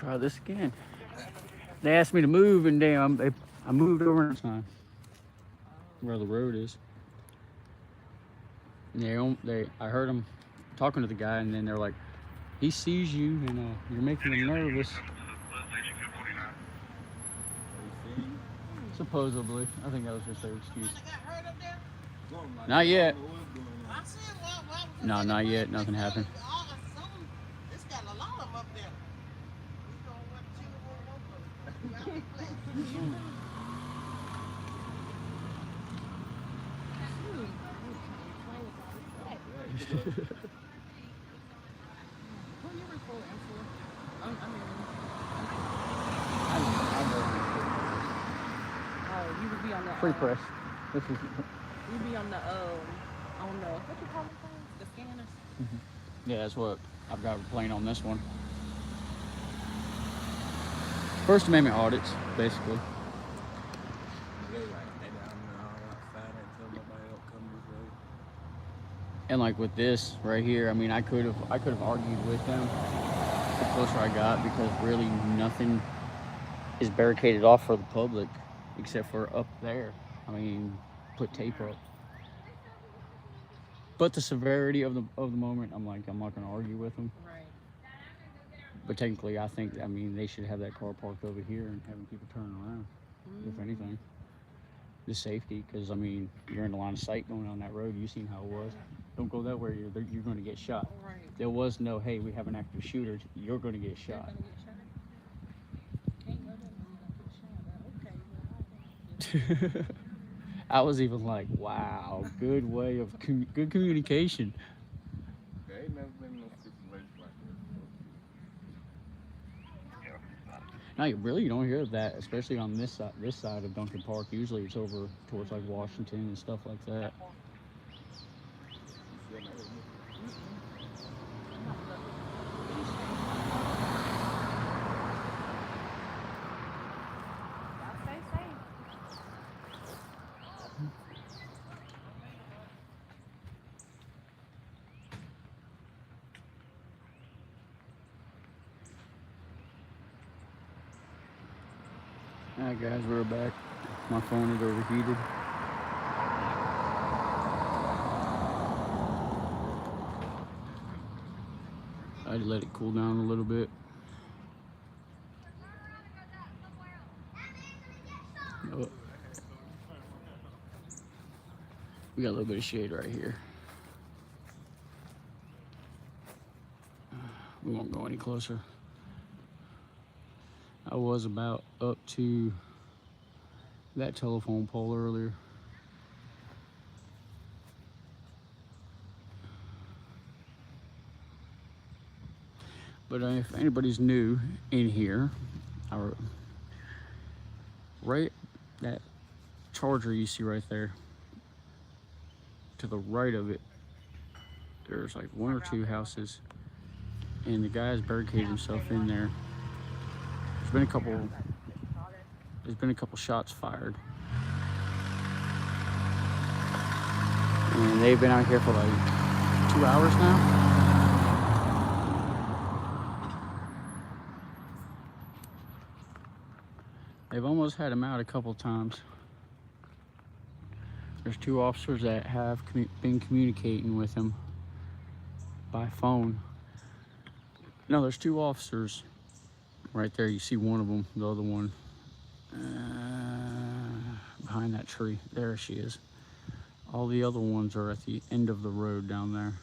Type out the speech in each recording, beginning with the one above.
try this again. They asked me to move, and I moved over in time where the road is. And I heard them talking to the guy, and then they're like, he sees you, and you're making him nervous. Supposedly. I think that was just their excuse. Not yet. No, not yet. Nothing happened. You would be on the Free press. This is. You'd be on the what you call them things? The scanners. Yeah, that's what I've got playing on this one. First Amendment audits, basically. And like with this right here, I mean, I could have argued with them the closer I got, because really nothing is barricaded off for the public except for up there. I mean, put tape up. But the severity of the moment, I'm not gonna argue with them. Right. But technically, I mean, they should have that car parked over here and having people turn around, if anything. The safety, because I mean, you're in the line of sight going on that road. You've seen how it was. Don't go that way. You're going to get shot. Right. There was no, hey, we have an active shooter. You're going to get shot. I was even like, wow, good way of good communication. There ain't never been no situation like this. No, you don't hear that, especially on this side of Duncan Park. Usually it's over towards like Washington and stuff like that. Alright guys, we're back. My phone had overheated. I had to let it cool down a little bit. Oh. We got a little bit of shade right here. We won't go any closer. I was about up to that telephone pole earlier. But if anybody's new in here, right, that charger you see right there, to the right of it, there's like one or two houses, and the guy's barricaded himself in there. There's been a couple shots fired, and they've been out here for like 2 hours now. They've almost had him out a couple times. There's two officers that have been communicating with him by phone. No, there's two officers right there. You see one of them, the other one behind that tree. There she is. All the other ones are at the end of the road down there.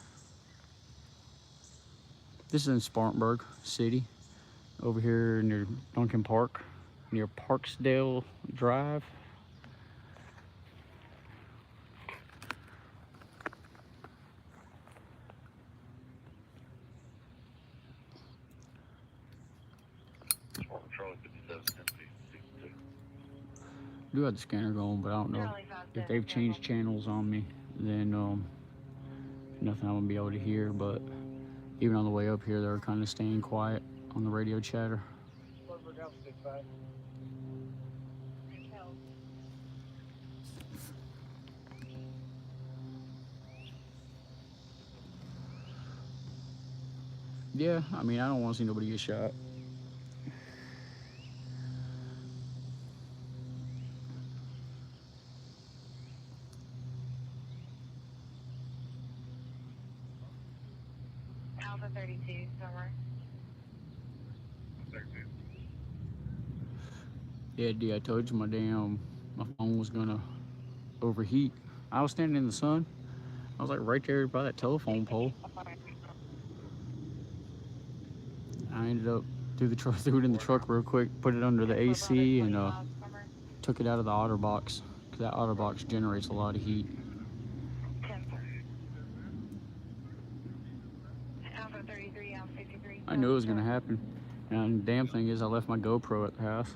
This is in Spartanburg City, over here near Duncan Park, near Parksdale Drive. I do have the scanner going, but I don't know if they've changed channels on me. Then nothing I'm gonna be able to hear. But even on the way up here, they were kind of staying quiet on the radio chatter. Yeah, I mean, I don't want to see nobody get shot. Yeah, D, I told you my phone was gonna overheat. I was standing in the sun. I was like right there by that telephone pole. I ended up threw it in the truck real quick, put it under the AC, and took it out of the OtterBox because that OtterBox generates a lot of heat. I knew it was gonna happen. And the damn thing is, I left my GoPro at the house.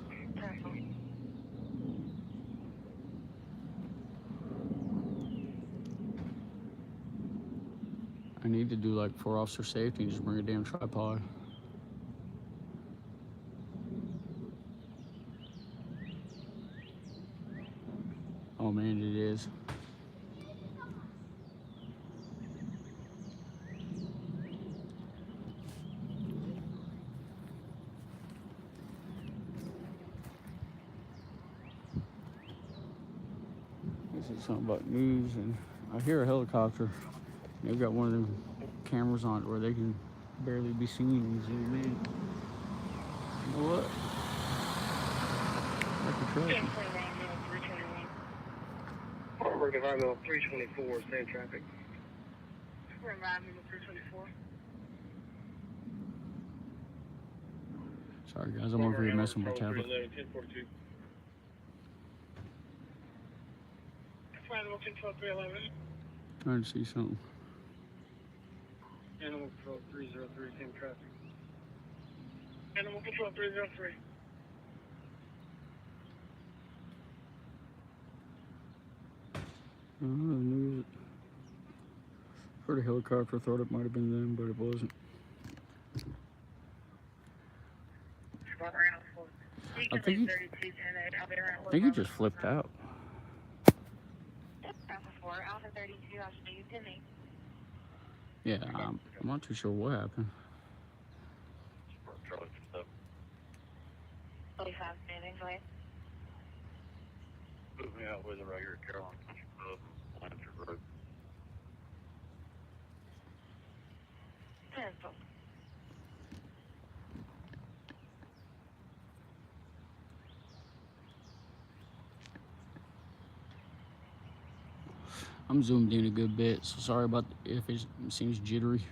I need to do like for officer safety and just bring a damn tripod. Oh man, it is. This is something about news, and I hear a helicopter. They've got one of them cameras on it where they can barely be seen and zoom in. You know what? Like a truck. Work environmental 324, same traffic. Environmental 324. Sorry guys, I'm over here messing with my tablet. 1042. Animal control 311. Trying to see something. Animal control 303, same traffic. Animal control 303. I knew it. Heard a helicopter, thought it might have been them, but it wasn't. I think he just flipped out. Yeah, I'm not too sure what happened. 45 standing, go ahead. Put me out with a regular Carolina Country Club, Blanchard Road. Pencil. I'm zoomed in a good bit, so sorry about if it seems jittery.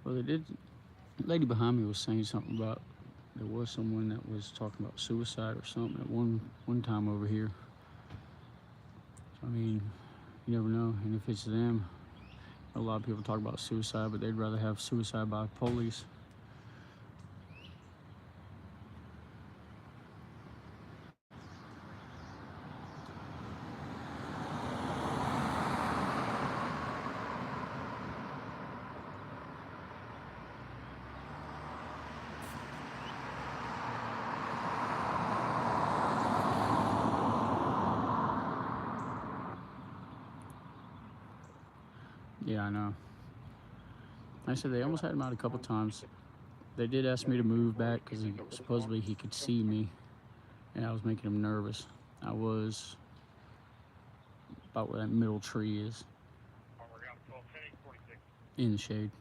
Well, the lady behind me was saying something about there was someone that was talking about suicide or something at one time over here. So, I mean, you never know. And if it's them, a lot of people talk about suicide, but they'd rather have suicide by police. Yeah, I know. I said they almost had him out a couple times. They did ask me to move back because supposedly he could see me, and I was making him nervous. I was about where that middle tree is, in the shade.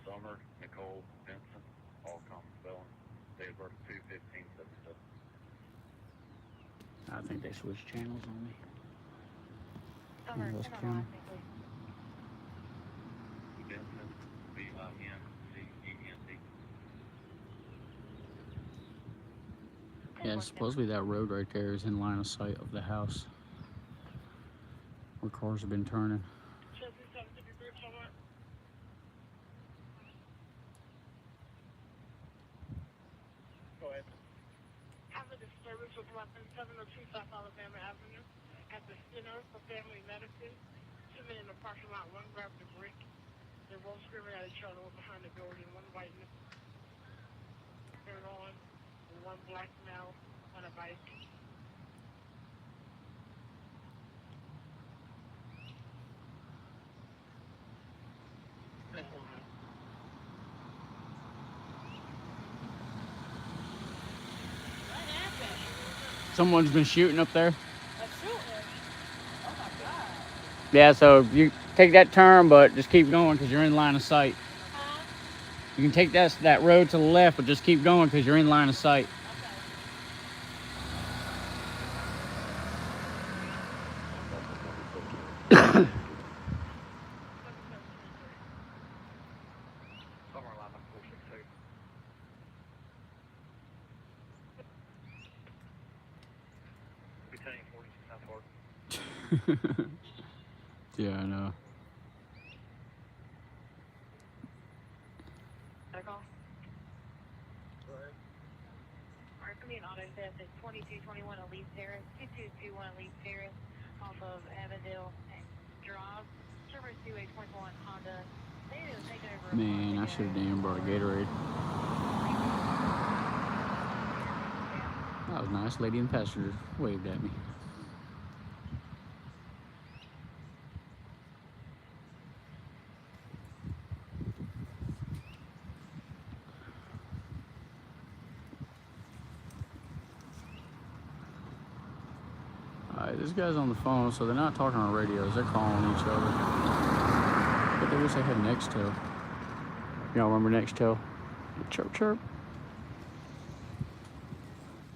Summer, Nicole, Vincent, all common spelling. Date of birth 2/15/77. I think they switched channels on me. Summer, West County. Vincent, V-I-N-C-E-N-T. Yeah, supposedly that road right there is in line of sight of the house where cars have been turning. Go ahead. Have a disturbance with weapon 702 South Alabama Avenue at the Center for Family Medicine. 2 men in the parking lot, one grabbed the brick. They both screaming at each other behind the building. One white shirt on, and one black male on a bike. What happened? Someone's been shooting up there. A shooting? Oh my God. Yeah, so you take that turn, but just keep going because you're in line of sight. Huh? You can take that road to the left, but just keep going because you're in line of sight. Summer 11, 462. Butane 46 South Park. Yeah, I know. Alright, for me an auto theft at 2221 Elise Terrace, 2221 Elise Terrace, off of Avondale and Drive, Service 2821 Honda. They didn't take over. Man, I should have damn brought a Gatorade. That was nice. Lady in the passenger waved at me. Alright, this guy's on the phone, so they're not talking on radios. They're calling each other. But they wish they had Nextel. Y'all remember Nextel? Chirp, chirp.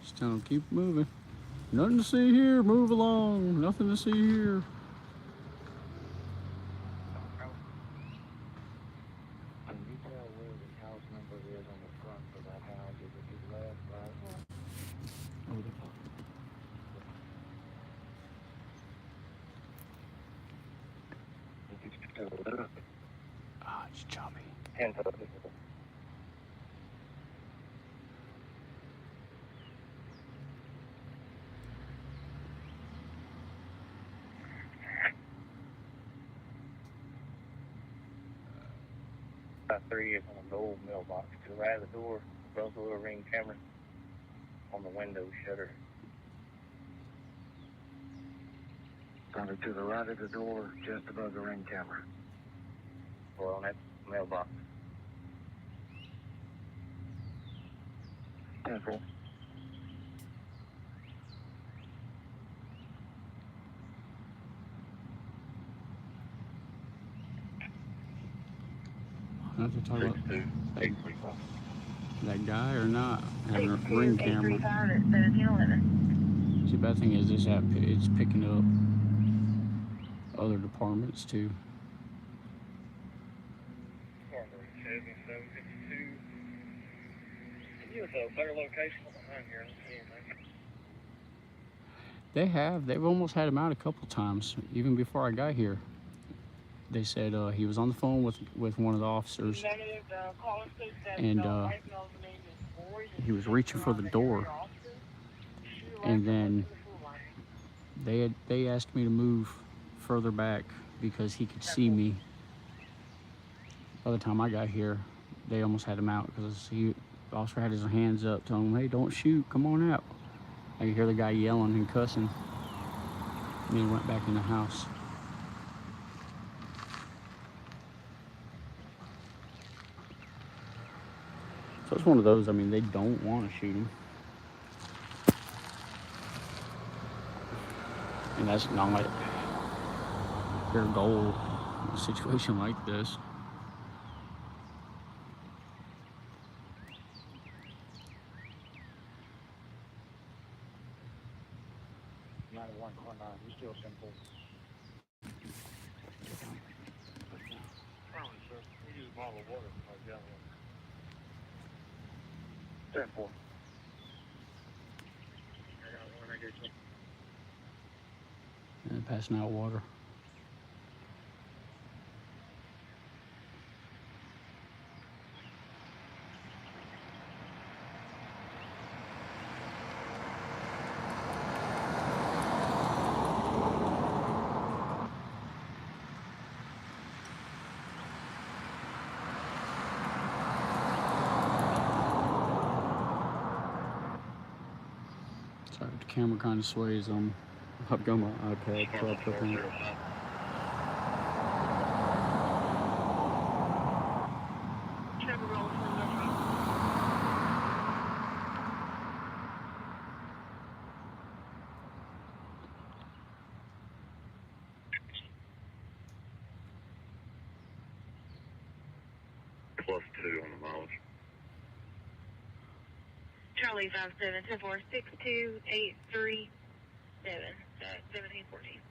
Just tell them keep moving. Nothing to see here. Move along. Nothing to see here. Can you tell where the house number is on the front of that house? Is it his left, right? Ah, it's choppy. 10 to About 3 is on the old mailbox. To the right of the door, above the little ring camera on the window shutter. Kind of to the right of the door, just above the ring camera. Or on that mailbox. 10-4. I have to talk about 835. that guy or not. Having a ring camera. 1711. See, the bad thing is this app, it's picking up other departments too. 752. Can you give us a better location behind here? I don't see anything. They've almost had him out a couple times, even before I got here. They said he was on the phone with one of the officers, and he was reaching for the door, and then they asked me to move further back because he could see me. By the time I got here, they almost had him out because the officer had his hands up, telling him, "Hey, don't shoot, come on out." I could hear the guy yelling and cussing, and he went back in the house. So it's one of those, I mean, they don't want to shoot him. And that's not like their goal in a situation like this. You still simple. Probably, sir. We use a bottle of water for my gallon. 10-4. I got one. I get you. And passing out water. Sorry, the camera kind of sways. I've got my iPad propped up on it. Trevor Rolls from the +2 on the mileage. Charlie 57 2462837 1714.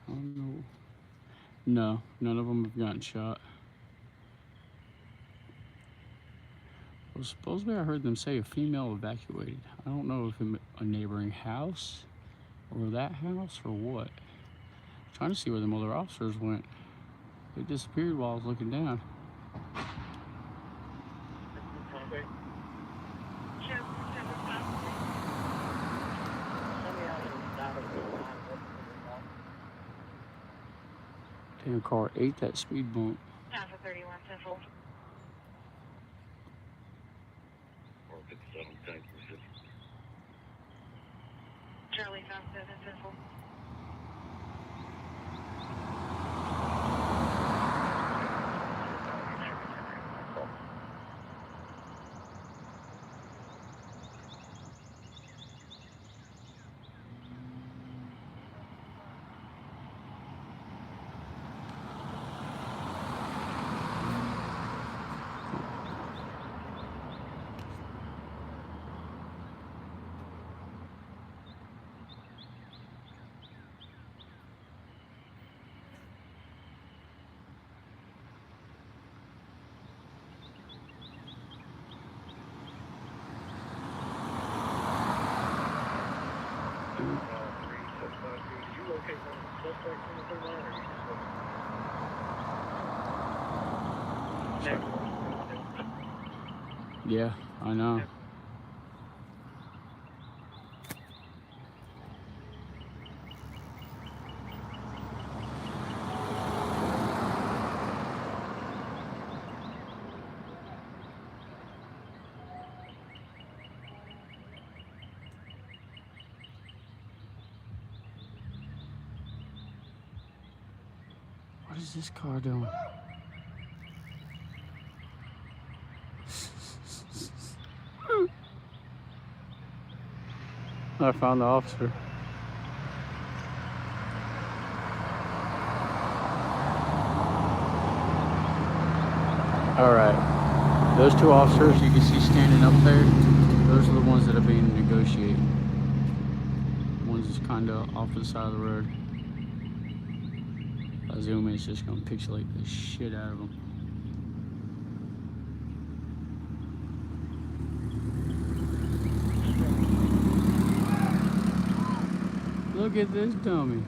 I don't know. No, none of them have gotten shot. Well, supposedly I heard them say a female evacuated. I don't know if in a neighboring house or that house or what. Trying to see where the other officers went. They disappeared while I was looking down. Damn car ate that speed bump. Alpha 31 Central. Or 57 tank. Charlie 57 Central. Yeah, I know. What is this car doing? I found the officer. All right, those two officers you can see standing up there, those are the ones that are being negotiated. One's just kind of off to the side of the road. If I zoom in, it's just gonna pixelate the shit out of them. Look at this dummy.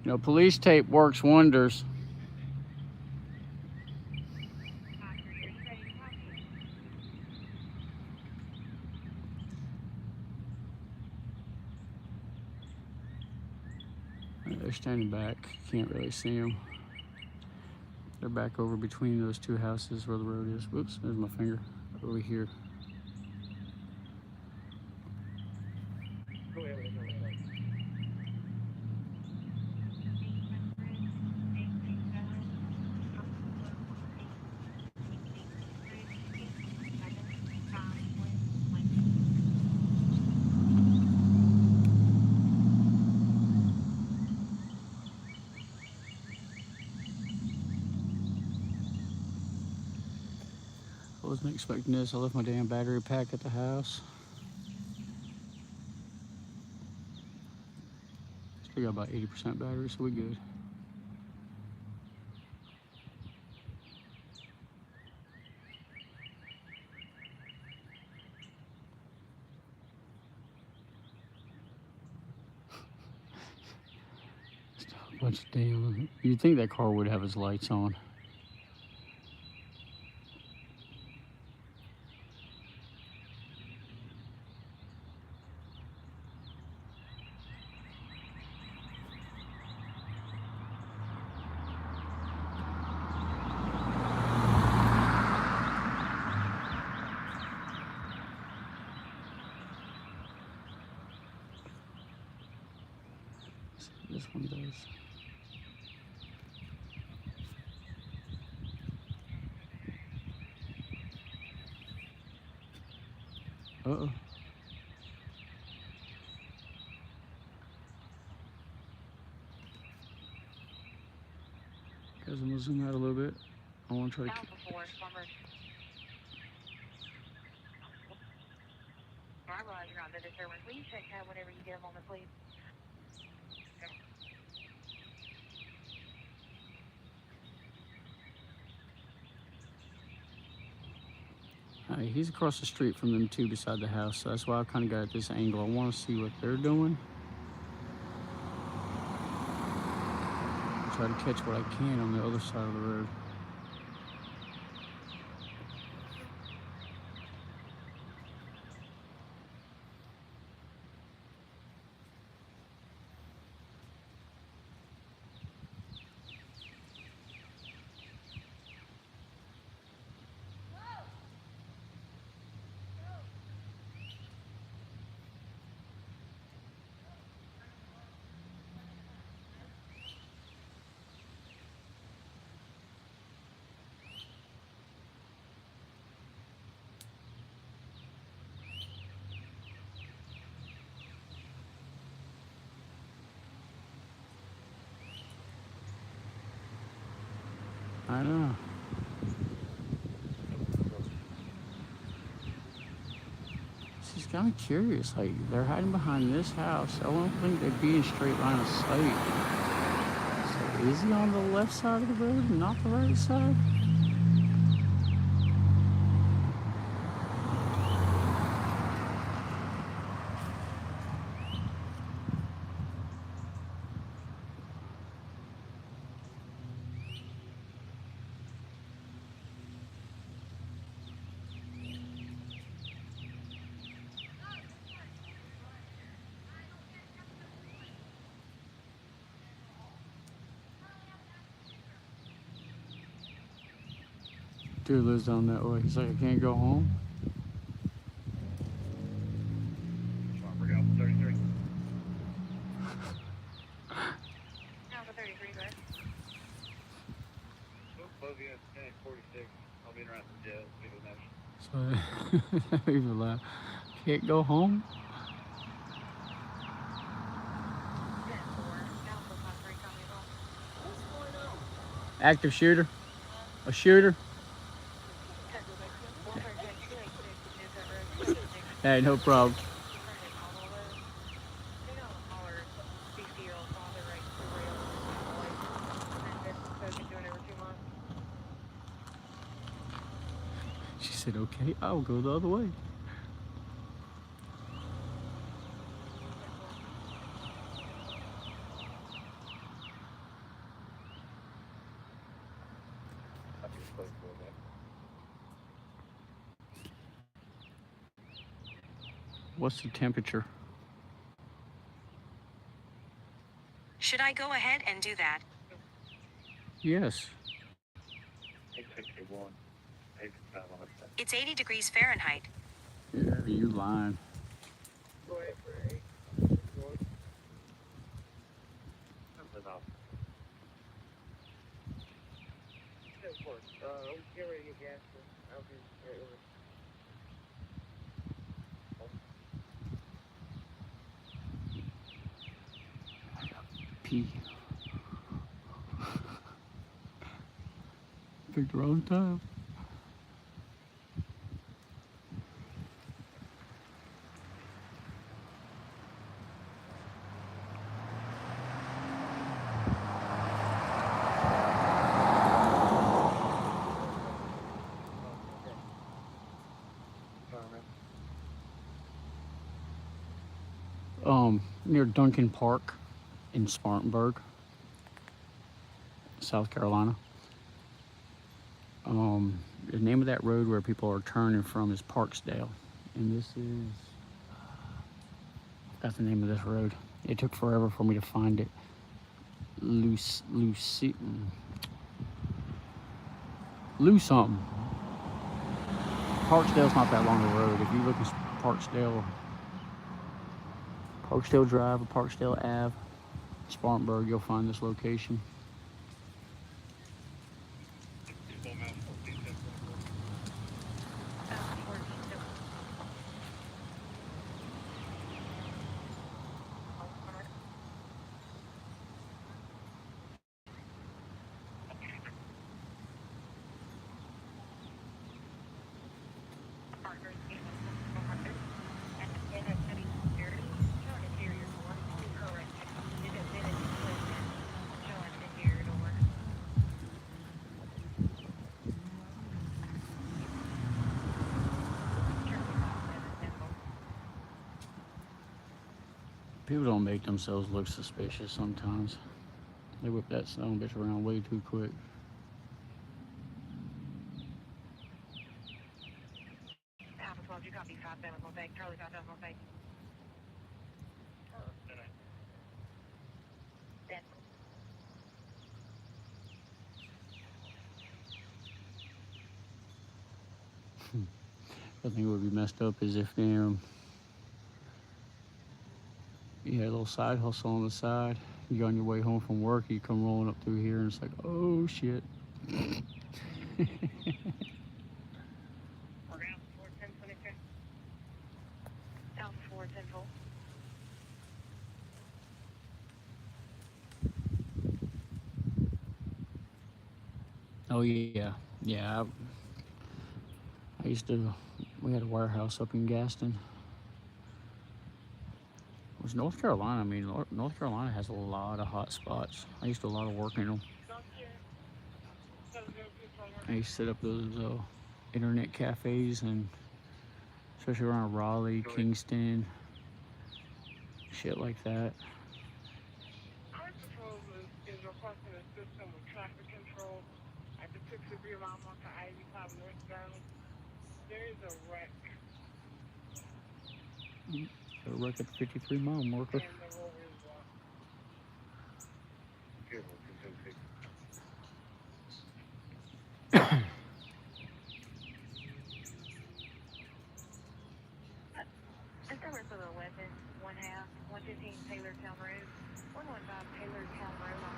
You know, police tape works wonders. They're standing back. Can't really see them. They're back over between those two houses where the road is. Whoops, there's my finger. Over here. I wasn't expecting this. I left my damn battery pack at the house. Still got about 80% battery, so we good. Bunch of damn. You'd think that car would have his lights on. This one does. Uh-oh. Guys, I'm gonna zoom out a little bit. I want to try to Alpha 4, Farmers. I realize you're not the disturbance. Will you check that whenever you get a moment, please? Alright, he's across the street from them two beside the house, so that's why I kind of got at this angle. I want to see what they're doing. Try to catch what I can on the other side of the road. I know. She's kind of curious. Like, they're hiding behind this house. I don't think they'd be in straight line of sight. So is he on the left side of the road and not the right side? Dude lives down that way. He's like, I can't go home. Alpha 33. Alpha 33, go ahead. Both of you at 46. I'll be around the jail. So, even laugh. Can't go home? 10-4, Alpha 53, copy as well. Active shooter? A shooter? Hey, no problem. She said, okay, I'll go the other way. What's the temperature? Should I go ahead and do that? Yes. 861. 85 on it. It's 80 degrees Fahrenheit. Yeah, you lying. Go ahead for 8. Something off. Of course. Get ready to get gas. I'll be right over. Pee. Picked the wrong time. Near Duncan Park in Spartanburg. South Carolina. The name of that road where people are turning from is Parksdale, and this is that's the name of this road. It took forever for me to find it. Lou something. Parksdale's not that long a road. If you look at Parksdale Drive or Parksdale Ave, Spartanburg, you'll find this location. People don't make themselves look suspicious sometimes. They whip that son of a bitch around way too quick. Alpha 12, you copy 57 will take. Charlie 57 will take. Dead. I think what would be messed up is if you had a little side hustle on the side. You on your way home from work, you come rolling up through here, and it's like, oh shit. Alpha 4, 10 full. Oh yeah, yeah. We had a warehouse up in Gaston. It was North Carolina. I mean, North Carolina has a lot of hot spots. I used to do a lot of work in them. I used to set up those internet cafes, and especially around Raleigh, Kingston, shit like that. Our patrol is requesting assistance with traffic control at the 6-degree mile marker I-85 northbound. There is a wreck. A wreck at the 53-mile marker. And the road is blocked. Discover for the weapon, 1/2, 115 Taylortown Road, 115 Taylortown Road on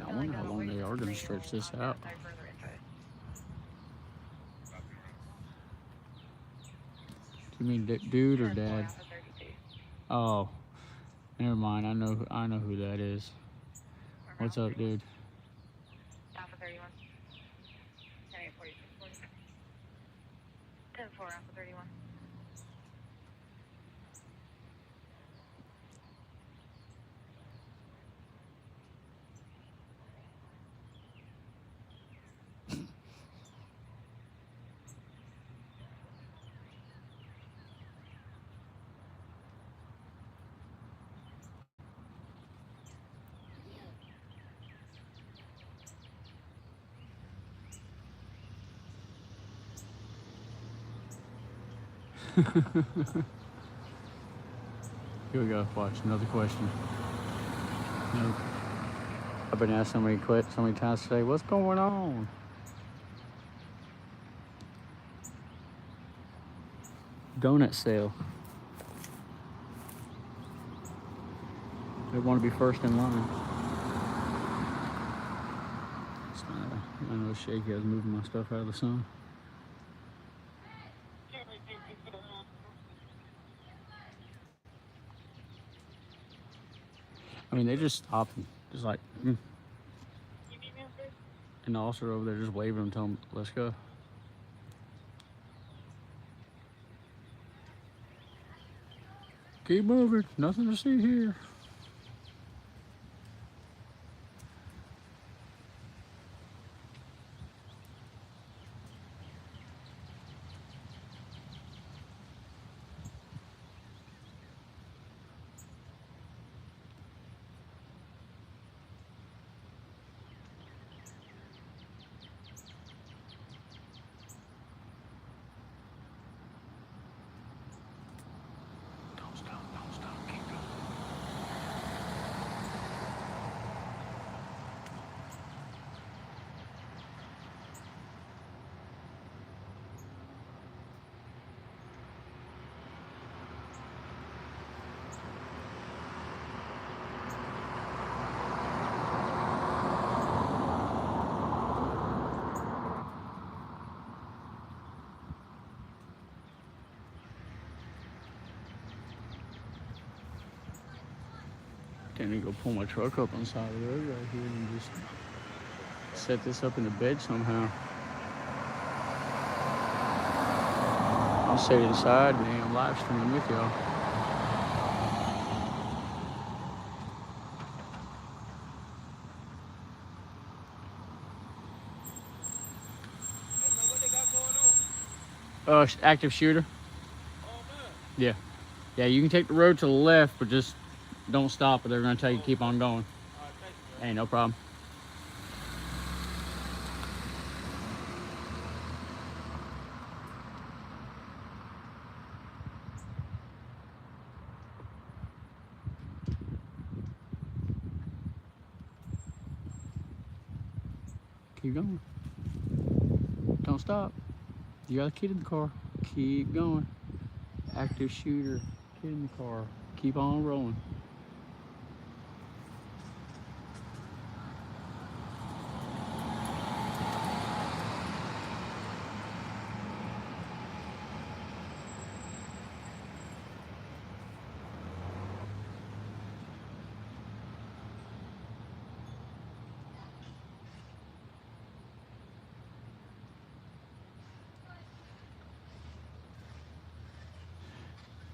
I wonder how long they are going to stretch this out. Do you mean dude or dad? Oh, never mind. I know who that is. What's up, dude? Alpha 31. 10-4, Alpha 31. Here we go. Watch another question. Nope. I've been asked so many times today. What's going on? Donut sale. They want to be first in line. I know Shaky. I was moving my stuff out of the sun. I mean, they just stop and just like, and the officer over there just waving them, telling them, let's go. Keep moving. Nothing to see here. I need to go pull my truck up on the side of the road right here and just set this up in the bed somehow. I'll sit inside and I'm live streaming with y'all. Active shooter. Yeah. Yeah, you can take the road to the left, but just don't stop or they're gonna tell you to keep on going. Hey, no problem. Keep going. Don't stop. You got a kid in the car. Keep going. Active shooter. Kid in the car. Keep on rolling.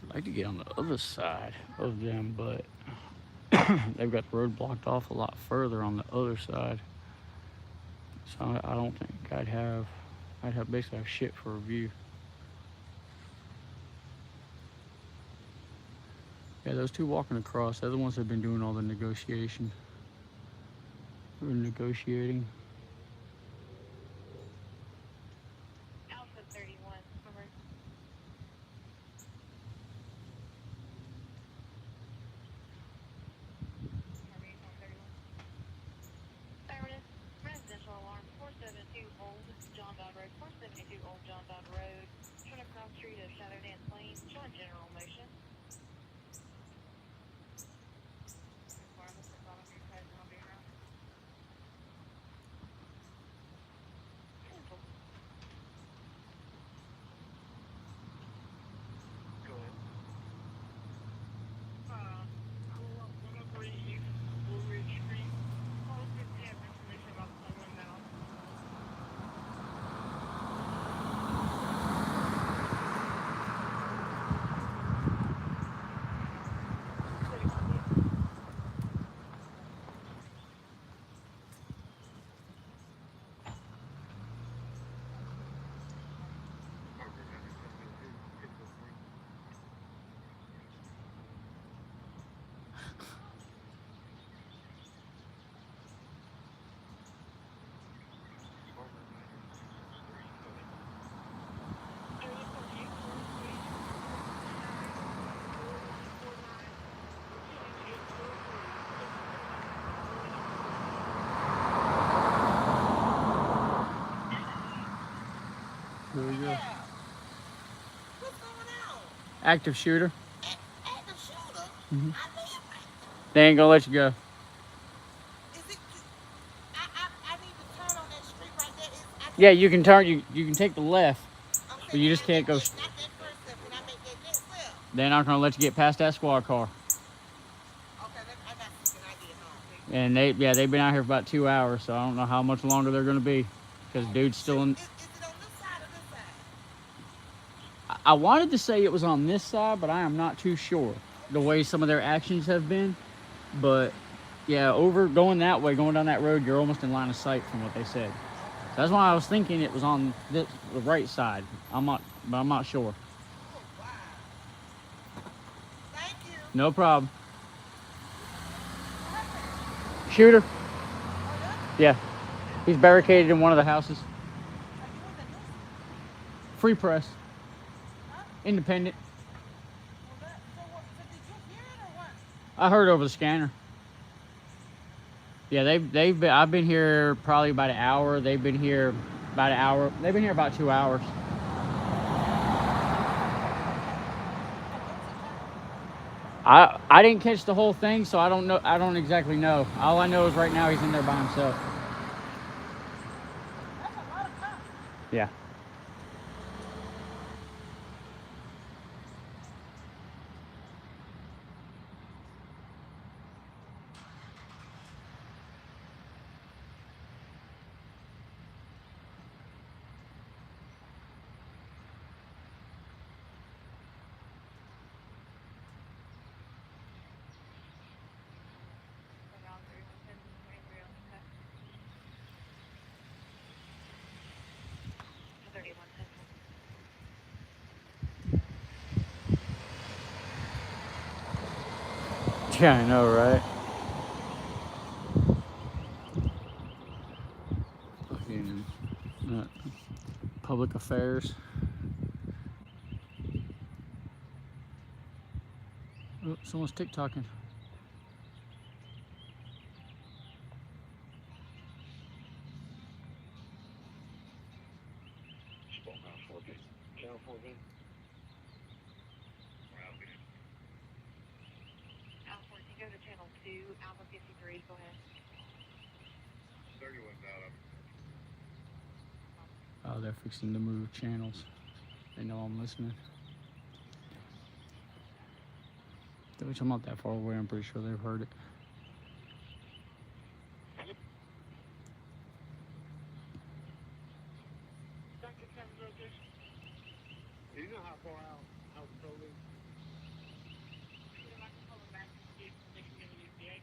I'd like to get on the other side of them, but they've got the road blocked off a lot further on the other side. So I don't think I'd have basically have shit for a view. Yeah, those two walking across, they're the ones that have been doing all the negotiation. We're negotiating. Alpha 31, over. Affirmative. Residential alarm 472 Old John Dodd Road, 472 Old John Dodd Road. Turn across street of Shadow Dance Lane, showing general motion. Requirements for voluntary presence on being around. Go ahead. Whenever East Blue Ridge Street, post if you have information about someone now. There we go. What's going on? Active shooter. Active shooter? Mhm. I live. They ain't gonna let you go. Is it? I need to turn on that street right there. Yeah, you can turn. You can take the left, Okay, but you just can't go. Not that first step. Can I make that next step? They're not gonna let you get past that squad car. Okay, I got you. Can I get home? And they've been out here for about 2 hours, so I don't know how much longer they're gonna be, because dude's still in. Is it on this side or this side? I wanted to say it was on this side, but I am not too sure the way some of their actions have been. But yeah, going that way, going down that road, you're almost in line of sight from what they said. So that's why I was thinking it was on the right side. I'm not sure. Oh, wow. Thank you. No problem. Shooter. Yeah, he's barricaded in one of the houses. Free press. Independent. So did you hear it or what? I heard over the scanner. Yeah, I've been here probably about an hour. They've been here about an hour. They've been here about 2 hours. I didn't catch the whole thing, so I don't know. I don't exactly know. All I know is right now he's in there by himself. That's a lot of cops. Yeah. Yeah, I know, right? Fucking public affairs. Oh, someone's TikToking. Channel 14. Alpha 14, go to channel 2, Alpha 53, go ahead. 31 out Oh, they're fixing to move channels. They know I'm listening. Which I'm not that far away. I'm pretty sure they've heard it. Dr. Sam's location. Do you know how far out the patrol is? I can call them back and see if they can get an EPA.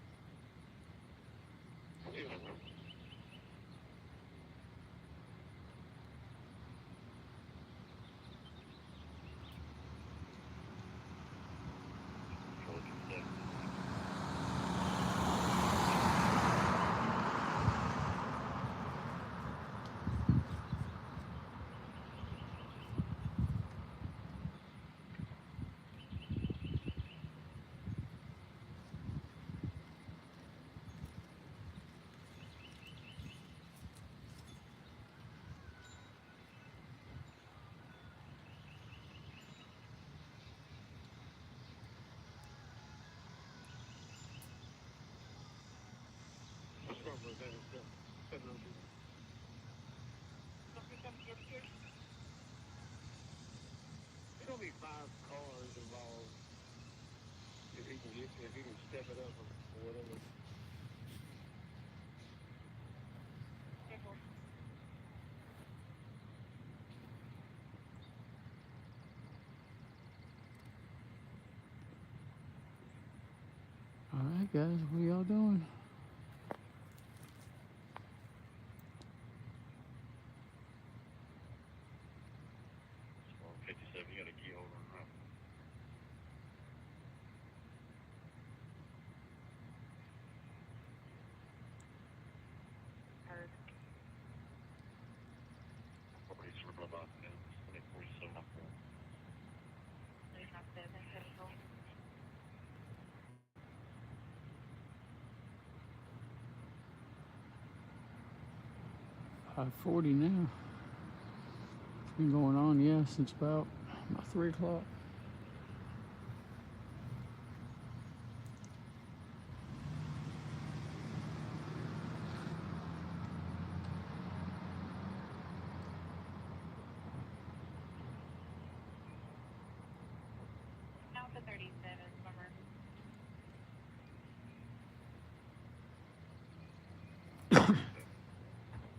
Dr. Sam's location. There's gonna be 5 cars involved. If he can step it up or whatever. All right, guys, what are y'all doing? Well, 57, you got a key holder, right? Heard. Probably sort of about 47 up there. 357, Central. 5:40 now. It's been going on, yeah, since about 3 o'clock. Alpha 37, Summer.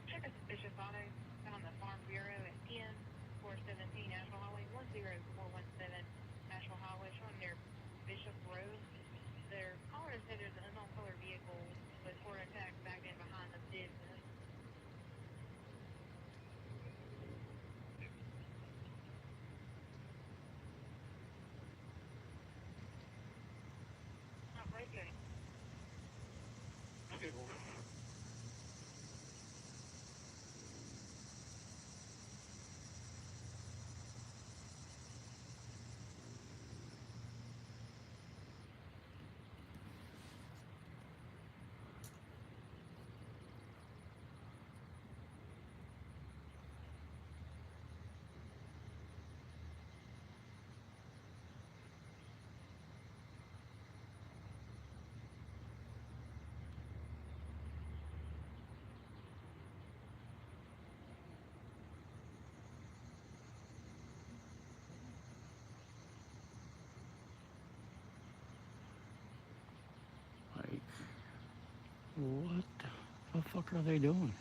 Check a suspicious auto found on the Farm Bureau at 10-417 National Highway 10417 National Highway showing near Bishop Road. Their caller said there's an unknown color vehicle with four attacks backed in behind the business. Not right there. Like, what the fuck are they doing?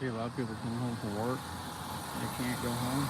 see a lot of people come home from work. They can't go home.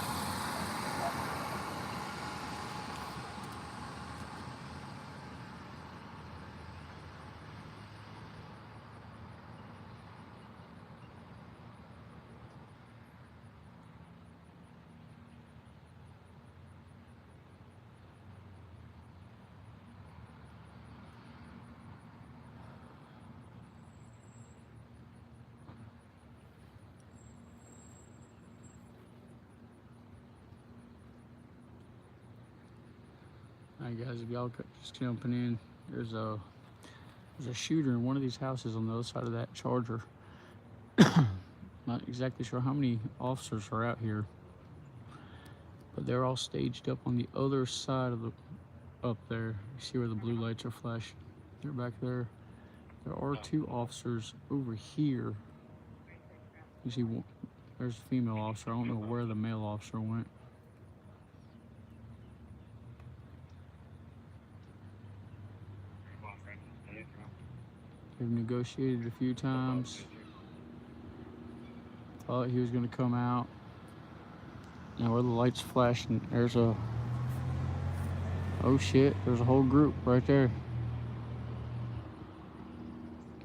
Alright guys, if y'all just jumping in, there's a shooter in one of these houses on the other side of that Charger. Not exactly sure how many officers are out here, but they're all staged up on the other side of the, up there. You see where the blue lights are flashing? They're back there. There are 2 officers over here. You see, there's a female officer. I don't know where the male officer went. They've negotiated a few times. Thought he was gonna come out. Now where the lights flashing, there's a, oh shit, there's a whole group right there.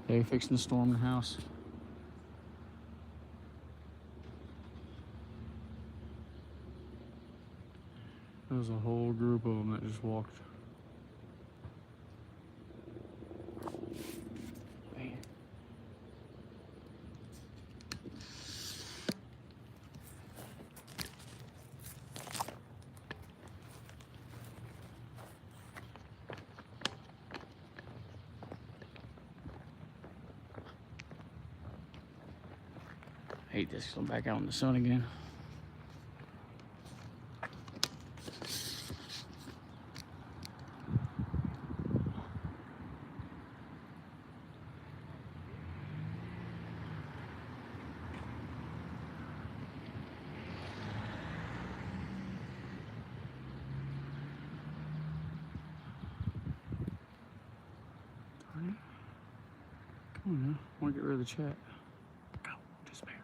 They fixing to storm the house. There was a whole group of them that just walked. Man. I hate this 'cause I'm back out in the sun again. Come on now, I want to get rid of the chat. Go, despair.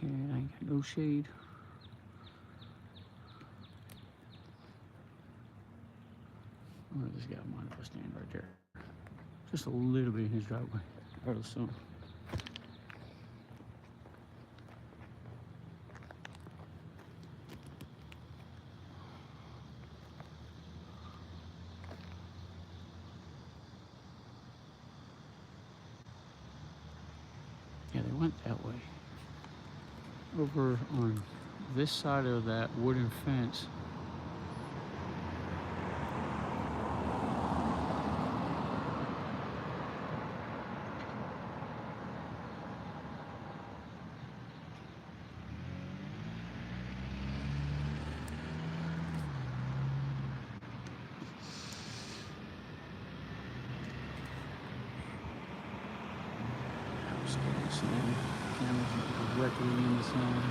And I ain't got no shade. Where this guy mind if I stand right there? Just a little bit in his driveway, out of the sun. Yeah, they went that way. Over on this side of that wooden fence. Cameras directly in the sun.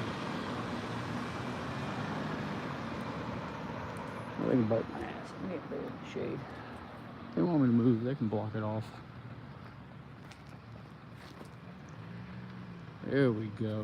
Well, they can bite my ass. Let me get there in the shade. If they want me to move, they can block it off. There we go.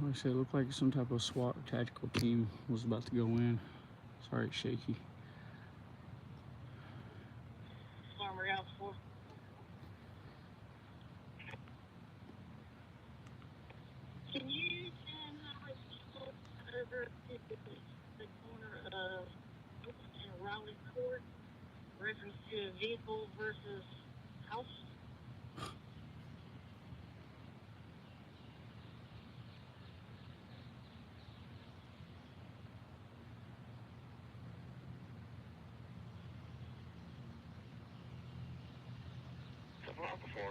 Like I said, it looked like some type of SWAT tactical team was about to go in. Sorry, it's shaky. Farmer House 4. Can you send highway people over to the corner of in Raleigh Court, reference to vehicle versus house.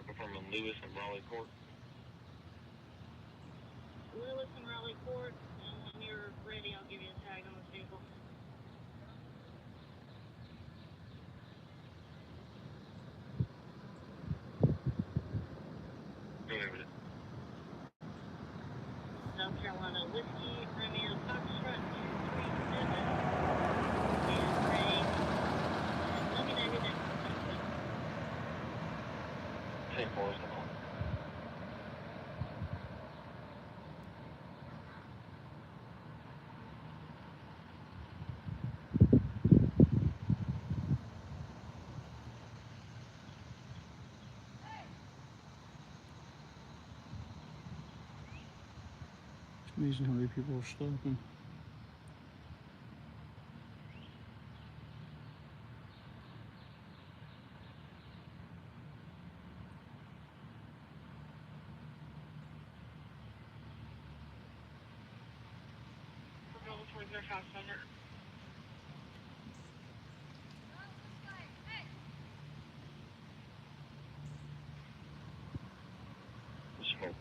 Confirming Lewis and Raleigh Court. Lewis and Raleigh Court, and when you're ready, I'll give you a tag on this vehicle. Go ahead with it. South Carolina Whiskey, Romeo Foxtrot 237, and Ray, illuminated at 10-4 is the call. It's amazing how many people are stopping. We're going towards their house center. Smoke.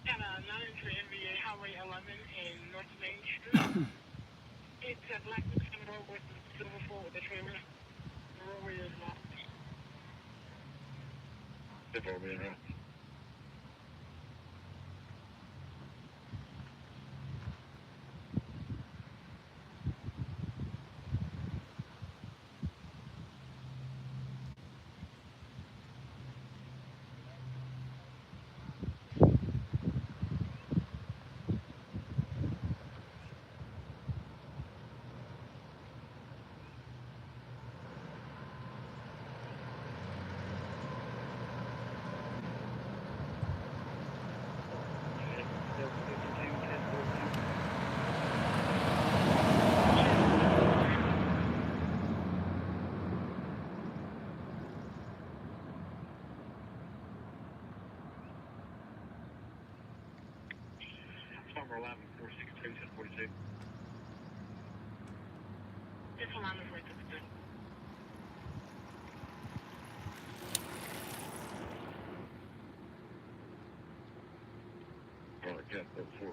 At a 9-entry NBA Highway 11 in North Main Street. It's a black road with a silver four with a trailer. The roadway is locked. 10-4 being right. Number 11, 462, 1042. It's a line of 462. All right, Cat 4.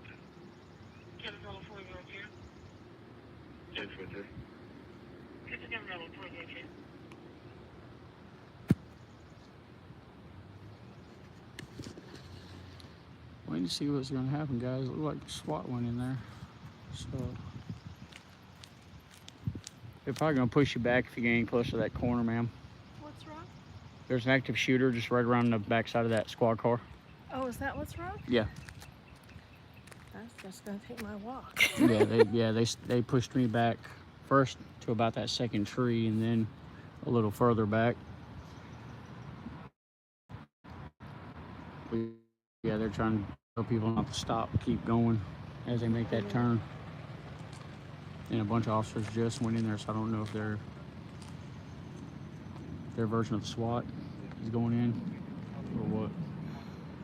Caterpillar 402. 1043. It's a Caterpillar 402. Waiting to see what's going to happen, guys. It looked like SWAT went in there. So they're probably going to push you back if you get any closer to that corner, ma'am. What's wrong? There's an active shooter just right around the backside of that squad car. Oh, is that what's wrong? Yeah. That's just gonna take my walk. They pushed me back first to about that second tree and then a little further back. Yeah, they're trying to tell people not to stop, keep going as they make that turn. And a bunch of officers just went in there, so I don't know if their version of SWAT is going in or what.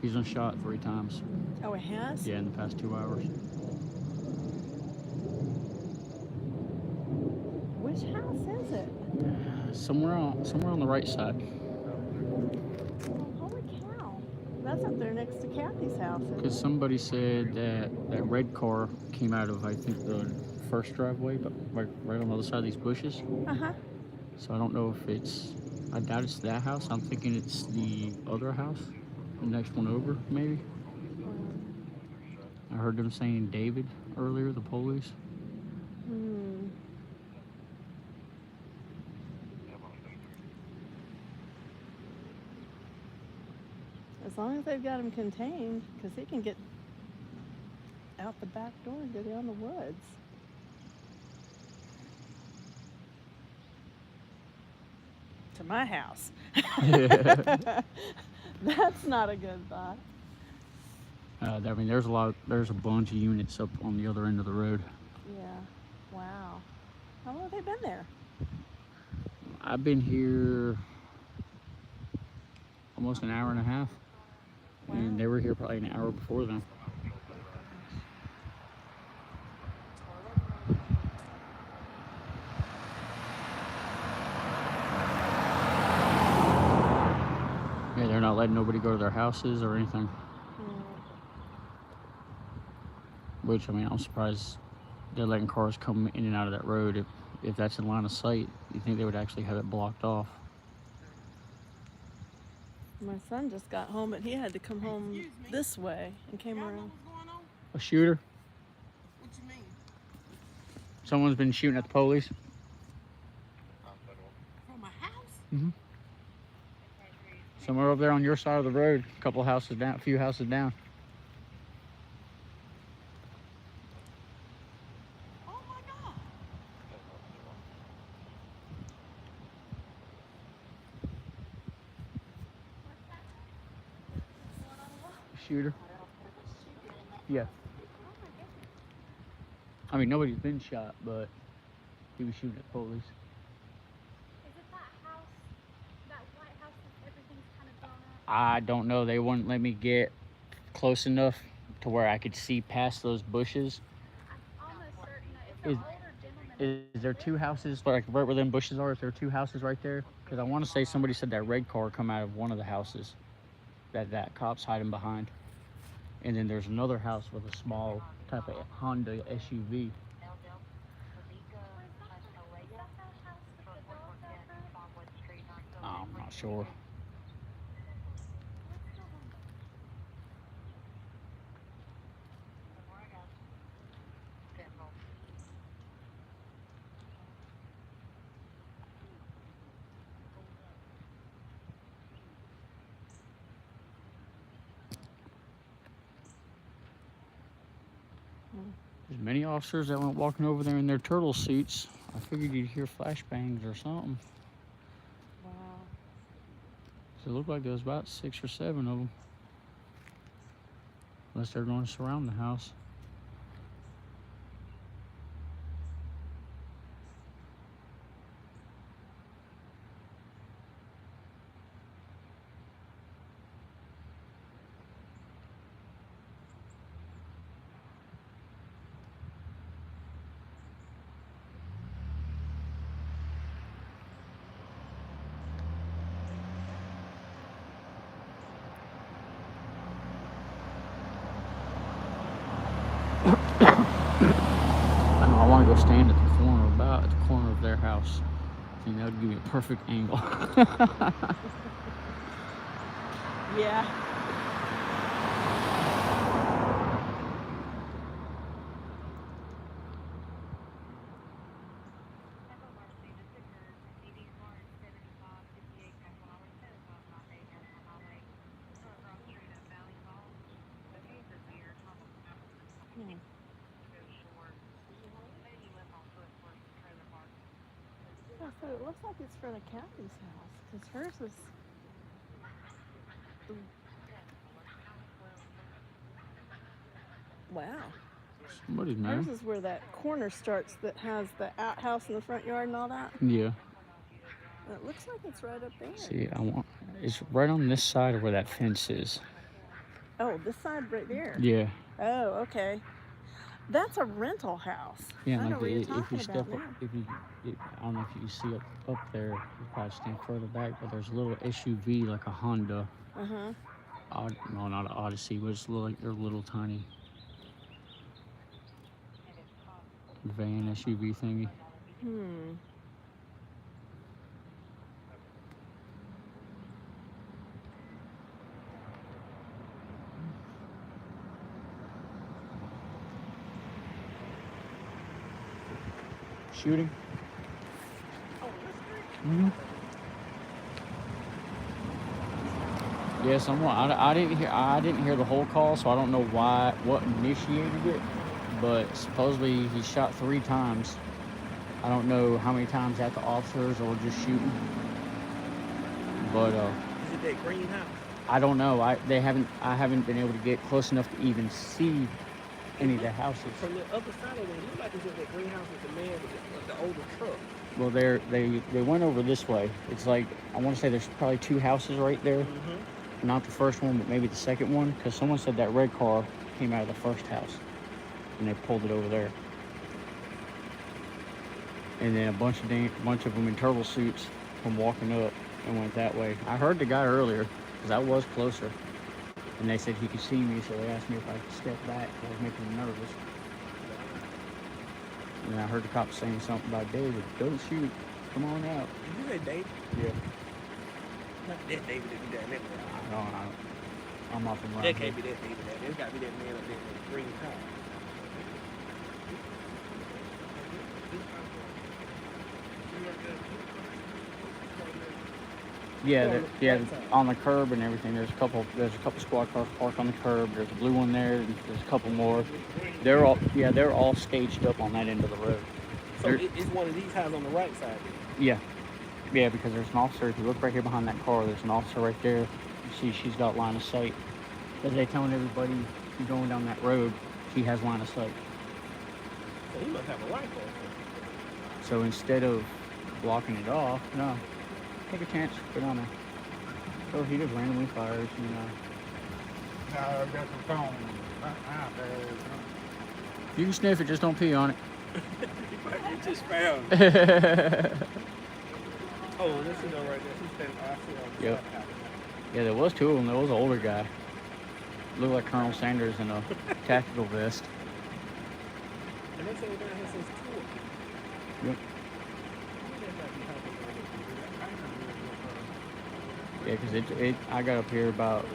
He's been shot 3 times. Oh, it has? Yeah, in the past 2 hours. Which house is it? Somewhere on the right side. Oh, holy cow. That's up there next to Kathy's house. Because somebody said that red car came out of, I think, the first driveway, but right on the other side of these bushes. Uh-huh. So I don't know if it's, I doubt it's that house. I'm thinking it's the other house, the next one over, maybe. I heard them saying David earlier, the police. As long as they've got him contained, because he can get out the back door and go down the woods. To my house. That's not a good thought. I mean, there's a bunch of units up on the other end of the road. Yeah. Wow. How long have they been there? I've been here almost an hour and a half, and they were here probably an hour before then. Yeah, they're not letting nobody go to their houses or anything. Which, I mean, I'm surprised they're letting cars come in and out of that road. If that's in line of sight, you think they would actually have it blocked off. My son just got home, but he had to come home this way and came Y'all know around. what's going on? A shooter? What you mean? Someone's been shooting at the police. From a house? Mm-hmm. Somewhere over there on your side of the road, a couple houses down, a few houses down. Oh my God. Shooter? Yeah. I mean, nobody's been shot, but he was shooting at police. Is it that house, that white house that everything's kind of blown up? I don't know. They wouldn't let me get close enough to where I could see past those bushes. I'm almost certain that it's an older gentleman. Is there two houses, like right where them bushes are? Is there two houses right there? Because I want to say somebody said that red car come out of one of the houses that cop's hiding behind. And then there's another house with a small type of Honda SUV. Was that the house with the dogs over? I'm not sure. There's many officers that went walking over there in their turtle suits. I figured you'd hear flashbangs or something. Wow. So it looked like there was about 6 or 7 of them. Unless they're going to surround the house. I want to go stand at the corner, about at the corner of their house. I think that would give me a perfect angle. Yeah. So it looks like it's for the Kathy's house, because hers is. Wow. Somebody's Hers mad. is where that corner starts that has the outhouse in the front yard and all that. Yeah. And it looks like it's right up there. See, it's right on this side of where that fence is. Oh, this side right there. Yeah. Oh, okay. That's a rental house. Yeah, I know like what you're if you talking step about up, now. I don't know if you see up there, you probably stand further back, but there's a little SUV like a Honda. Uh-huh. No, not an Odyssey, but it's like their little tiny van SUV thingy. Hmm. Shooting. Mm-hmm. Yeah, somewhat. I didn't hear the whole call, so I don't know what initiated it. But supposedly he shot 3 times. I don't know how many times at the officers or just shooting. But Is it that green house? I don't know. I haven't been able to get close enough to even see any of the houses. From the other side of it, it looked like it's just that greenhouse with the man with the older truck. Well, they went over this way. It's like I want to say there's probably 2 houses right there. Not the first one, but maybe the second one, because someone said that red car came out of the first house, and they pulled it over there. And then a bunch of them in turtle suits come walking up and went that way. I heard the guy earlier, because I was closer, and they said he could see me, so they asked me if I could step back. I was making them nervous. And I heard the cop saying something about David, don't shoot, come on out. Did you say David? Yeah. Not that David that be down there. I don't know. I'm off and That running. can't be that David down there. It's gotta be that man up there with the green tie. Yeah, on the curb and everything. There's a couple squad cars parked on the curb. There's a blue one there. And there's a couple more. They're all staged up on that end of the road. So it's one of these houses on the right side. Yeah, because there's an officer. If you look right here behind that car, there's an officer right there. You see, she's got line of sight. As they telling everybody who's going down that road, she has line of sight. So he must have a rifle. So instead of blocking it off, no, take a chance, get on there. So he just randomly fires, you know. No, I've got the phone. You can sniff it, just don't pee on it. You might get just found. Oh, this is right there. She's standing off on the Yep. side. Yeah, there was 2 of them. There was an older guy. Looked like Colonel Sanders in a tactical vest. And they say we're down here since 2. Yep. Yeah, because I got up here about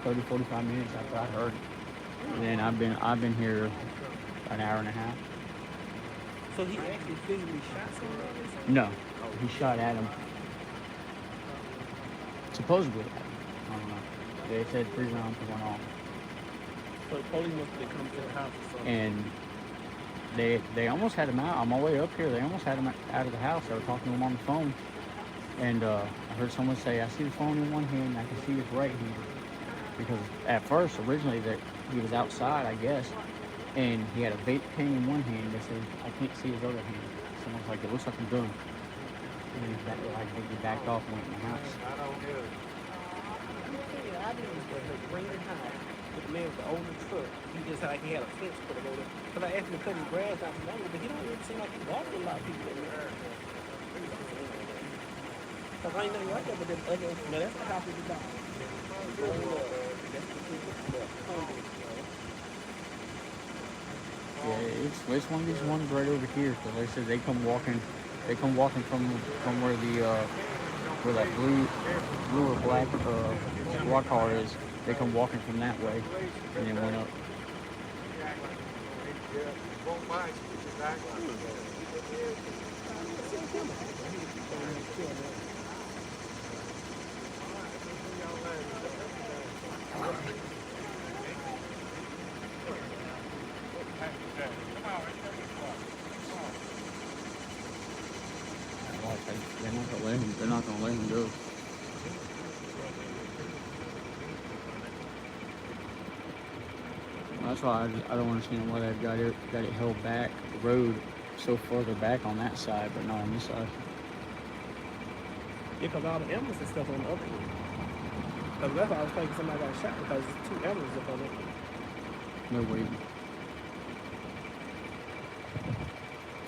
30, 45 minutes after I heard it. And then I've been here an hour and a half. So he actually physically shot someone? No, he shot at him. Supposedly at him. I don't know. They said 3 rounds went off. So the police must have come to the house or something. And they almost had him out. On my way up here, they almost had him out of the house. They were talking to him on the phone. And I heard someone say, I see the phone in one hand, and I can see his right hand. Because at first, originally, that he was outside, I guess, and he had a vape pen in one hand. They said, I can't see his other hand. Someone's like, it looks like a gun. And then he backed off and went in the house. I didn't know the green house with the man with the older truck. He just like he had a fence put over there. Because I asked him to cut his grass out from under, but he don't really seem like he walks with a lot of people in there. Because I ain't nothing like that, but then other, no, that's the house we got. Yeah, it's one of these ones right over here. Because they said they come walking from where that blue or black squad car is. They come walking from that way, and then went up. They're not gonna let him go. That's why I don't understand why they've got it held back, the road so further back on that side, but not on this side. Yeah, because all the emblems and stuff on the other end. Because that's why I was thinking somebody got shot, because there's 2 emblems up on it. No waiting.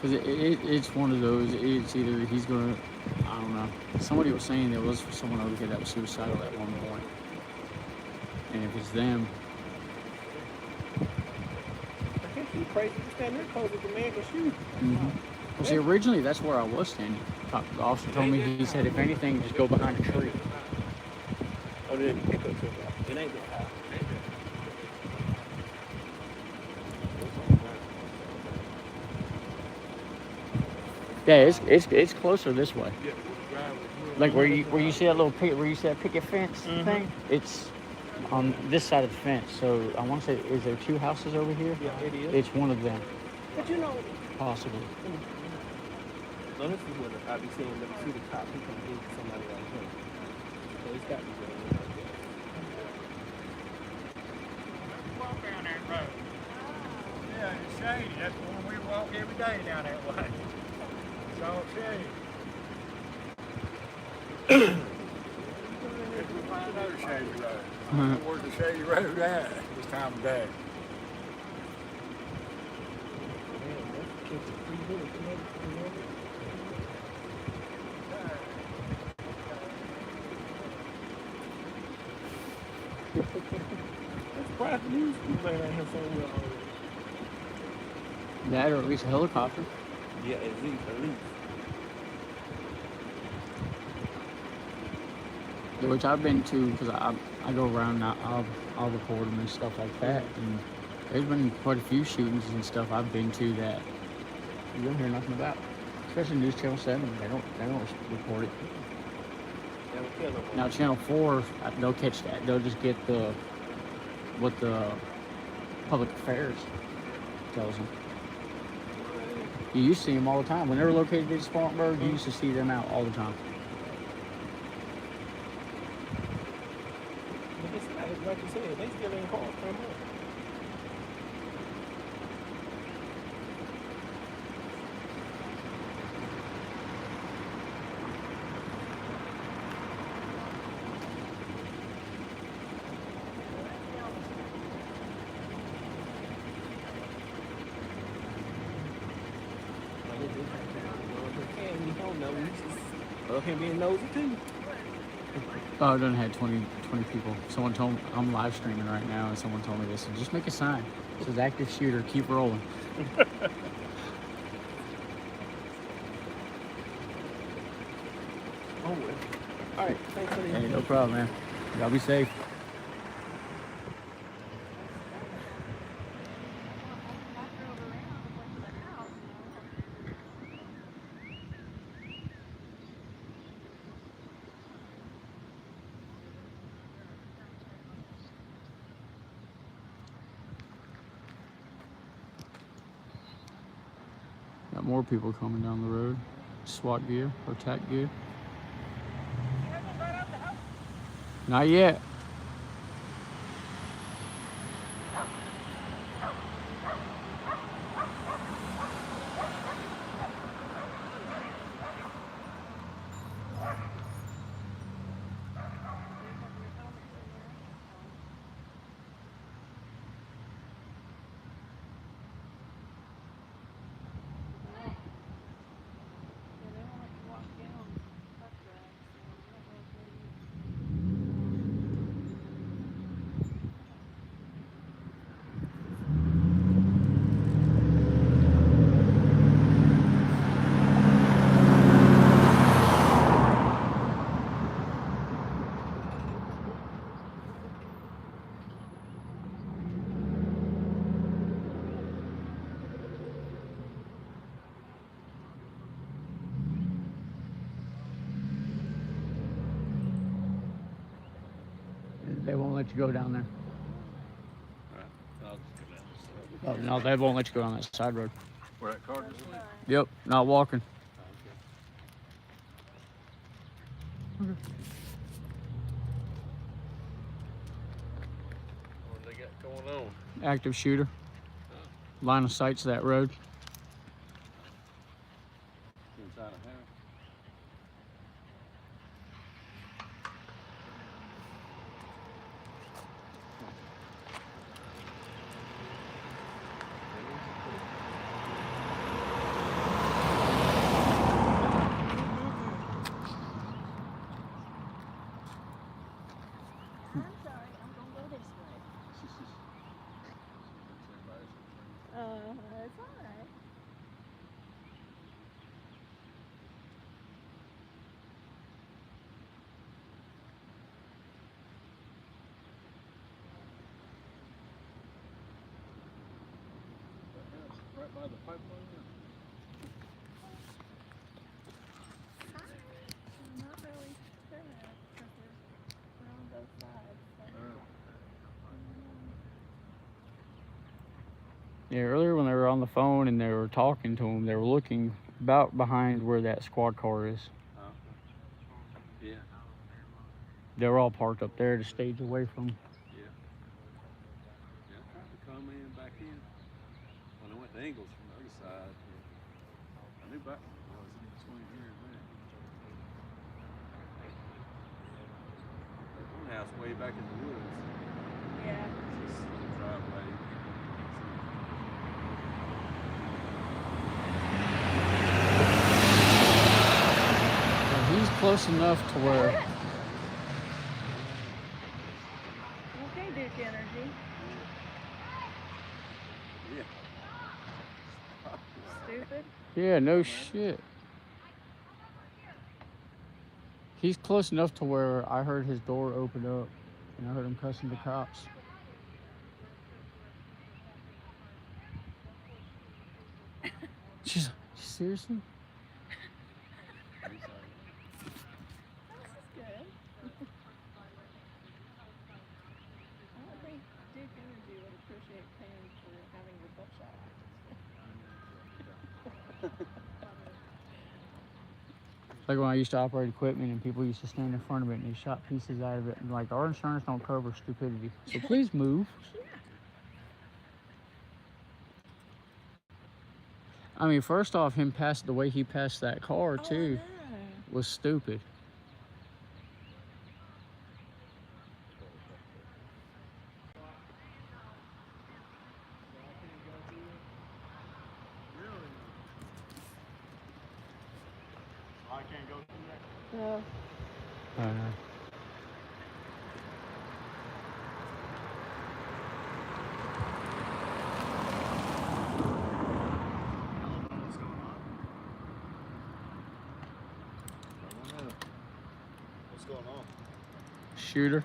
Because it's one of those, it's either he's gonna, I don't know. Somebody was saying there was someone over here that was suicidal at one point. And if it's them, I think he's crazy to stand there close with the man can shoot. Well, see, originally that's where I was standing. The officer told me, he said, if anything, just go behind a tree. Oh, then it ain't that high. Yeah, it's closer this way. Like where you see that little picket fence thing? It's on this side of the fence. So I want to say, is there 2 houses over here? Yeah, it is. It's one of them, But you know, possibly. no, this is what I be saying. Let me see the cop. He come get somebody like him. So it's got to be going like that. That's the one we walk every day down that way. So I'll show you. If we find another shady road. I don't know where's the shady road at this time of day. That's private news people ain't out here somewhere already. That or at least a helicopter. Yeah, at least. Which I've been to because I go around and I'll record them and stuff like that. And there's been quite a few shootings and stuff I've been to that you don't hear nothing about. Especially News Channel 7, they don't report it. Now Channel 4, they'll catch that. They'll just get what the public affairs tells them. You used to see them all the time. When they were located in Spartanburg, you used to see them out all the time. But it's like you said, they still in cars come up. Of him being nosy too. Oh, it done had 20 people. Someone told me, I'm live streaming right now, and someone told me this. Just make a sign. It says active shooter, keep rolling. Oh, well. All right, thanks for the Hey, no problem, man. Y'all be safe. Got more people coming down the road. SWAT gear or TAC gear. Not yet. They won't let you go down there. Oh, no, they won't let you go on that side road. Where that car just went? Yep, not walking. What do they got going on? Active shooter. Line of sight's that road. Inside a house. It's all right. Right by the pipeline. I'm not really sure because they're on both sides. Yeah, earlier when they were on the phone and they were talking to him, they were looking about behind where that squad car is. Yeah. They were all parked up there to stage away from. Yeah. Yeah, I tried to come in back in. When I went angles from the other side. I knew back was in between here and there. That one house way back in the woods. Yeah. Just a driveway. He's close enough to where Okay, Duke Energy. Yeah. Stupid. yeah, no shit. He's close enough to where I heard his door open up and I heard him cussing the cops. She's seriously? This is good. I don't think Duke Energy would appreciate paying for having your butt shot. Like when I used to operate equipment and people used to stand in front of it and they shot pieces out of it and like our insurance don't cover stupidity. So please move. I mean, first off, the way he passed that car too was stupid. I can't go through that. No. What's going on? I don't know. What's going on? Shooter.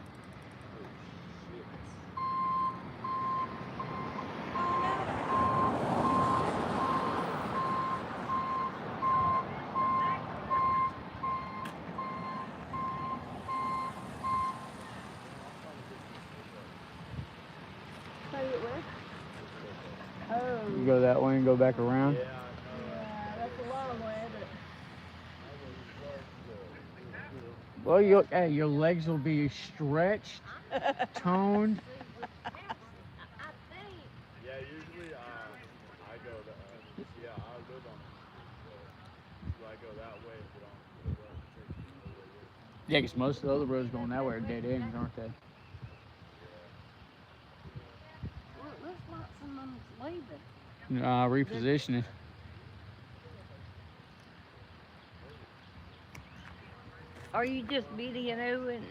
Oh. You go that way and go back around. Yeah, that's a long way, but Well, your legs will be stretched, toned. Yeah, usually I go I live on so I go that way if it on the road. Yeah, because most of the other roads going that way are dead ends, aren't they? looks like someone's leaving. Repositioning. Are you just videoing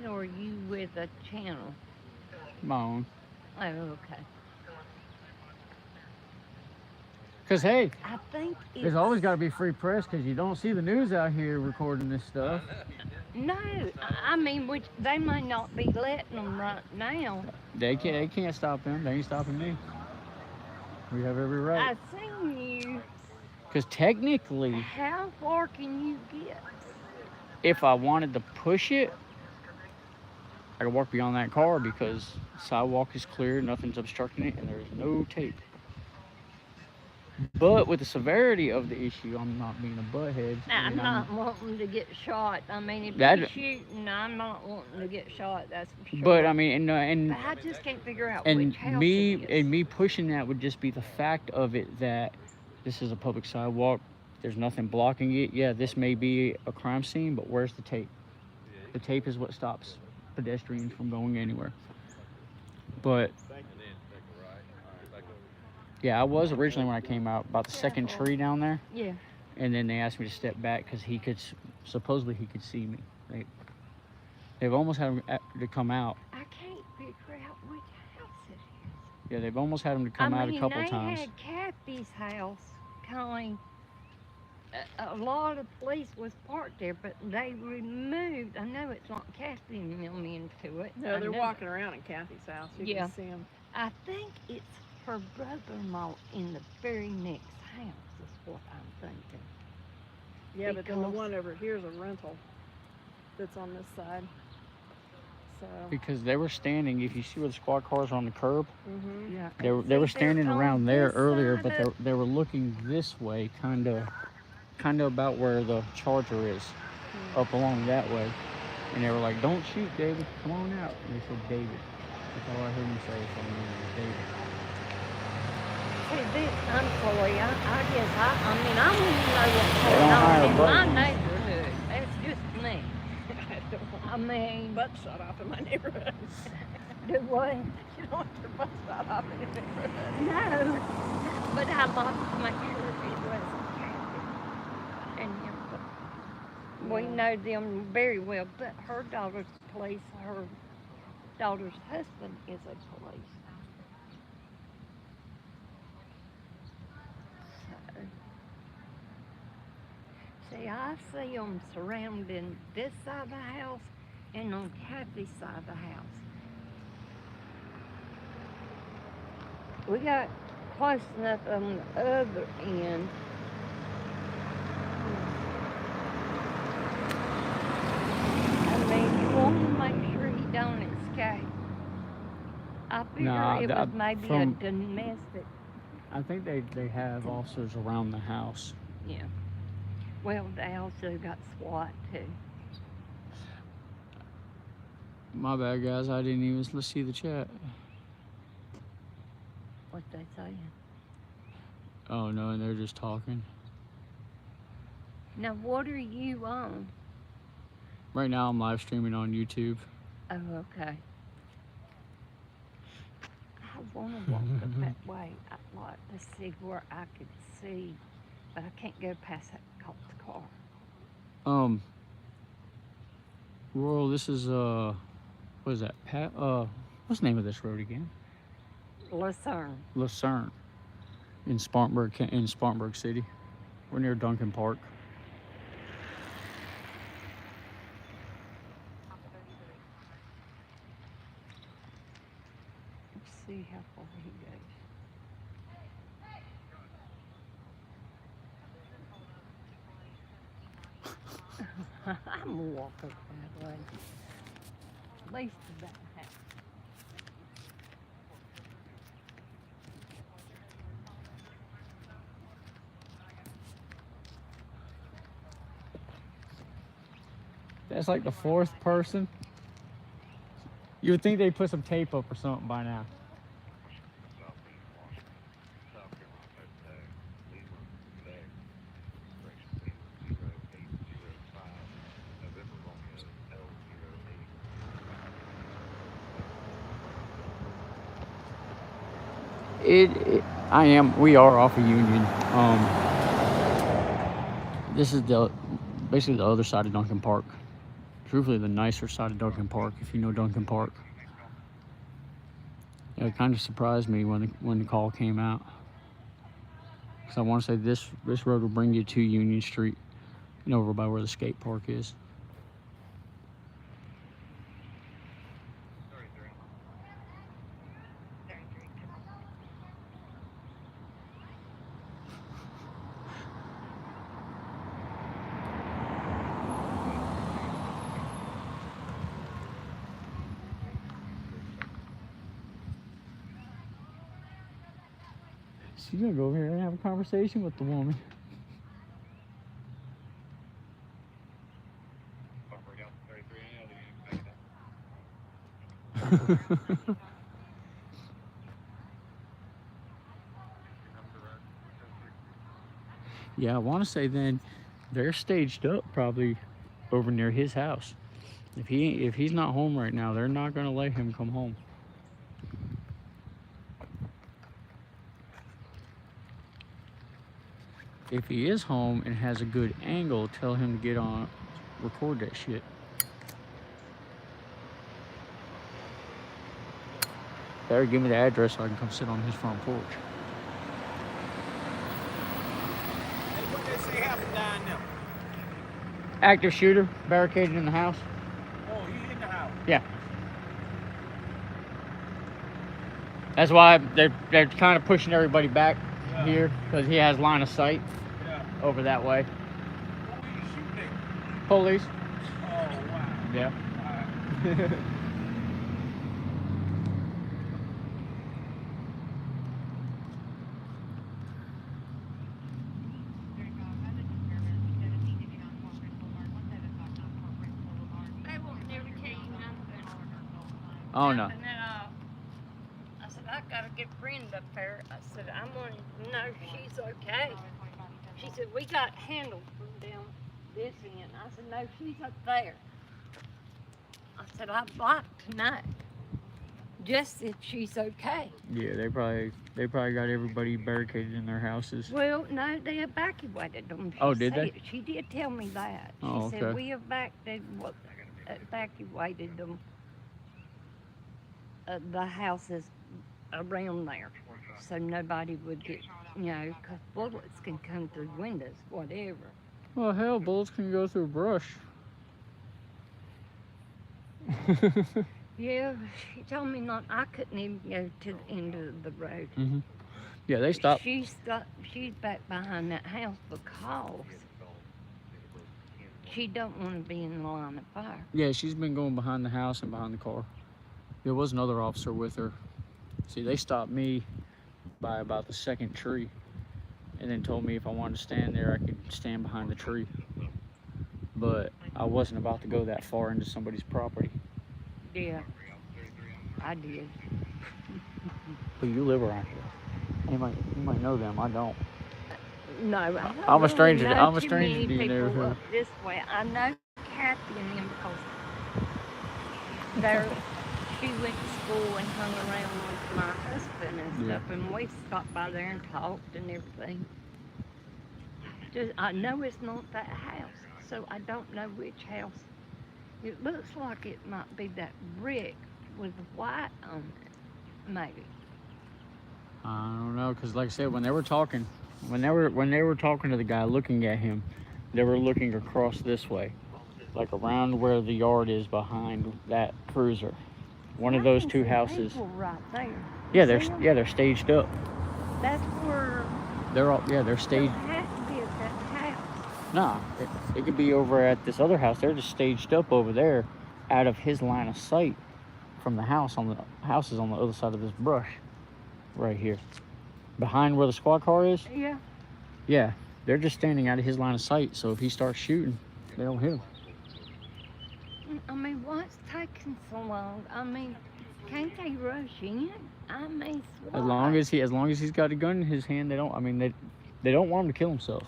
or are you with a channel? My own. Oh, okay. Because, hey, I think there's always got to be free press because you don't see the news out here recording this stuff. No, I mean, which they might not be letting them right now. They can't stop them. They ain't stopping me. We have every right. I seen you. Because technically, How far can you get? if I wanted to push it, I could walk beyond that car because the sidewalk is clear, nothing's obstructing it, and there's no tape. But with the severity of the issue, I'm not being a butthead. I'm not wanting to get shot. I mean, if That- you're shooting, I'm not wanting to get shot. That's for sure. But I mean, and But I just can't figure out and which house me it is. and me pushing that would just be the fact of it that this is a public sidewalk. There's nothing blocking it. Yeah, this may be a crime scene, but where's the tape? The tape is what stops pedestrians from going anywhere. But yeah, I was originally when I came out about the second tree down there, Yeah. and then they asked me to step back because he could supposedly he could see me. They've almost had him to come out. I can't figure out which house it is. Yeah, they've almost had him to come out a couple times. They had Kathy's house kind of. A lot of police was parked there, but they removed. I know it's not Kathy and them into it. No, I they're know. walking around in Kathy's house. You Yeah. can see them. I think it's her brother-in-law in the very next house. Is what I'm thinking. Yeah, but then the Because- one over here is a rental that's on this side. So. Because they were standing, if you see where the squad cars are on the curb, Mm-hmm. Yeah. they were See, they're standing on around there this earlier, side but of- they were looking this way, kind of about where the Charger is, up along that way. And they were like, "Don't shoot, David. Come on out." And they said, "David." That's all I heard him say from me was David. see this, I'm sorry, I guess I mean, I wouldn't know what's They going don't hire on in my buttons. neighborhood. That's just me. I mean, Butt shot off in my neighborhood. do what? You don't want your butt shot off in your neighborhood. No, but I lost my sure it wasn't Kathy. And we know them very well, but her daughter's police, her daughter's husband is a police. So, see, I see them surrounding this side of the house and on Kathy's side of the house. We got close enough on the other end. I mean, you want to make sure he don't escape. I figure Nah, it was maybe a from- domestic. I think they have officers around the house. Yeah. Well, they also got SWAT too. My bad, guys. I didn't even let's see the chat. What they saying? Oh no, and they're just talking. Now, what are you on? Right now, I'm live streaming on YouTube. Oh, okay. I want to walk up that way. I'd like to see where I could see, but I can't go past that cop's car. Royal, this is what is that? What's the name of this road again? Lucerne. Lucerne, in Spartanburg City. We're near Duncan Park. Let's see how far he goes. I'm gonna walk up that way. At least to that house. That's like the fourth person. You would think they'd put some tape up or something by now. We are off of Union. This is basically the other side of Duncan Park. Truthfully, the nicer side of Duncan Park, if you know Duncan Park. Yeah, it kind of surprised me when the call came out. Because I want to say this road will bring you to Union Street and over by where the skate park is. She's gonna go over here and have a conversation with the woman. Yeah, I want to say then they're staged up probably over near his house. If he's not home right now, they're not gonna let him come home. If he is home and has a good angle, tell him to get on, record that shit. Better give me the address so I can come sit on his front porch. Hey, what they say happened down there? Active shooter, barricaded in the house. Oh, you in the house? Yeah. That's why they're kind of pushing everybody back here, because he has line of sight over that way. Who are you shooting at? Police. Oh, wow. Yeah. All right. They won't never tell you nothing. Oh no. Nothing at all. I said, I got a good friend up there. I said, I wanted to know if she's okay. She said, we got handled from down this end. I said, no, she's up there. I said, I'd like to know just if she's okay. Yeah, they probably got everybody barricaded in their houses. Well, no, they evacuated them. Oh, did they? She did tell me that. She Oh, said, okay. we evacuated them, the houses around there, so nobody would get, because bullets can come through windows, whatever. Well, hell, bullets can go through brush. Yeah, she told me not. I couldn't even go to the end of the road. Mhm. Yeah, they stopped. She's back behind that house because she don't want to be in the line of fire. Yeah, she's been going behind the house and behind the car. There was another officer with her. See, they stopped me by about the second tree and then told me if I wanted to stand there, I could stand behind the tree. But I wasn't about to go that far into somebody's property. Yeah, I did. But you live around here. You might know them. I don't. No, I don't I'm a stranger. really know I'm a too stranger many to your people neighborhood. up this way. I know Kathy and them because she went to school and hung around with my husband and Yeah. stuff, and we stopped by there and talked and everything. I know it's not that house, so I don't know which house. It looks like it might be that brick with white on it, maybe. I don't know, cause like I said, when they were talking to the guy looking at him, they were looking across this way, like around where the yard is behind that cruiser. One of those two houses. People right there. Yeah, See 'em? they're staged up. That's where. They're staged. It has to be at that house. Nah, it could be over at this other house. They're just staged up over there, out of his line of sight, from the house on the houses on the other side of this brush, right here, behind where the squad car is. Yeah. Yeah, they're just standing out of his line of sight. So if he starts shooting, they don't hit him. I mean, what's taking so long? I mean, can't they rush in? I mean, As long as he's got a gun in his hand, they don't. I mean, they don't want him to kill himself.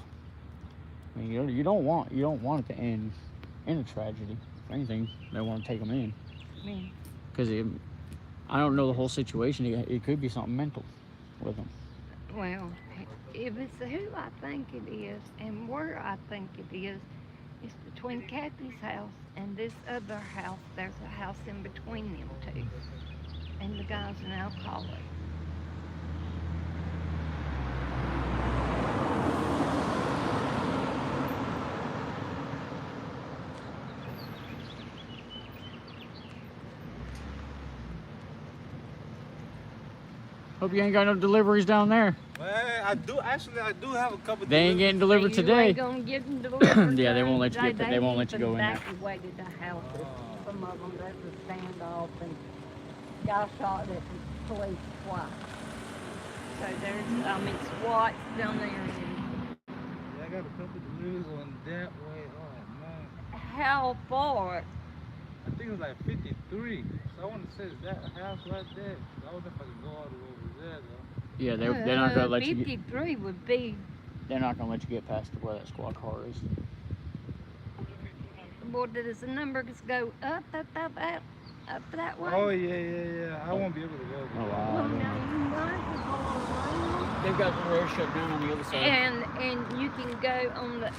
I mean, you don't want it to end in a tragedy. If anything, they want to take him in. Because I don't know the whole situation. It could be something mental with him. Well, if it's who I think it is and where I think it is, it's between Kathy's house and this other house. There's a house in between them two. And the guy's an alcoholic. Hope you ain't got no deliveries down there. Well, I do have a couple. They ain't getting delivered You today. ain't gonna get them delivered. Yeah, they won't let you They they won't let you go in there. evacuated the houses. Some of them, there's a standoff and guy shot at the police twice. So there's, SWAT's down there. Yeah, I got a couple deliveries on that way. Oh man. How far? I think it was like 53. So I want to say that house right there. I don't know if I can go all the way over there though. Yeah, they're not gonna let you. 53 would be. They're not gonna let you get past where that squad car is. Well, does the numbers go up that way? Oh yeah. I won't be able to go. Oh Well, wow. now you might as well around. They've got the road shut down on the other side. And you can go on the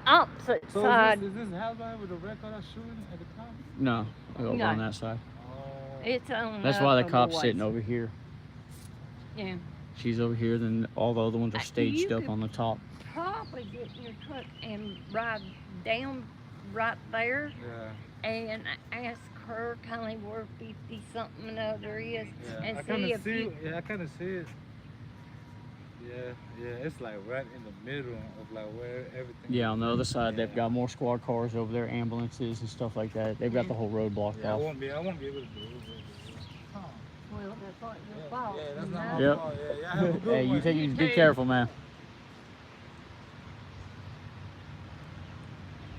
opposite So side. is this house right with the record of shooting at the top? No, over No. on that side. It's on. That's why the upper cop's ways. sitting over here. Yeah. She's over here, then all the other ones are staged You up could on the top. Probably get in your truck and ride down right there Yeah. and ask her kind of where 50 something and other is, Yeah. and I see kind if of see. you. Yeah, I kind of see it. Yeah. It's like right in the middle of like where everything. Yeah, on the other side, they've got more squad cars over there, ambulances and stuff like that. They've got the whole road blocked Yeah, I off. won't be able to do it. Well, that's not your fault. Yeah, that's you not know? my Yep. fault. Yeah, have a good Hey, one. you take it. Be too. careful, man.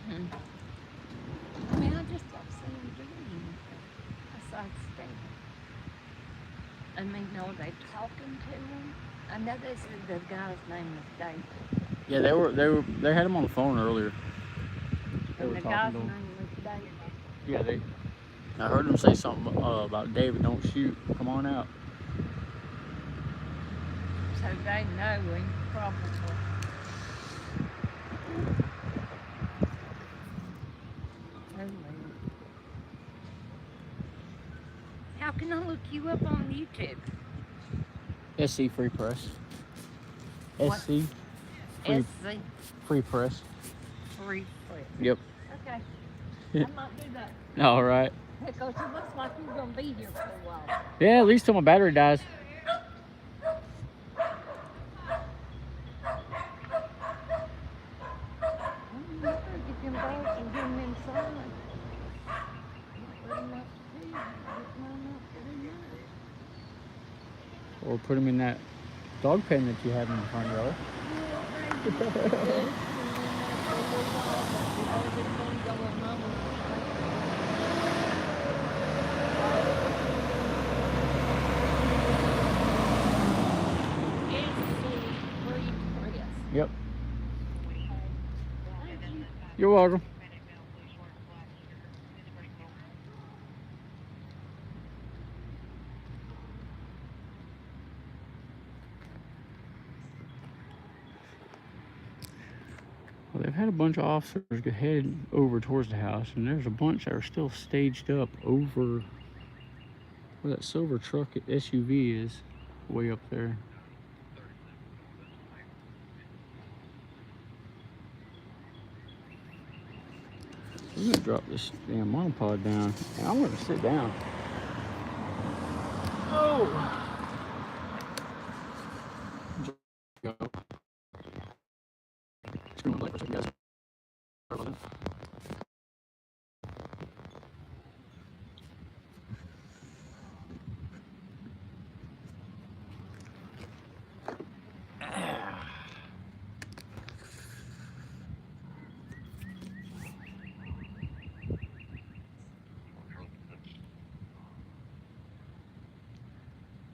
I mean, I just don't see him doing it. Besides staying. I mean, are they talking to him? I know they said the guy's name was David. Yeah, they had him on the phone earlier. They And were the talking guy's to name him. was David. Yeah, I heard them say something about David, don't shoot, come on out. So they know him, probably. How can I look you up on YouTube? SC Free Press. What? SC Free, SC Free Press. Free Press. Yep. Okay. I might do that. All right. Because it looks like you're going to be here for a while. Yeah, at least till my battery dies. Get them bags and get them inside. Or put them in that dog pen that you have in the front yard. Yep. You're welcome. Well, they've had a bunch of officers go head over towards the house, and there's a bunch that are still staged up over where that silver truck SUV is, way up there. I'm gonna drop this damn monopod down, and I'm gonna sit down. Oh!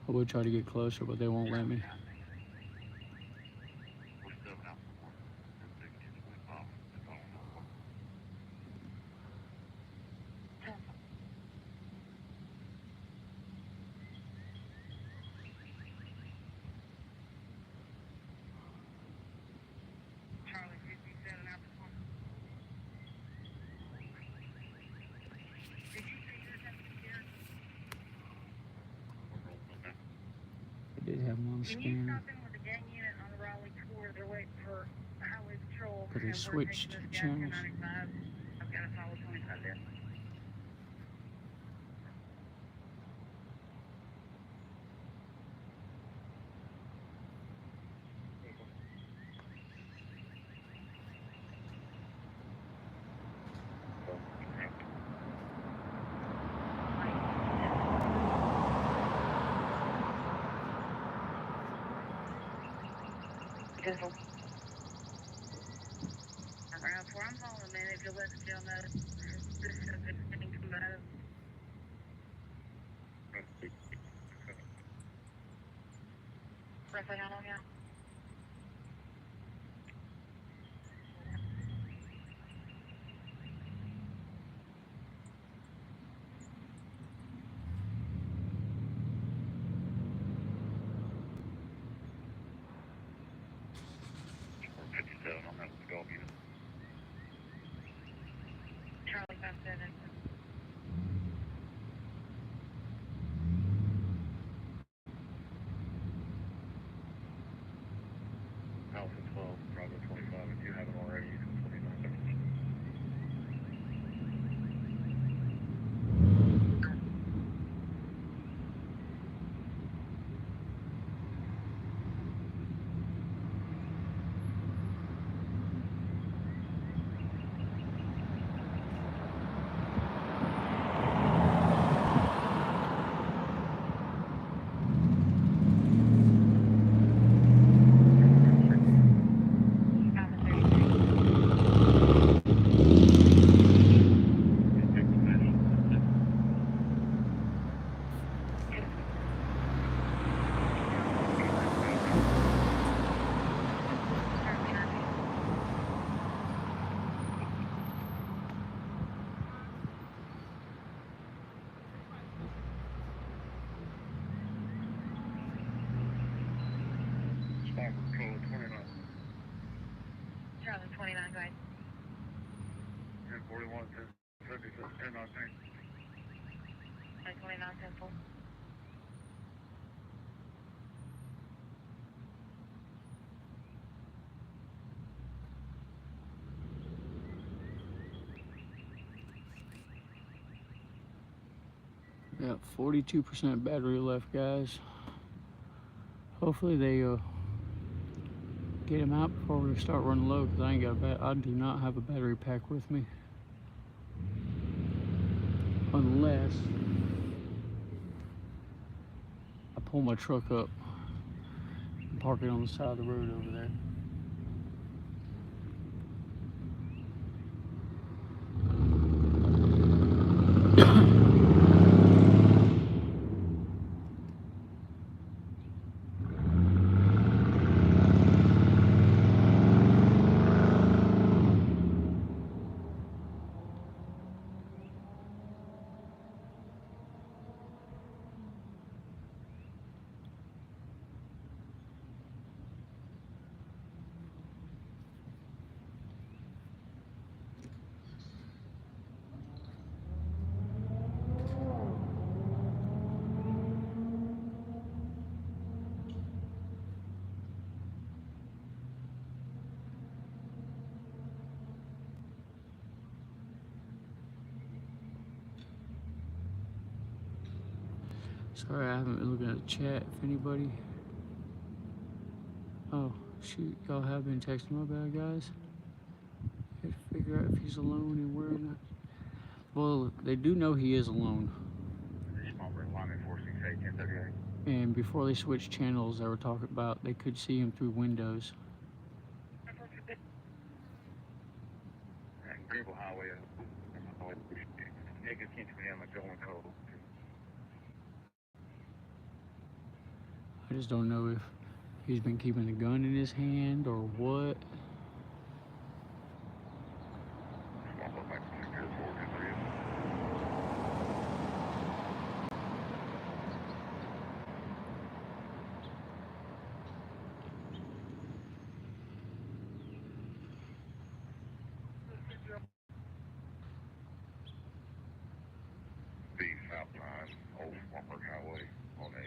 I would try to get closer, but they won't let me. I did have one scanner, but they switched channels. Around where I'm hauling, man, if you'll let the jail know, this is a good thing to know. Roughly how long out? Charlie 57. Alpha 12, Bravo 25, if you haven't already, you can 29. Temple. Got 42% battery left, guys. Hopefully they get him out before we start running low, because I do not have a battery pack with me. Unless I pull my truck up and park it on the side of the road over there. Sorry, I haven't been looking at the chat. If anybody... Oh, shoot. Y'all have been texting. My bad, guys. Had to figure out if he's alone and where or not. Well, they do know he is alone. And before they switched channels, they were talking about they could see him through windows. Greenville Highway. Niggas can't be on the going cold. I just don't know if he's been keeping a gun in his hand or what. The Southline Old Spartanburg Highway on a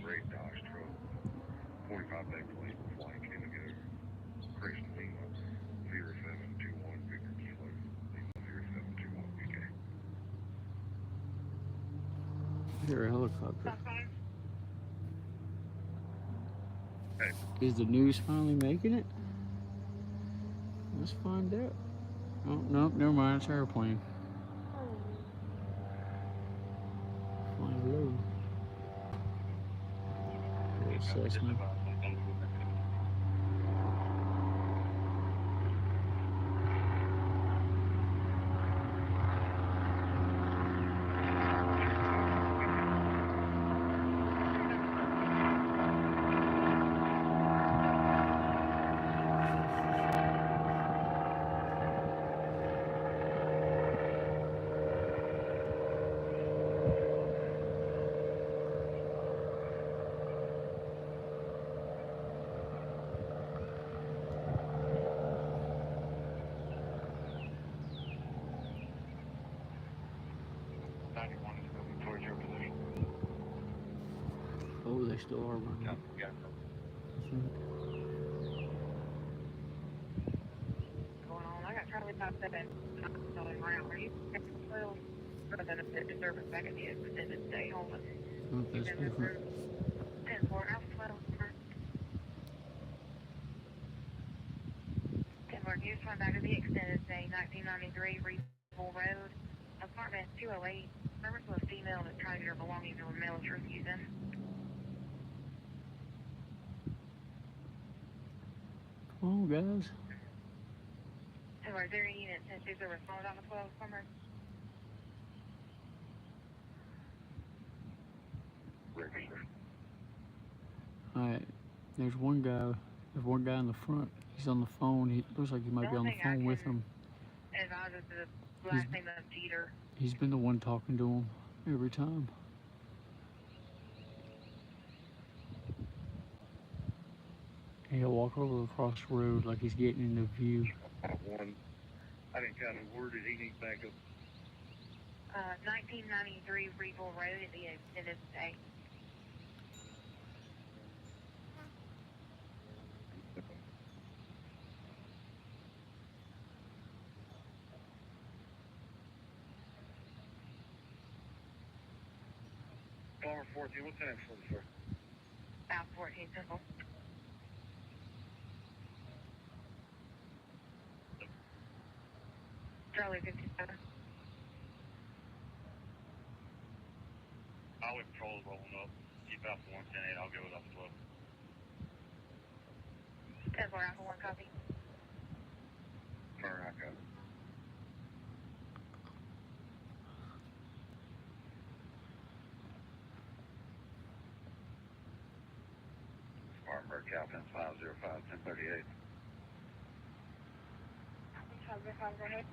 red Dodge truck. 45 day plate, flying indicator. Christian Lima 0721 Victor Kilo. Lima 0721 BK. Hear a helicopter. Hey. Is the news finally making it? Let's find out. Oh, no, never mind. It's an airplane. Flying low. Cessna. Oh, they still are running. Yeah. Going on. I got Charlie 57 going around. Are you 12 for the benefit to service back at the extended stay home? Oh, that's different. 10-4, Alpha 12. 10-4, news from back at the extended stay, 1993, Reasonable Road, apartment 208. Service with a female that's trying to get her belongings or male is refusing. Come on, guys. So are there any units since there's a respond on the 12 summer? Alright, there's one guy in the front. He's on the phone. He looks like he might be on the phone with him. Advise us the last name of Jeter. He's been the one talking to him every time. And he'll walk over across the road like he's getting into view. One, I didn't kind of worded he needs backup. 1993 Regal Road at the exit of state. Palmer 14, what's the next one, sir? South 14 Temple. Charlie 57. Highway patrol is rolling up. Keep out for 110-8. I'll go with up 12. 10-4 Alpha 1 copy. Turn back up. Spartanburg, Calvin 505 1038. Go ahead.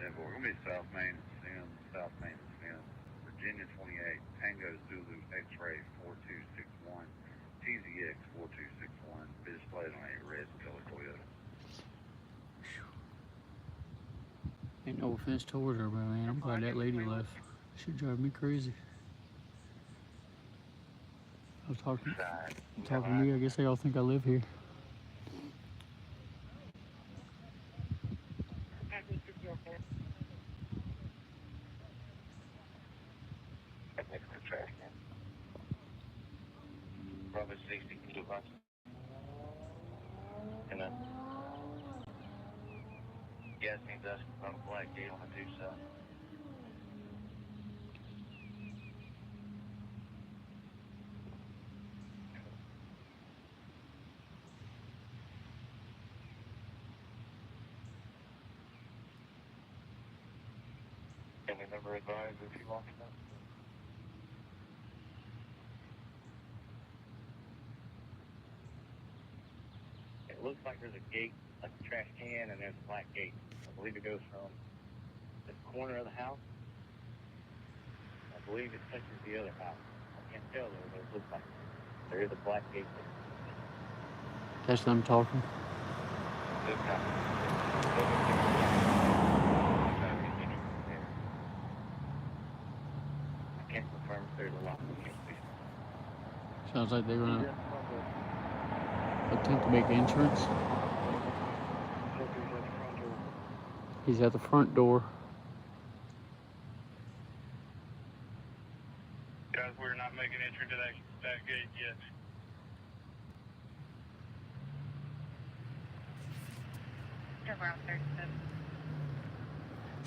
Yeah, but we're going to be South Main and Sim, South Main and Sim. Virginia 28, Tango Zulu X-Ray 4261, TZX 4261, displayed on a red color Toyota. Ain't no offense towards her, but man, I'm glad that lady left. She drive me crazy. I was talking to me. I guess they all think I live here. Probably 60 kilobytes. And gas needs us on a black gate on the 2 side. Family member advised if you want to know. It looks like there's a gate, like a trash can, and there's a black gate. I believe it goes from the corner of the house. I believe it touches the other house. I can't tell though, but it looks like there is a black gate there. That's them talking. This house. I can't confirm if there's a lock. Sounds like they're gonna attempt to make entrance. He's at the front door. Guys, we're not making entry to that gate yet. Around 37.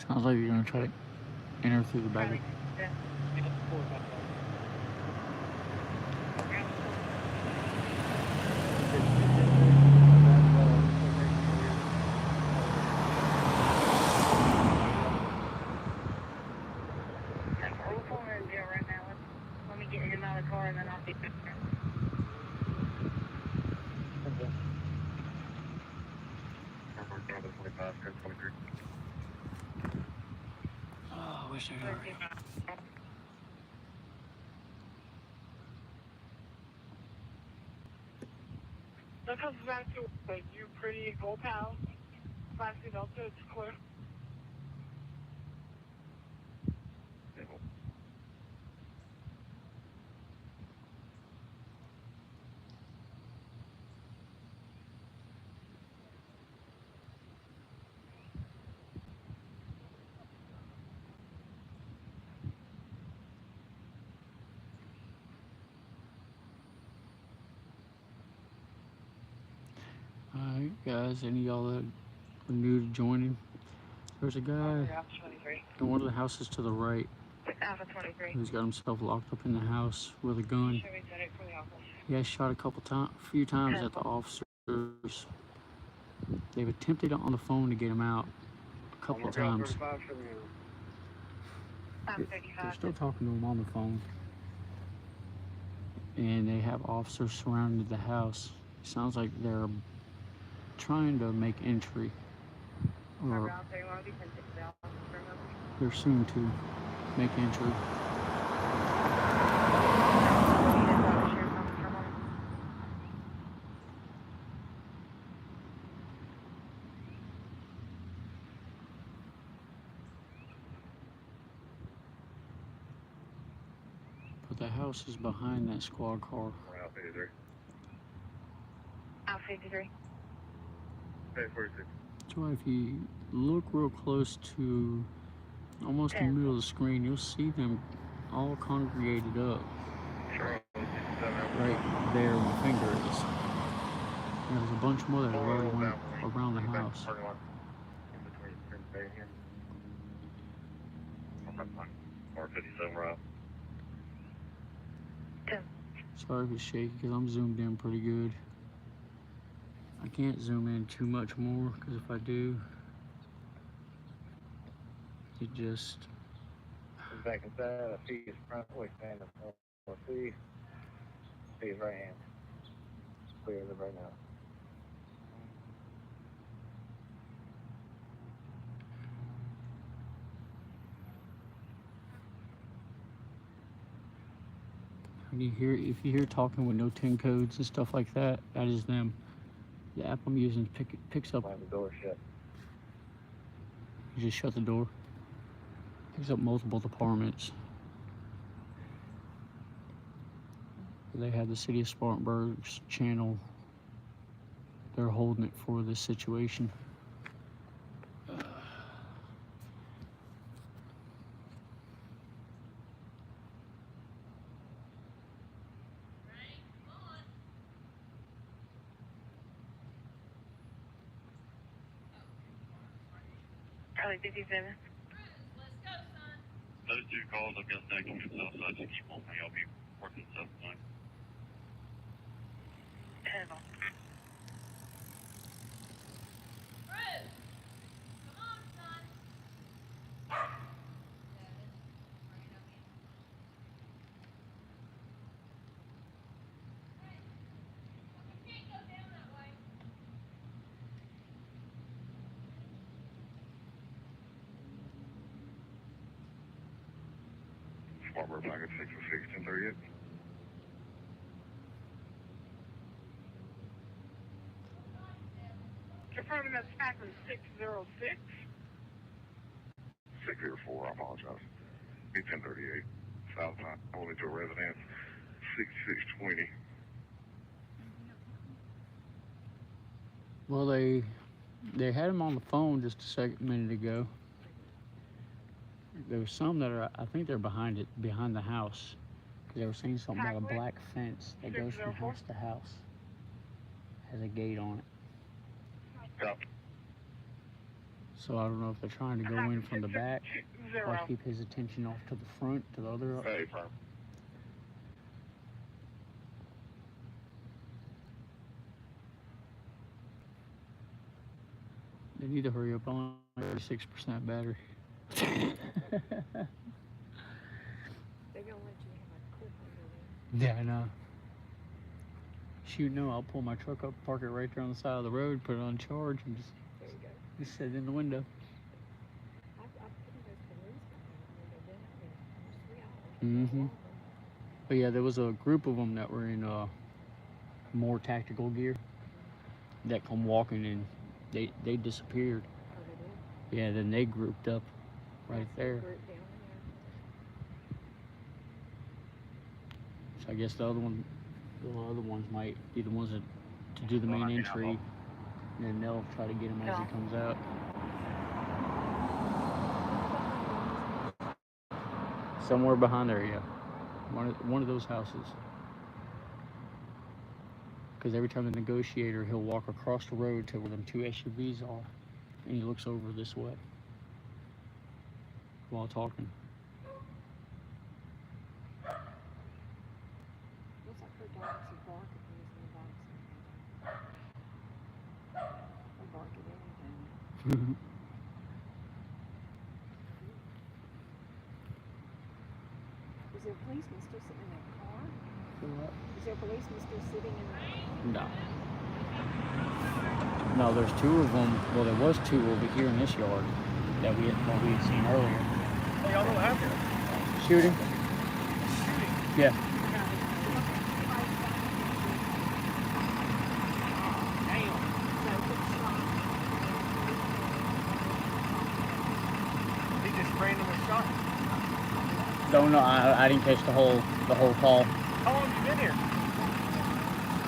Sounds like you're gonna try to enter through the back. Let me get him out of the car and then I'll be there. Oh, I wish I'd hurry. That comes back to you pretty Gold Pals. Classy Delta, it's clear. Alright, guys, any of y'all that are new to joining, there's a guy in one of the houses to the right Alpha 23. who's got himself locked up in the house with a gun. He has shot a few times at the officers. They've attempted on the phone to get him out a couple of times. They're still talking to him on the phone. And they have officers surrounded the house. Sounds like they're trying to make entry, or they're soon to make entry. But the house is behind that squad car. Route 53. Out 53. Okay, 46. So if you look real close to almost in the middle of the screen, you'll see them all congregated up right there where my finger is. And there's a bunch more that are right around the house. In between Prince Bay here. R57 route. Sorry if it's shaky because I'm zoomed in pretty good. I can't zoom in too much more because if I do, it just... Back inside, I see his front way standing for C. See his right hand. Clear as of right now. When you hear, if you hear talking with no 10 codes and stuff like that, that is them. The app I'm using picks up. Have the door shut. You just shut the door. Picks up multiple departments. They have the City of Spartanburg's channel. They're holding it for this situation. Charlie 57. Those two calls, I've got that keep south side, just keep on me. I'll be working south side. Terrible. Spartanburg Blanket 606 1038. Confirming that's Packard 606. 604, I apologize. Be 1038. South side, only to a residence 6620. Well, they had him on the phone just a minute ago. There was some that are, I think they're behind the house. Because they were saying something about a black fence that goes from house to house. Has a gate on it. Yep. So I don't know if they're trying to go in from the back or keep his attention off to the front, to the other. Hey, firm. They need to hurry up on 36% battery. They're gonna let you have a clip under there. Yeah, I know. Shoot, no, I'll pull my truck up, park it right there on the side of the road, put it on charge, and There you go. just sit in the window. I've put those balloons behind them. They've been out there almost 3 hours. But yeah, there was a group of them that were in more tactical gear that come walking, and they disappeared. Oh, they did? Yeah, then they grouped up right there. Group down So I guess the other ones might be the ones that to do the main entry, and then they'll try to get him as he comes out. Somewhere behind there, yeah. One of those houses. Because every time the negotiator, he'll walk across the road to where them 2 SUVs are, and he looks over this way while talking. Looks like her dogs are barking. They bark at anything. Is there a policeman still sitting in that car? Is there a policeman still sitting in the car? No. No, there's 2 of them. Well, there was 2 over here in this yard that we had seen earlier. Hey, y'all know what happened? Shooting? Yeah. He just randomly shot him. don't know. I didn't catch the whole call. How long you been here? 3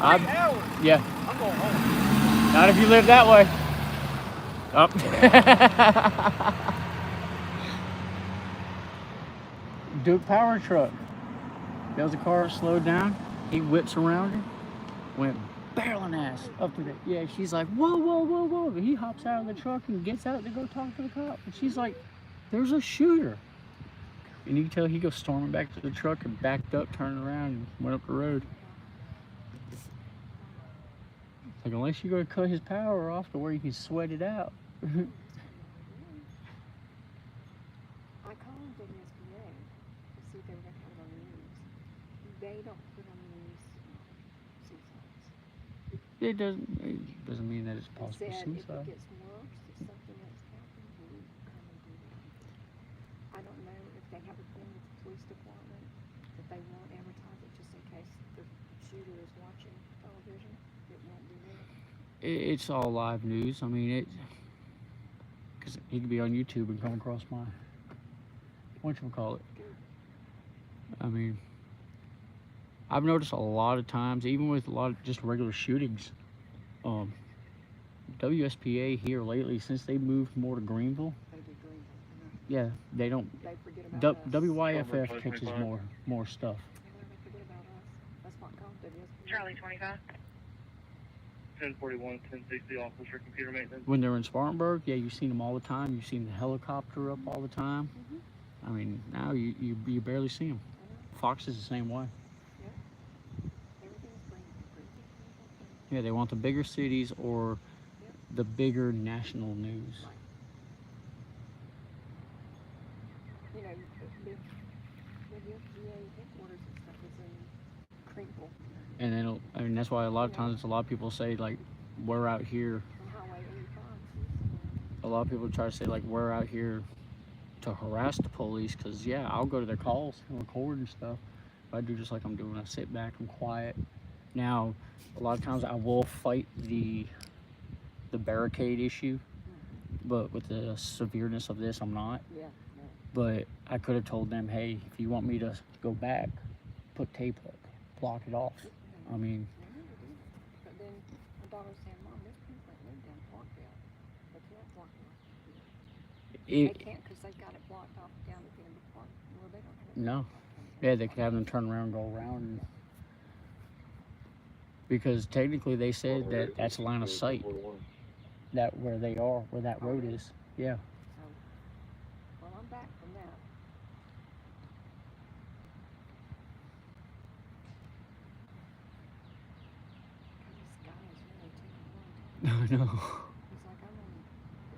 I'm- hours. Yeah. I'm going home. Not if you live that way. Up. Duke power truck. There was a car slowed down. He whips around her, went barreling ass up to the. Yeah, she's like, whoa, whoa, whoa, whoa. He hops out of the truck and gets out to go talk to the cop. And she's like, there's a shooter. And you can tell he goes storming back to the truck and backed up, turned around, and went up the road. Like, unless you're going to cut his power off to where you can sweat it out. I called WSPA to see if they were going to have it on the news. They don't put on the news suicides. It doesn't mean that it's They possible said if suicide. it gets worse, if something else happens, we come and do that. I don't know if they have a thing with the police department that they won't advertise it just in case the shooter is watching television. It won't be there. It's all live news. I mean, because he could be on YouTube and come across my whatchamacallit. I mean, I've noticed a lot of times, even with a lot of just regular shootings, WSPA here lately, since they moved more to Greenville, They do Greenville. yeah, they don't. They forget about us. WYFF catches more stuff. They forget about us. That's what called WSPA. Charlie 25. 1041, 1060 office for computer maintenance. When they're in Spartanburg, yeah, you've seen them all the time. You've seen the helicopter up all the time. I mean, now you barely see them. Fox is the same way. Everything's Greenville. Yeah, they want the bigger cities or the bigger national news. You know, the WSPA headquarters and stuff is in Greenville. And then, I mean, that's why a lot of times a lot of people say, like, we're out here. On Highway 85. A lot of people try to say, like, we're out here to harass the police. Because, yeah, I'll go to their calls and record and stuff. But I do just like I'm doing. I sit back, I'm quiet. Now, a lot of times I will fight the barricade issue. But with the severeness of this, I'm not. Yeah. But I could have told them, hey, if you want me to go back, put tape up, block it off. I mean, But then my daughter saying, Mom, there's people that live down Parkville. They can't block it. They can't because they've got it blocked off down at the end of the park. Well, they don't have it. no. Yeah, they could have them turn around and go around. Because technically they said that that's line of sight. That where they are, where that road is. Yeah. Well, I'm back from that. This guy is really taking a long time. I know. He's like, I'm on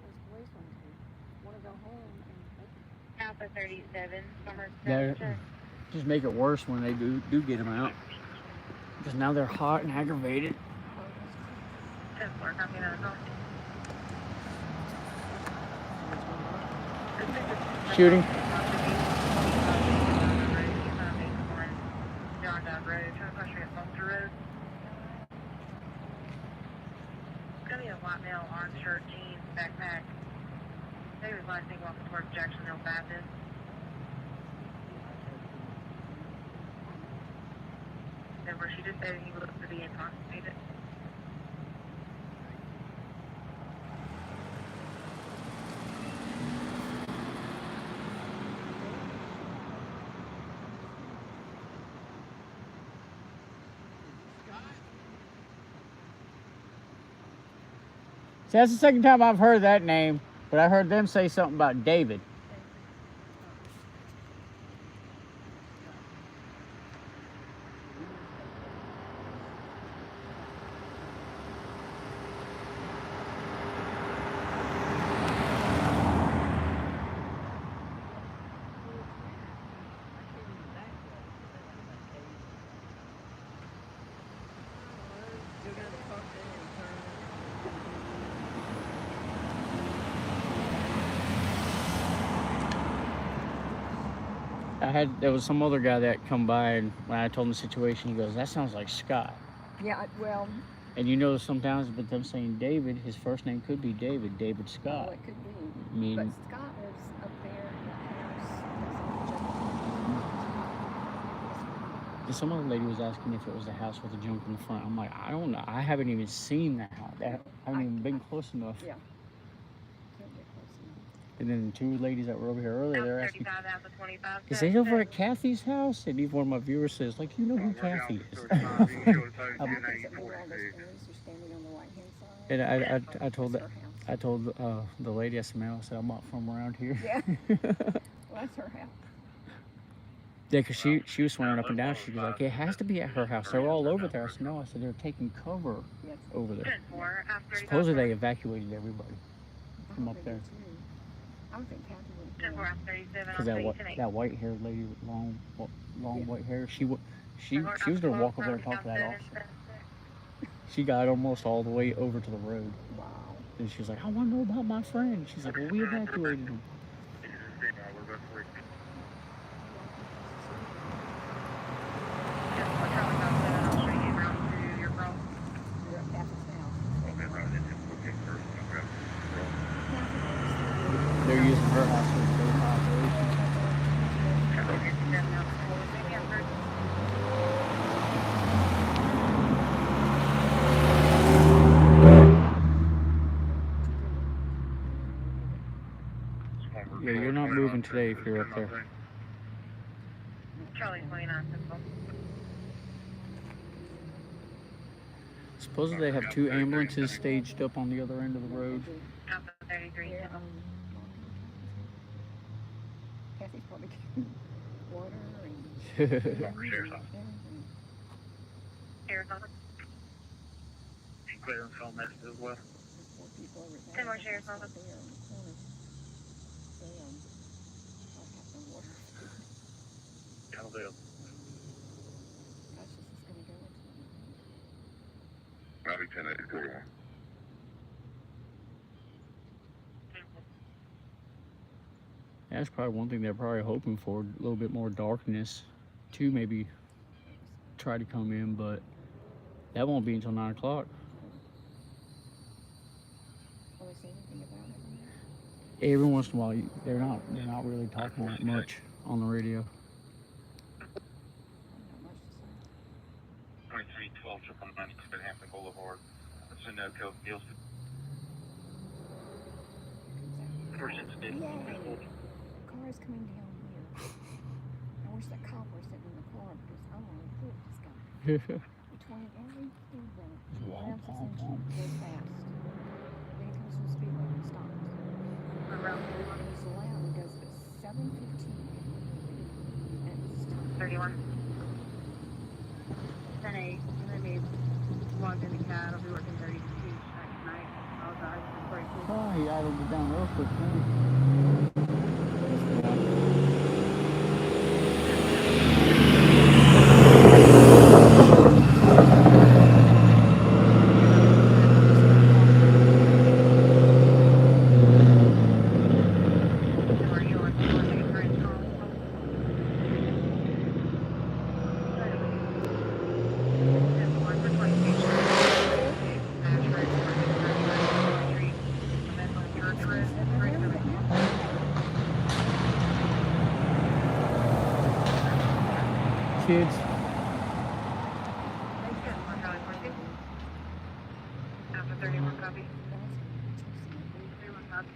those policemen who want to go home and they can. Alpha 37, Summer. They're, just make it worse when they do get them out. Because now they're hot and aggravated. 10-4, copy that. Shooting. John Dodd Road, trying to push me at Munster Road. It's gonna be a white male, orange shirt, jeans, backpack. Maybe his last thing walking towards Jacksonville Baptist. And where she just said he looks to be intoxicated. See, that's the second time I've heard that name, but I heard them say something about David. There was some other guy that come by, and when I told him the situation, he goes, that sounds like Scott. Yeah, well. And you know, sometimes with them saying David, his first name could be David Scott. Well, it could be. I mean, But Scott lives up there in the house. And some other lady was asking if it was the house with the junk in the front. I'm like, I don't know. I haven't even seen that house. I haven't even been close enough. Yeah. Can't get close enough. And then two ladies that were over here earlier, they're asking, 35 out of 25. is they over at Kathy's house? And even one of my viewers says, like, you know who Kathy is. Maybe all those police are standing on the right-hand side. And I That's told her house. I told the lady I said, I said, I'm not from around here. Yeah. Well, that's her house. Yeah, because she was swearing up and down. She was like, it has to be at her house. They were all over there. I said, no. I said, they're taking cover Yes. over there. 4 after 35. Supposedly they evacuated everybody from up there. I don't think Kathy would 10 4 after 37. Because that white-haired lady with long white hair, she was going to walk over there and talk to that officer. She got almost all the way over to the road. Wow. And she was like, I want to know about my friend. She's like, well, we evacuated him. They're using her house for their operation. Yeah, you're not moving today if you're up there. Charlie 29 simple. Supposedly they have two ambulances staged up on the other end of the road. Alpha 33 simple. Kathy's probably getting water and Sheriff's office. Sheriff's office. Clearance on that as well. there's 4 people over there. 10 more sheriff's office. There in the corner. They probably have some water. That'll do. Gosh, this is gonna go into Robbie 10-8-41. That's probably one thing they're probably hoping for, a little bit more darkness to maybe try to come in, but that won't be until 9 o'clock. Will they say anything about it? Every once in a while, they're not really talking that much on the radio. Not much to say. 2312 9 Hampton Boulevard. That's a no-go. Nielsen. First incident. Car is coming down here. I wish that cop was sitting in the car because I want to report this guy. Between every speed limit, he revs his engine, goes fast. Then he comes to the speed limit and stops. He's loud and goes at 7:15. And it's time. 31. 10-8. Let me log in the cat. I'll be working 32 tonight. I'll die. Oh, he idled it down real quick, man. Kids. After 31 copy. 31 copy.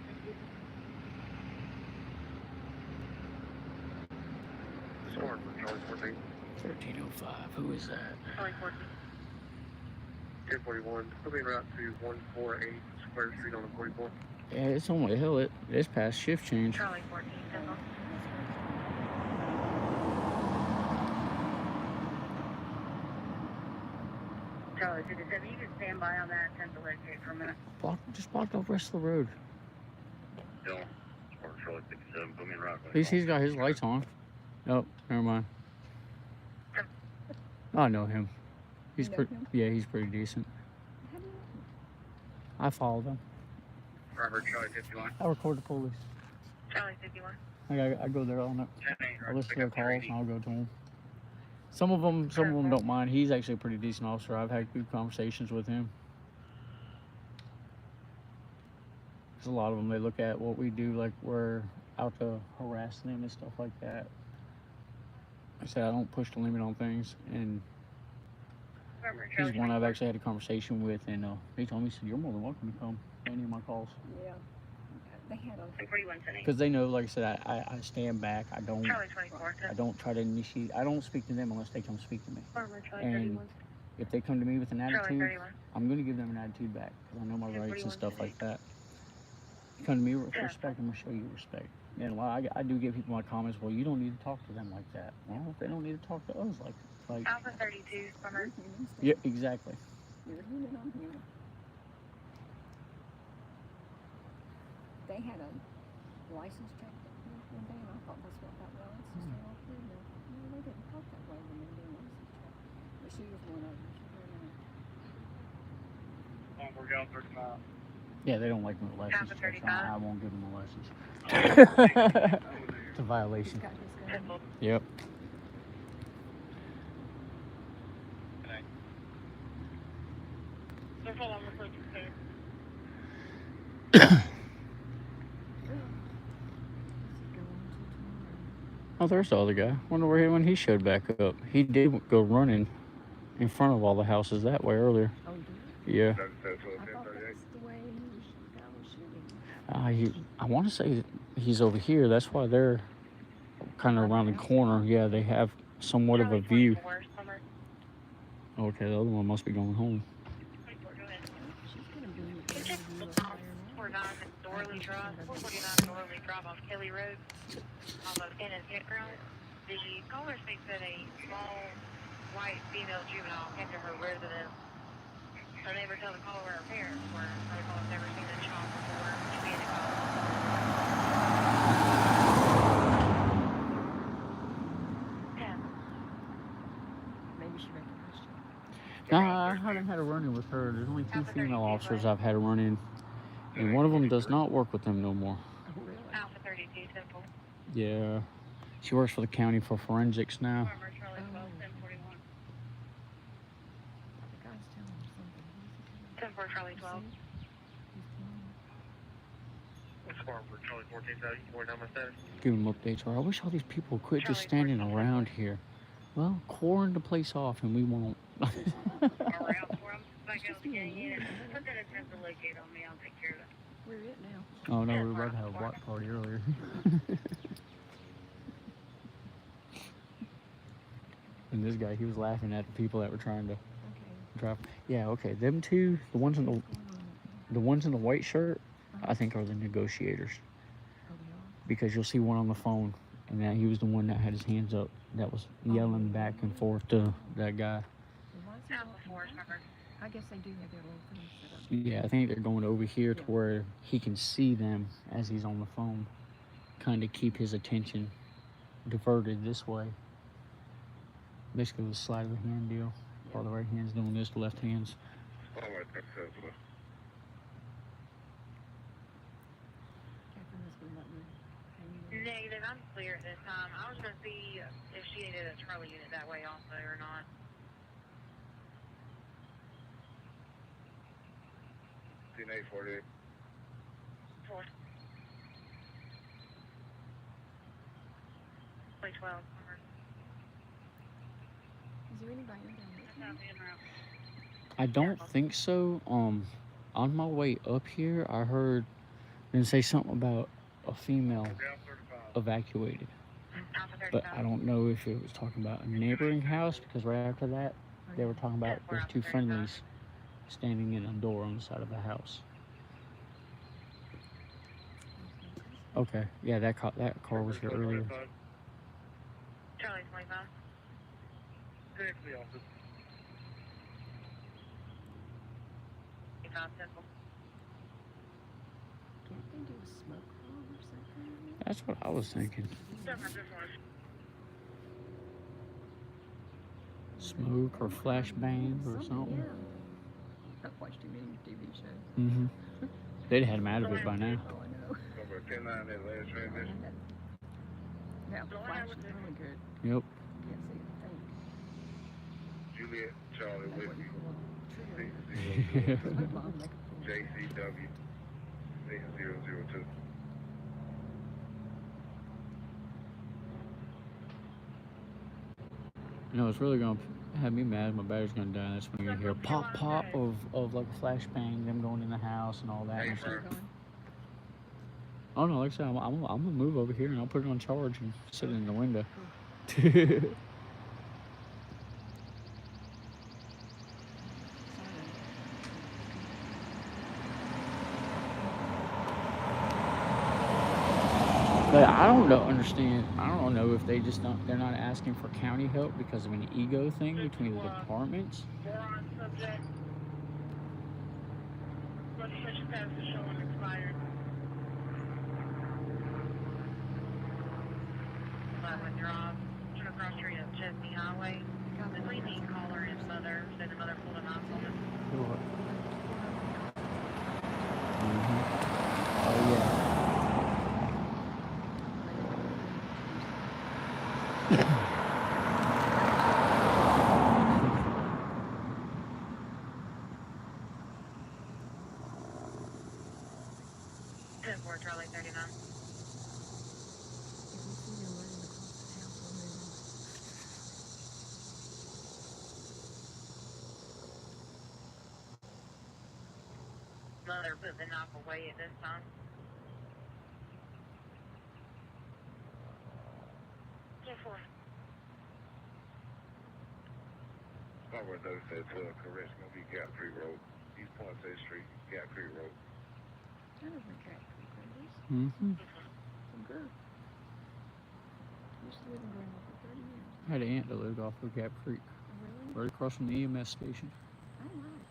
Sword for Charlie 14. 1305. Who is that? Charlie 14. 1041. Moving route to 148 Square Street on the 44. Yeah, it's on the hill. It's past shift change. Charlie 14 simple. Charlie 57, you can stand by on that 10 to locate for a minute. Just block the rest of the road. Dylan. Sword Charlie 57. Moving right. At least he's got his lights on. Oh, never mind. I know him. He's You know pretty. him? Yeah, he's pretty decent. How do you know? I followed him. Robert Charlie 51. I record the police. Charlie 51. I go there on it. 10-8. I listen to their calls and I'll go to them. Some of them don't mind. He's actually a pretty decent officer. I've had good conversations with him. There's a lot of them, they look at what we do like we're out to harass them and stuff like that. I said I don't push the limit on things, and Farmer he's Charlie one I've 24. actually had a conversation with, and he told me, he said, you're more than welcome to come to any of my calls. Yeah. They had a 41 Sunny. Because they know, like I said, I stand back. I don't Charlie 24. I don't try to initiate. I don't speak to them unless they come speak to me. Farmer Charlie And 31. if they come to me with an Charlie attitude, 31. I'm going to give them an attitude back because I know my rights and 41 stuff today. like that. You come to me with Yeah. respect, I'm going to show you respect. And a lot, I do give people my comments, well, you don't need to talk to them like that. Well, if they don't need to talk to us like Alpha 32, Farmer. yeah, exactly. You're human on human. They had a license check one day, and I thought that's what that was. Straight off through. No, they didn't talk that way when they were doing license check. But she was one of them. She very nice. We're going 35. Yeah, they don't like me with license Alpha checks. 35. I won't give them a license. It's a violation. Got his gun. Yep. So hold on, we're supposed to say. Oh, there's the other guy. Wonder where when he showed back up. He did go running in front of all the houses that way earlier. Oh, did Yeah. I thought that's the way he was shooting. I want to say he's over here. That's why they're kind of around the corner. Yeah, they have somewhat of a Charlie view. 24, Farmer. Okay, the other one must be going home. 24, go ahead. She's gonna be in the It's just interview up there. 449 Dorley Drive, 449 Dorley Drive on Kelly Road, on the Ennis campground. The caller thinks that a small white female juvenile came to her residence. Her neighbor told the caller where her parents were. Her caller's never seen the child before. She be in the call. Yeah. Maybe she recognized you. Nah, I haven't had a run-in with her. There's only 2 female officers I've had a run-in, and one of them does not work with them no more. Oh, really? Alpha 32 Simple. Yeah, she works for the county for forensics now. Farmer Charlie 12, 1041. The guy's telling him something. 10 Charlie 12. What's Farmer Charlie 14, 4917? Give them updates. Or I wish all these people would quit just standing around here. Well, cordon the place off, and we won't. Are we out for him? Back out the gang unit. Put that attempt to locate on me. I'll take care of it. We're it now. Oh no, we were about to have a block party earlier. And this guy, he was laughing at the people that were trying to Okay. drive. Yeah, okay. Them two, the ones in the white shirt, I think are the negotiators. Oh, we are? Because you'll see one on the phone, and that he was the one that had his hands up, that was yelling back and forth to that guy. Well, why is he Alpha walking 4, back? Farmer. I guess they do have their little thing set up. Yeah, I think they're going over here to where he can see them as he's on the phone, kind of keep his attention diverted this way. Basically, the sleight of the hand deal. While the right hand's doing this, the left hand's. Catherine has been letting me hang in. Negative. I'm clear at this time. I was going to see if she needed a Charlie unit that way also or not. Seen 848. 4. 12. Farmer. Is there anybody in down there? I don't think so. On my way up here, I heard them say something about a female Down 35. evacuated. Alpha But 35. I don't know if it was talking about a neighboring house, because right after that, they were talking about there's 2 friendlies standing in a door on the side of the house. Okay, yeah, that car was here earlier. Charlie 25. Hey, to the office. 25 Simple. Can't they do a smoke alarm or something? That's what I was thinking. Smoke or flashbang or something. Yeah. I've watched too many TV shows. Mm-hmm. They'd had him out of it by now. Oh, I know. Number 10-9, that last transmission. Yeah, the flash is really good. Yep. Can't see a thing. Juliet, Charlie, That Whiskey, wouldn't cool. 6002, Smoke bomb, they could pull. JCW, 8002. No, it's really gonna have me mad. My battery's gonna die. That's when you're gonna hear pop pop of like a flashbang, them going in the house and all that. And it's like, oh no, like I said, I'm gonna move over here and I'll put it on charge and sit it in the window. But I don't understand. I don't know if they just don't. They're not asking for county help because of an ego thing between the departments. Moron subject. Registration pass is showing expired. When you're off, turn across the street of Chesney Highway. Between the caller and his mother, said the mother pulled him out. Oh yeah. Charlie 39. Mother put the knife away at this time. Start with those at correct. Gonna be Gap Creek Road, East Point Street, Gap Creek Road. Mm-hmm. Good. Used to live in Greenville for 30 years. I had an aunt that lived off of Gap Creek, right across from the EMS station. I don't know.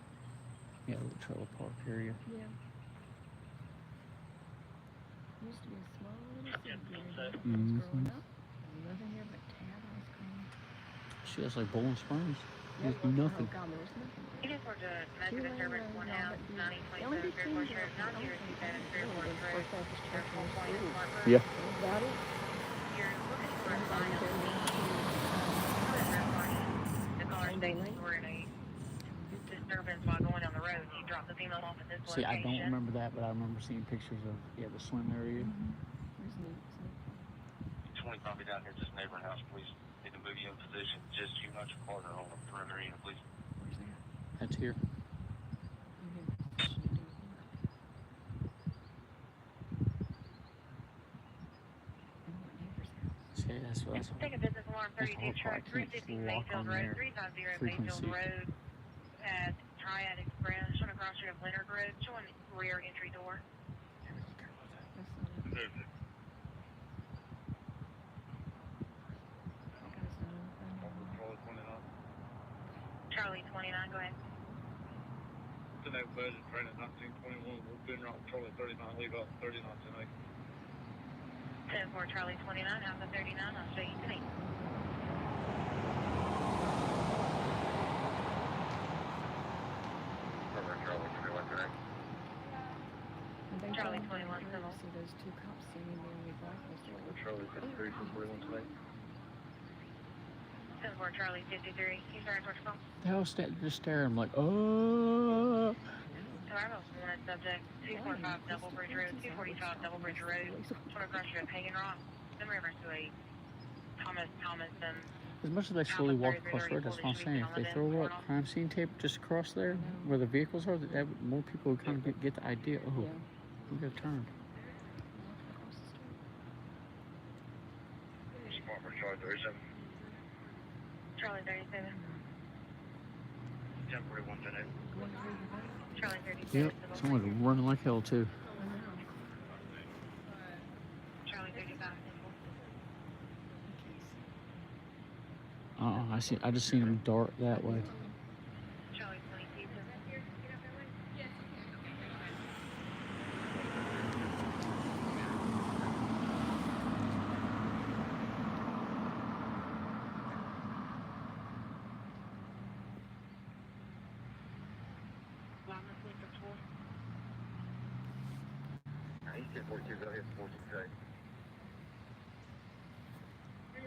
Yeah, little trailer park area. Yeah. Used to be a small little city Mm-hmm. growing up. Nothing here but tab ice cream. Shit, that's like Bowling Springs. There's Oh nothing. God, there's nothing. You just want to measure the disturbance one house, 9027 Fairport Sheriff, 9027 Fairport Road, Fairport Point, Smart Road. Yeah. About it. You're looking for a sign on the caller states were in a disturbance while going down the road. You drop the female off at this See, I location. don't remember that, but I remember seeing pictures of the swim area. There's neat. 20 probably down here, just neighboring house, please. Need to move you in position. Just you, not your partner, on the perimeter unit, please. Where's that? That's here. See, that's Take a business alarm that's 32 the whole truck, part. I can't 350 walk Mayfield on Road, their 350 Mayfield frequency. Road at Triad Express, showing across street of Leonard Road, showing rear entry door. Charlie 29, go ahead. Tonight budget train at 1921. We've been right Charlie 39, leave out 39 tonight. 10-4 Charlie 29, Alpha 39, I'll show you tonight. Charlie 21, civil. See those two cops standing there with rifles. Charlie 53 from 41 tonight. 10-4 Charlie 53, he's very towards call. The hell just staring. I'm like, oh. Bravo, one subject, 245 Double Bridge Road, 245 Double Bridge Road, showing across street of Hagen Rock, in reference to a Thomas and As much as they slowly walk across the road, that's what I'm saying. If they throw up crime scene tape just across there, where the vehicles are, more people would kind of get the idea. Oh, we got turned. Smart for Charlie 37. Charlie 37. 1041 tonight. Charlie 37. Yep, someone's running like hell too. Charlie 35. I just seen him dart that way. Charlie 22. He's 1042, go ahead, 14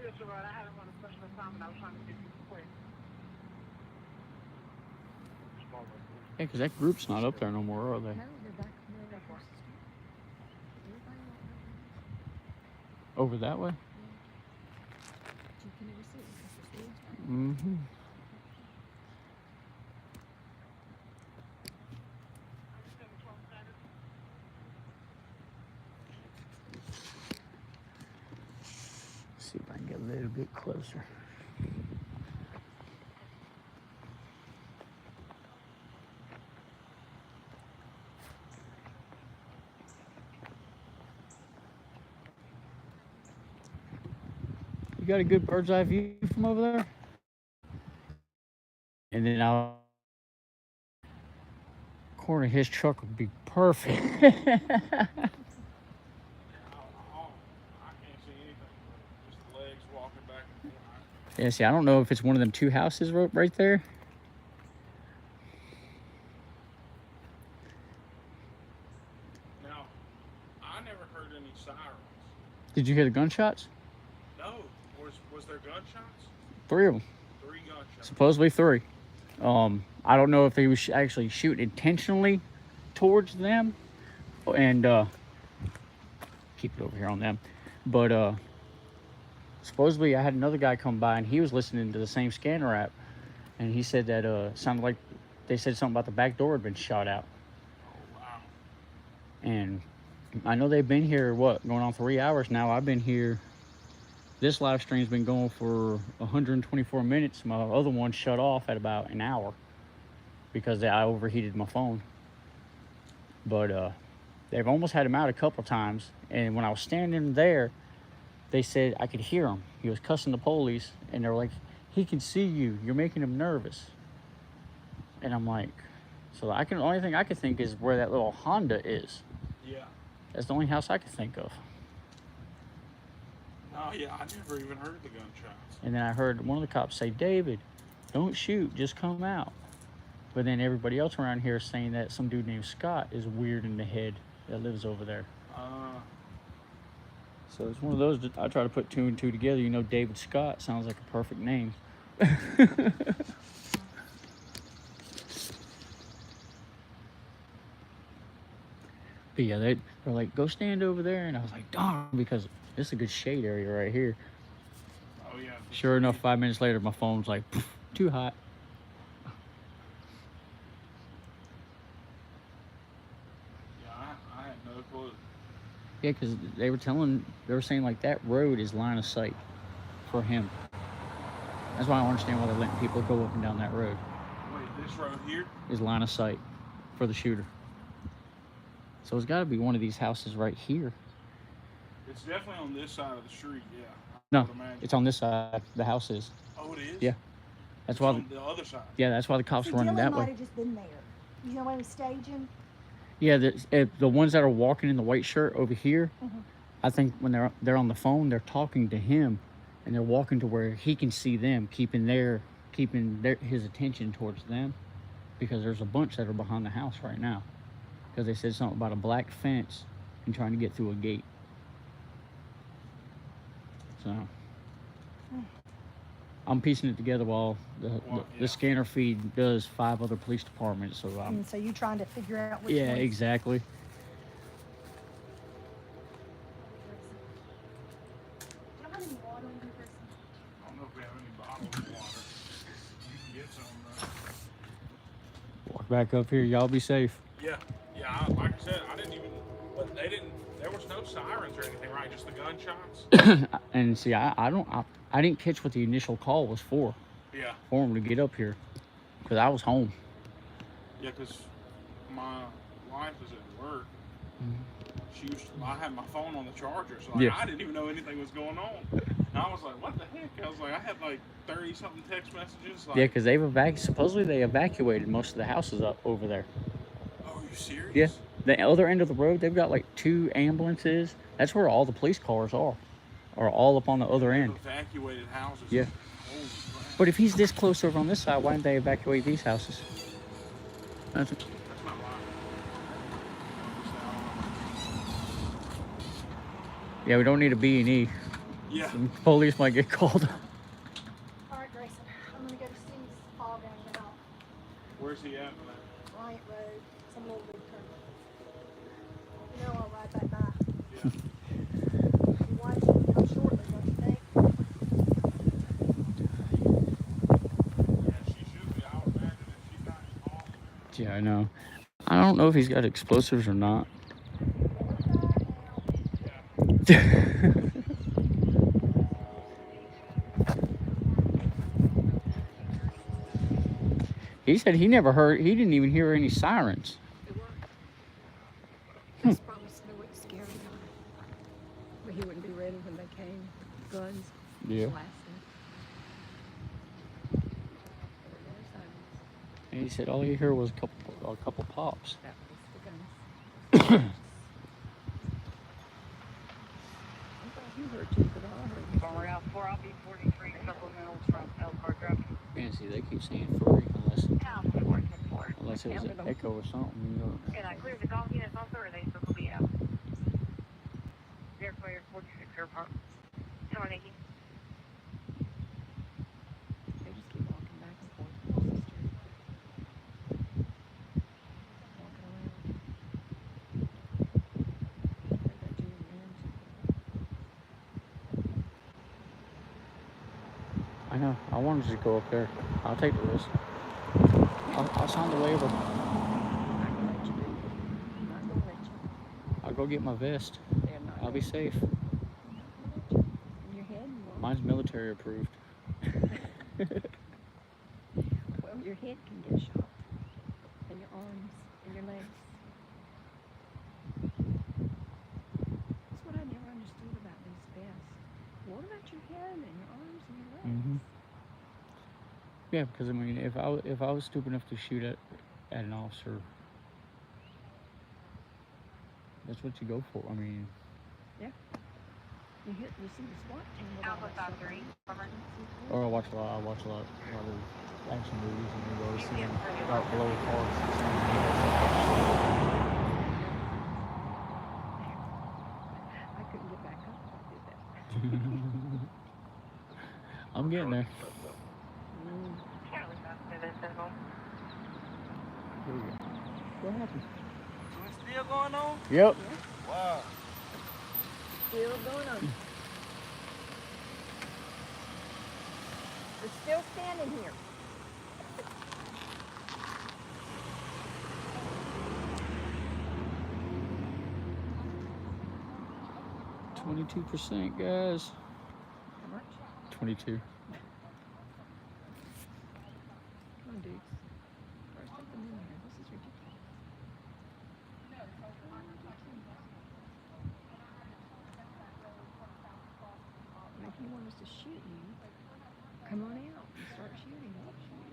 That's all right. I had him on a special assignment. I was trying to get you quick. Yeah, because that group's not up there no more, are they? No, they're back there across the street. Everybody Over that way? But you can never see it because it's the Mm-hmm. See if I can get a little bit closer. You got a good bird's eye view from over there? And then I'll corner of his truck would be perfect. I can't see anything. Just legs walking back and forth. Yeah, see, I don't know if it's one of them two houses right there. Now, I never heard any sirens. Did you hear the gunshots? No. Was there gunshots? 3 of them. 3 gunshots. Supposedly 3. I don't know if he was actually shooting intentionally towards them, and keep it over here on them. But supposedly I had another guy come by, and he was listening to the same scanner app, and he said that sounded like they said something about the back door had been shot out. Oh wow! And I know they've been here going on 3 hours now. I've been here. This live stream's been going for 124 minutes. My other one shut off at about an hour because I overheated my phone. But they've almost had him out a couple times. And when I was standing there, they said I could hear him. He was cussing the police, and they were like, "He can see you. You're making him nervous." And I'm like, so the only thing I could think is where that little Honda is. Yeah. That's the only house I could think of. Oh yeah, I never even heard the gunshots. And then I heard one of the cops say, "David, don't shoot, just come out." But then everybody else around here is saying that some dude named Scott is weird in the head that lives over there. So it's one of those that I try to put 2 and 2 together. You know, David Scott sounds like a perfect name. But yeah, they're like, "Go stand over there." And I was like, darn, because this is a good shade area right here. Oh yeah. Sure enough, 5 minutes later, my phone's like, too hot. Yeah, I had no clue. Yeah, because they were saying like that road is line of sight for him. That's why I don't understand why they're letting people go up and down that road. Wait, this road here? Is line of sight for the shooter. So it's got to be one of these houses right here. It's definitely on this side of the street, yeah. No, it's on this side. The house is. Oh, it is? Yeah. That's It's why. on the other side. Yeah, that's why the cops So running Dylan that might way. have just been there. You know why he was staging? Yeah, the ones that are walking in the white shirt over here, Mhm. I think when they're on the phone, they're talking to him, and they're walking to where he can see them, keeping his attention towards them, because there's a bunch that are behind the house right now, because they said something about a black fence and trying to get through a gate. So I'm piecing it together while the scanner feed does 5 other police departments. So And so you're trying to figure out which yeah, ones. exactly. Do you have any water in here, Chris? I don't know if we have any bottles of water. You can get some, Walk back up here. Y'all be safe. Yeah, like I said, I didn't even, but there was no sirens or anything, right? Just the gunshots? And see, I didn't catch what the initial call was for. Yeah. For him to get up here, because I was home. Yeah, because my wife was at work. I had my phone on the charger, so Yeah. I didn't even know anything was going on. And I was like, what the heck? I was like, I had like 30-something text messages. Like, Yeah, because supposedly they evacuated most of the houses up over there. Oh, are you serious? Yeah, the other end of the road, they've got like 2 ambulances. That's where all the police cars are all up on the other end. Evacuated houses. Yeah. Holy crap. But if he's this close over on this side, why didn't they evacuate these houses? That's That's not right. Yeah, we don't need a B&E. Yeah. Some police might get called. All right, Grayson. I'm gonna go to Steve's fall down the house. Where's he at? Bryant Road, some little big turn. You know I'll ride back by. Yeah. Your wife should come shortly, don't you think? Yeah, I know. I don't know if he's got explosives or not. He said he never heard. He didn't even hear any sirens. That's probably what scared him. But he wouldn't be ready when they came. Guns. Yeah. Blasting. And he said all he heard was a couple pops. That was the guns. I thought you heard too, but I heard. Forward out 4, I'll be 43 supplementals from Elkhart Drive. Yeah, see, they keep saying 3 unless it was an echo or something. You know. And I cleared the golf units also, or they still will be out. They're clear 46 airport. Come on, Nikki. They just keep walking back and forth across the street. Walking around. Heard that Julie Rams. I know. I wanted to go up there. I'll take the risk. I'll sign the waiver. I'll go get my vest. I'll be safe. In your head? Mine's military approved. Well, your head can get shot. And your arms and your legs. That's what I never understood about these vests. What about your head and your arms and your legs? Mm-hmm. Yeah, because I mean, if I was stupid enough to shoot at an officer, that's what you go for. I mean. Yeah. You see the SWAT team with all Alpha that stuff. 3, Or I watch a lot of action movies, and you always see them out below the cars. I couldn't get back up if I did that. I'm getting there. Here we go. What happened? So it's still going on? Yep. Wow. Still going on. We're still standing here. %, guys. How much? 22. Come on, dudes. First put them in here. This is ridiculous. If you want us to shoot you, come on out and start shooting. We'll shoot you.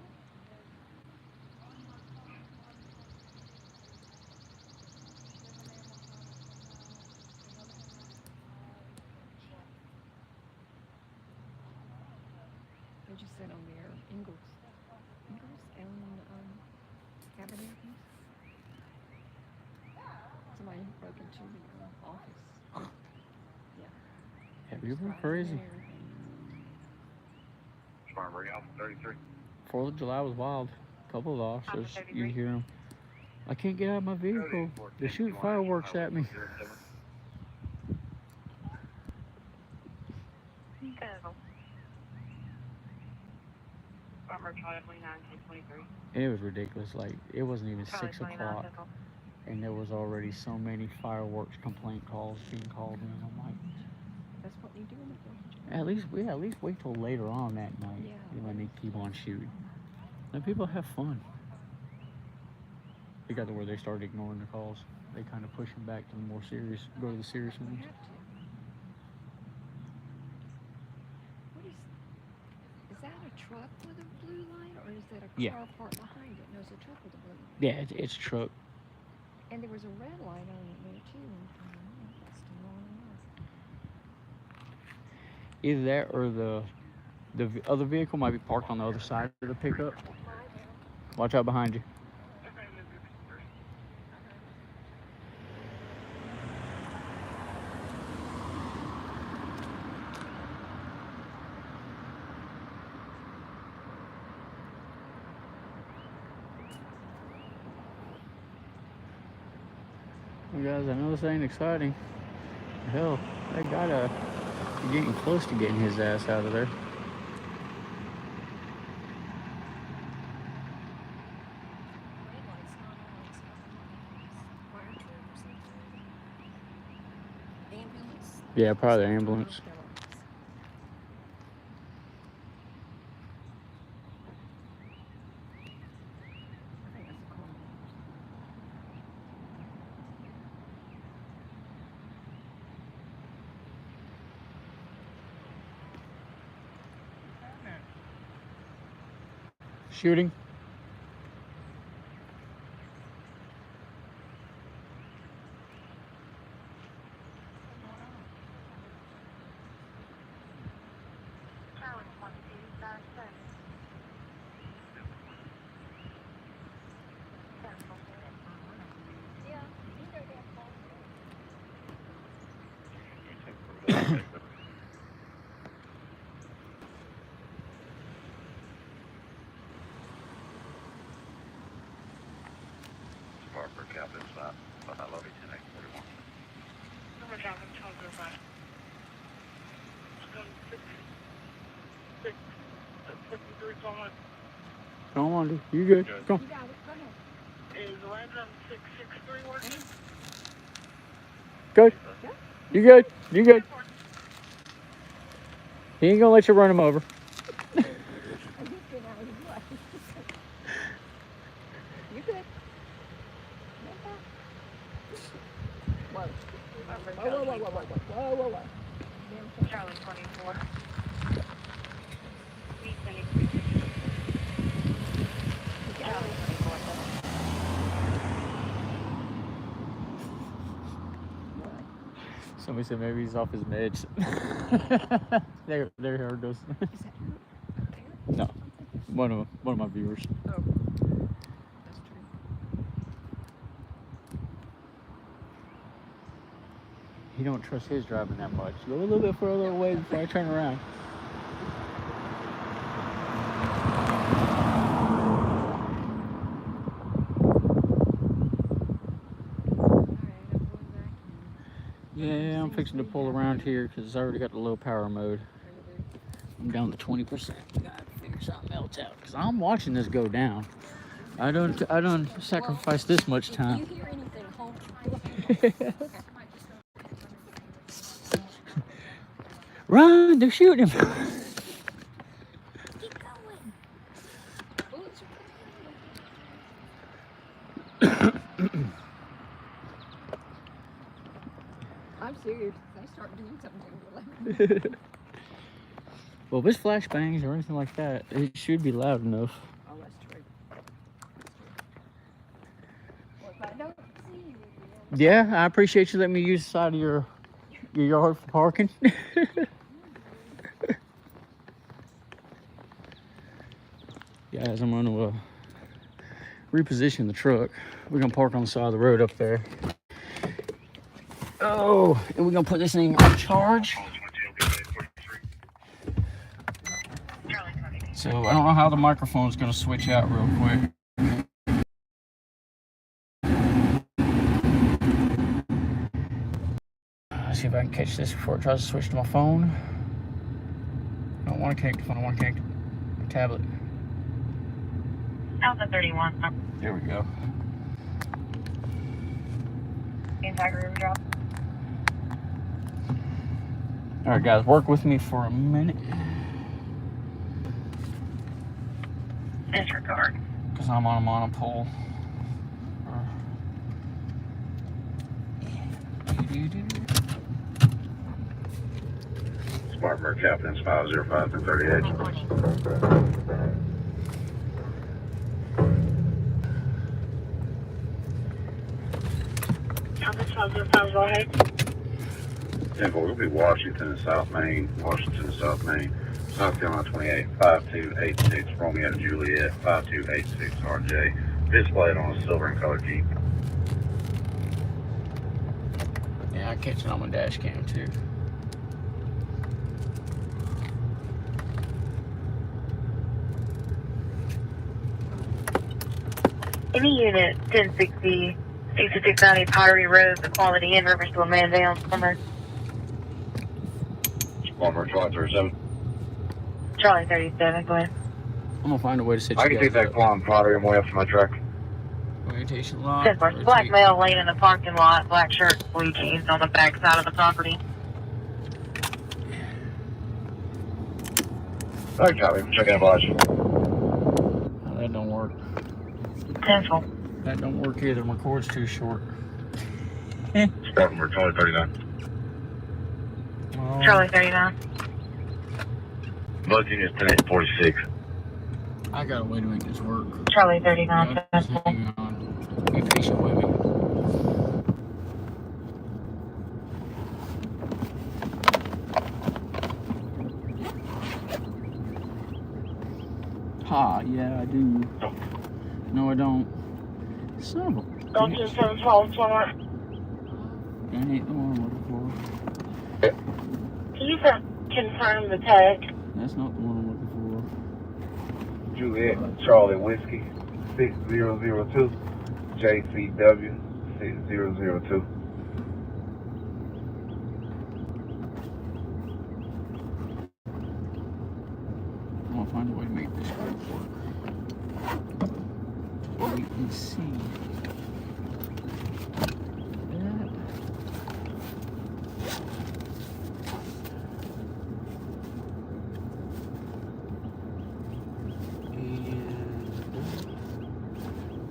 They just said on there, Ingalls and Cabernacles. Somebody broke into the office. Yeah. Yeah, people are crazy. Spartanburg Alpha 33. 4th of July was wild. A couple of officers, you hear them. I can't get out of my vehicle. They're shooting fireworks at me. It was ridiculous. Like, it wasn't even 6 o'clock, and there was already so many fireworks complaint calls being called in. I'm like, that's what you do in the 4th of July. at least wait till later on that night when they keep on shooting. Let people have fun. It got to where they started ignoring the calls. They kind of push them back to the more serious, go to the serious ones. Is that a truck with a blue light, or is that a car Yeah. parked behind it? No, it's a truck with a blue light. Yeah, it's a truck. And there was a red light on it there too. That's still on. Either that or the other vehicle might be parked on the other side of the pickup. Watch out behind you. Well, guys, I know this ain't exciting. Hell, they gotta be getting close to getting his ass out of there. Yeah, probably the ambulance. Shooting. Spartanburg Captain 5. I love you, 10-8-41. Number Captain Charles 05. Six, 53 Thomas. Come on, dude. You good? Come. You got it. Go ahead. Is random 663 working? Good. You good? You good? He ain't gonna let you run him over. You good? Whoa. Whoa. Charlie 24. Somebody said maybe he's off his meds. They heard us. No, one of my viewers. Oh, that's true. He don't trust his driving that much. Go a little bit further away before I turn around. Yeah, I'm fixing to pull around here because I already got the low power mode. I'm down to 20%. Gotta figure something else out because I'm watching this go down. I don't sacrifice this much time. If you hear anything, hold. Run! They're shooting him. Keep going. Bullets I'm serious. If they start doing something, they're like. Well, if it's flashbangs or anything like that, it should be loud enough. Oh, that's true. Well, if I don't see you, Yeah, I appreciate you letting me use the side of your yard for parking. Guys, I'm gonna reposition the truck. We're gonna park on the side of the road up there. Oh, and we're gonna put this thing on charge. So I don't know how the microphone's gonna switch out real quick. Let's see if I can catch this before it tries to switch to my phone. I don't want to connect the phone, I want to connect my tablet. Alpha 31. There we go. Entire room drop. Alright guys, work with me for a minute. Disregard. Because I'm on a monopole. Spartanburg Captain's 505 and 38. Captain Charles 05, go ahead. 10-4, we'll be Washington and South Main, Washington and South Main, South Carolina 28, 5286, Romeo and Juliet, 5286 RJ, displayed on a silver and colored Jeep. Yeah, I catch it on my dash cam too. Any unit 1060, 6690 Pottery Road, the Quality Inn, Riversville, man down, summer. Spartanburg Charlie 37. Charlie 37, go ahead. I'm gonna find a way to set I you can guys take that up. Qualm Pottery, I'm way up to my truck. Orientation lock. 10 black male laying in the parking lot, black shirt, blue jeans on the back side of the property. Alright, copy. Checking about you. Oh, that don't work. Cancel. That don't work either. My cord's too short. Start number Charlie 39. Oh, Charlie 39. Both units 1046. I got a way to make this work. Charlie 39. Yeah, just hang on. Be patient with me. Ha, yeah, I do. No, I don't. Son of a bitch. 2712, That ain't the one I'm looking Can you confirm the tag? for. That's not the one I'm looking Juliet Charlie Whiskey 6002. JCW 6002. for. I'll find a way to make this work. Wait and see. That.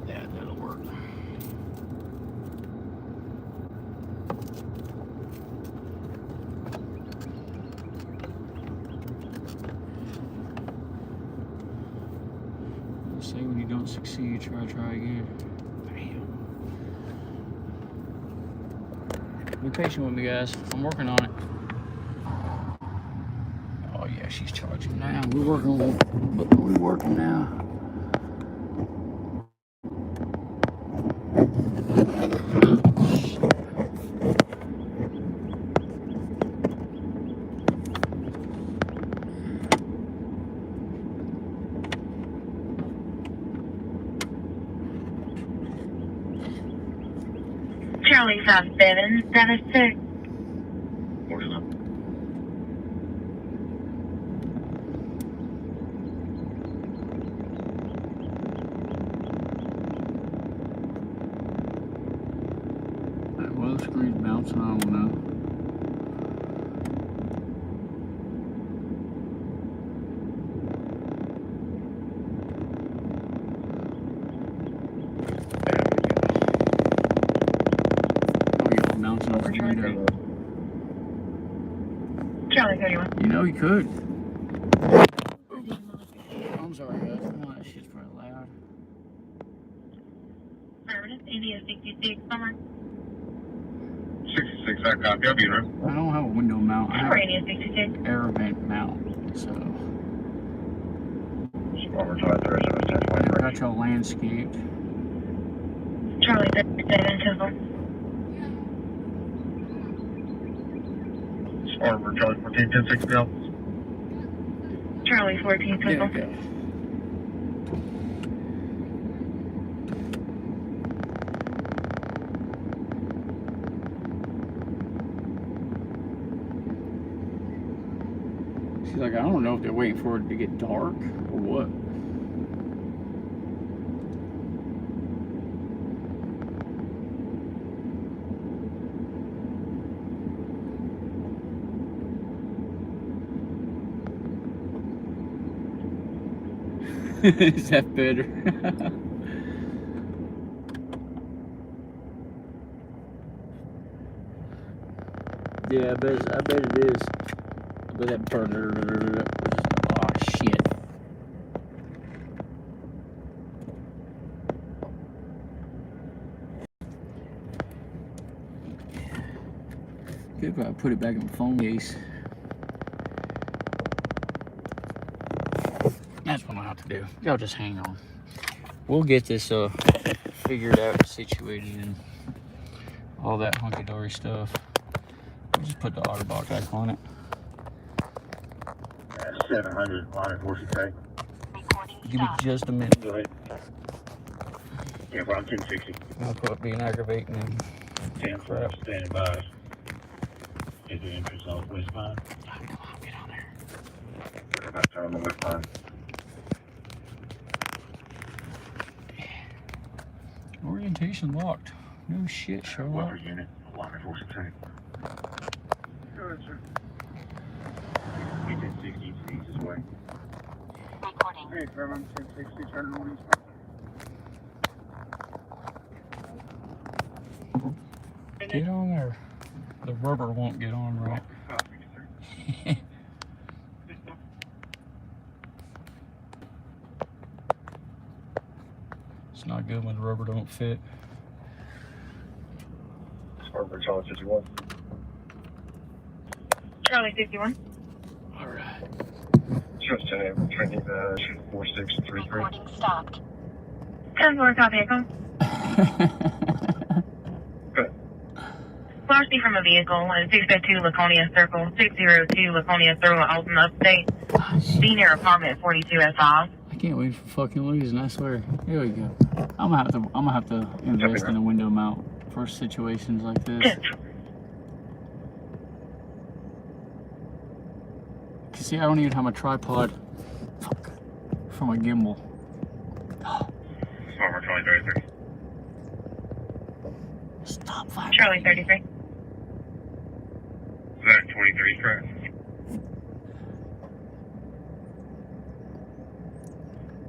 Yeah, that'll work. They say when you don't succeed, try again. Bam. Be patient with me, guys. I'm working on it. Oh yeah, she's charging now. We're working now. Charlie 5776. Well, the screen's bouncing, I don't know. Oh, you're bouncing off the window. Charlie 31. You know you could. I'm sorry, guys. Come on, that shit's pretty loud. Affirmative. India 66. Summer. 66, I copy. I'll be in room. I don't have a window mount. I have India 66. an air vent mount, so Sparmer Charlie 37, I got y'all landscaped. Charlie 37. Temple. Sparmer Charlie 14, 10, 6 Bill. Charlie 14. Temple. okay. She's like, I don't know if they're waiting for it to get dark or what. Is that better? Yeah, I bet it is. I bet that burner. Oh shit. Could probably put it back in the phone case. That's what I'll have to do. Y'all just hang on. We'll get this figured out, situated, and all that hunky-dory stuff. We'll just put the OtterBox back on it. 700, line 40K. Give me just a minute. Go ahead. Yeah, around 1060. I'll quit being aggravating and 10 for standing by. Is the entrance off West Pine? come on, get on there. We're about to turn on the West Pine. Orientation locked. No shit, Sherlock. Welfare unit, line 416. Go ahead, sir. 1060 east this way. Hey, Fairmont 1060, turning on Get on there. The rubber won't get on right. It's not good when the rubber don't fit. Harbor Charlie 51. Charlie 51. All right. Sure, 10 a.m. Training 4633. Recording stopped. 10-4, copy, echo. Largely from a vehicle at 602 Laconia Circle, 602 Laconia Circle, Alton, Upstate. Be near apartment 42 at 5. I can't wait for fucking losing, I swear. Here we go. I'm gonna have to invest in a window mount for situations like this. You see, I don't even have a tripod. Fuck. From a gimbal. Harbor Charlie 33. Stop firing. Charlie 33. Is that 23, correct?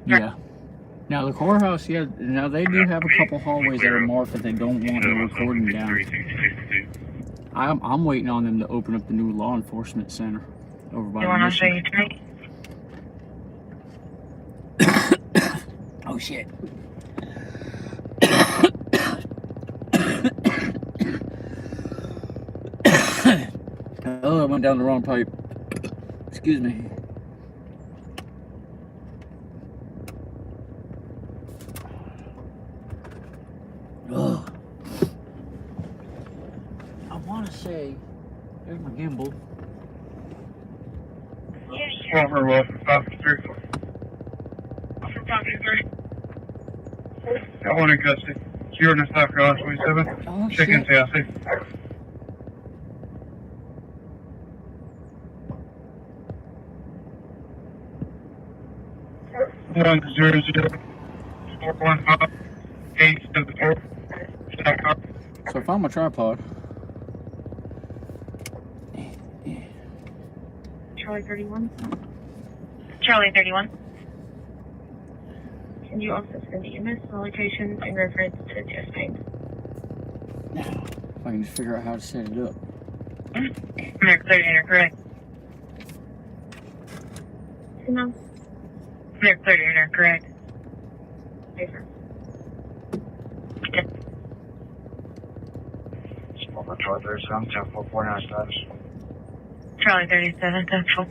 Yeah. Now the courthouse, yeah. Now they do have a couple hallways that are marked that they don't want the recording down. I'm waiting on them to open up the new law enforcement center over by You the want to show mission. you tonight? Oh shit. Oh, I went down the wrong pipe. Excuse me. Ugh. I want to say, there's my gimbal. Harbor Wilson 533. For property 3. Got one in custody. You're in the South Carolina 27. Oh Check in, shit. CIC. 100-415-874. So if I'm a tripod, Charlie 31. Charlie 31. Can you also send the EMS locations in reference to chest pain? if I can just figure out how to set it up. American 30 Inter, correct. No. American 30 Inter, correct. Paper. Harbor Charlie 37, 10449 status. Charlie 37, central.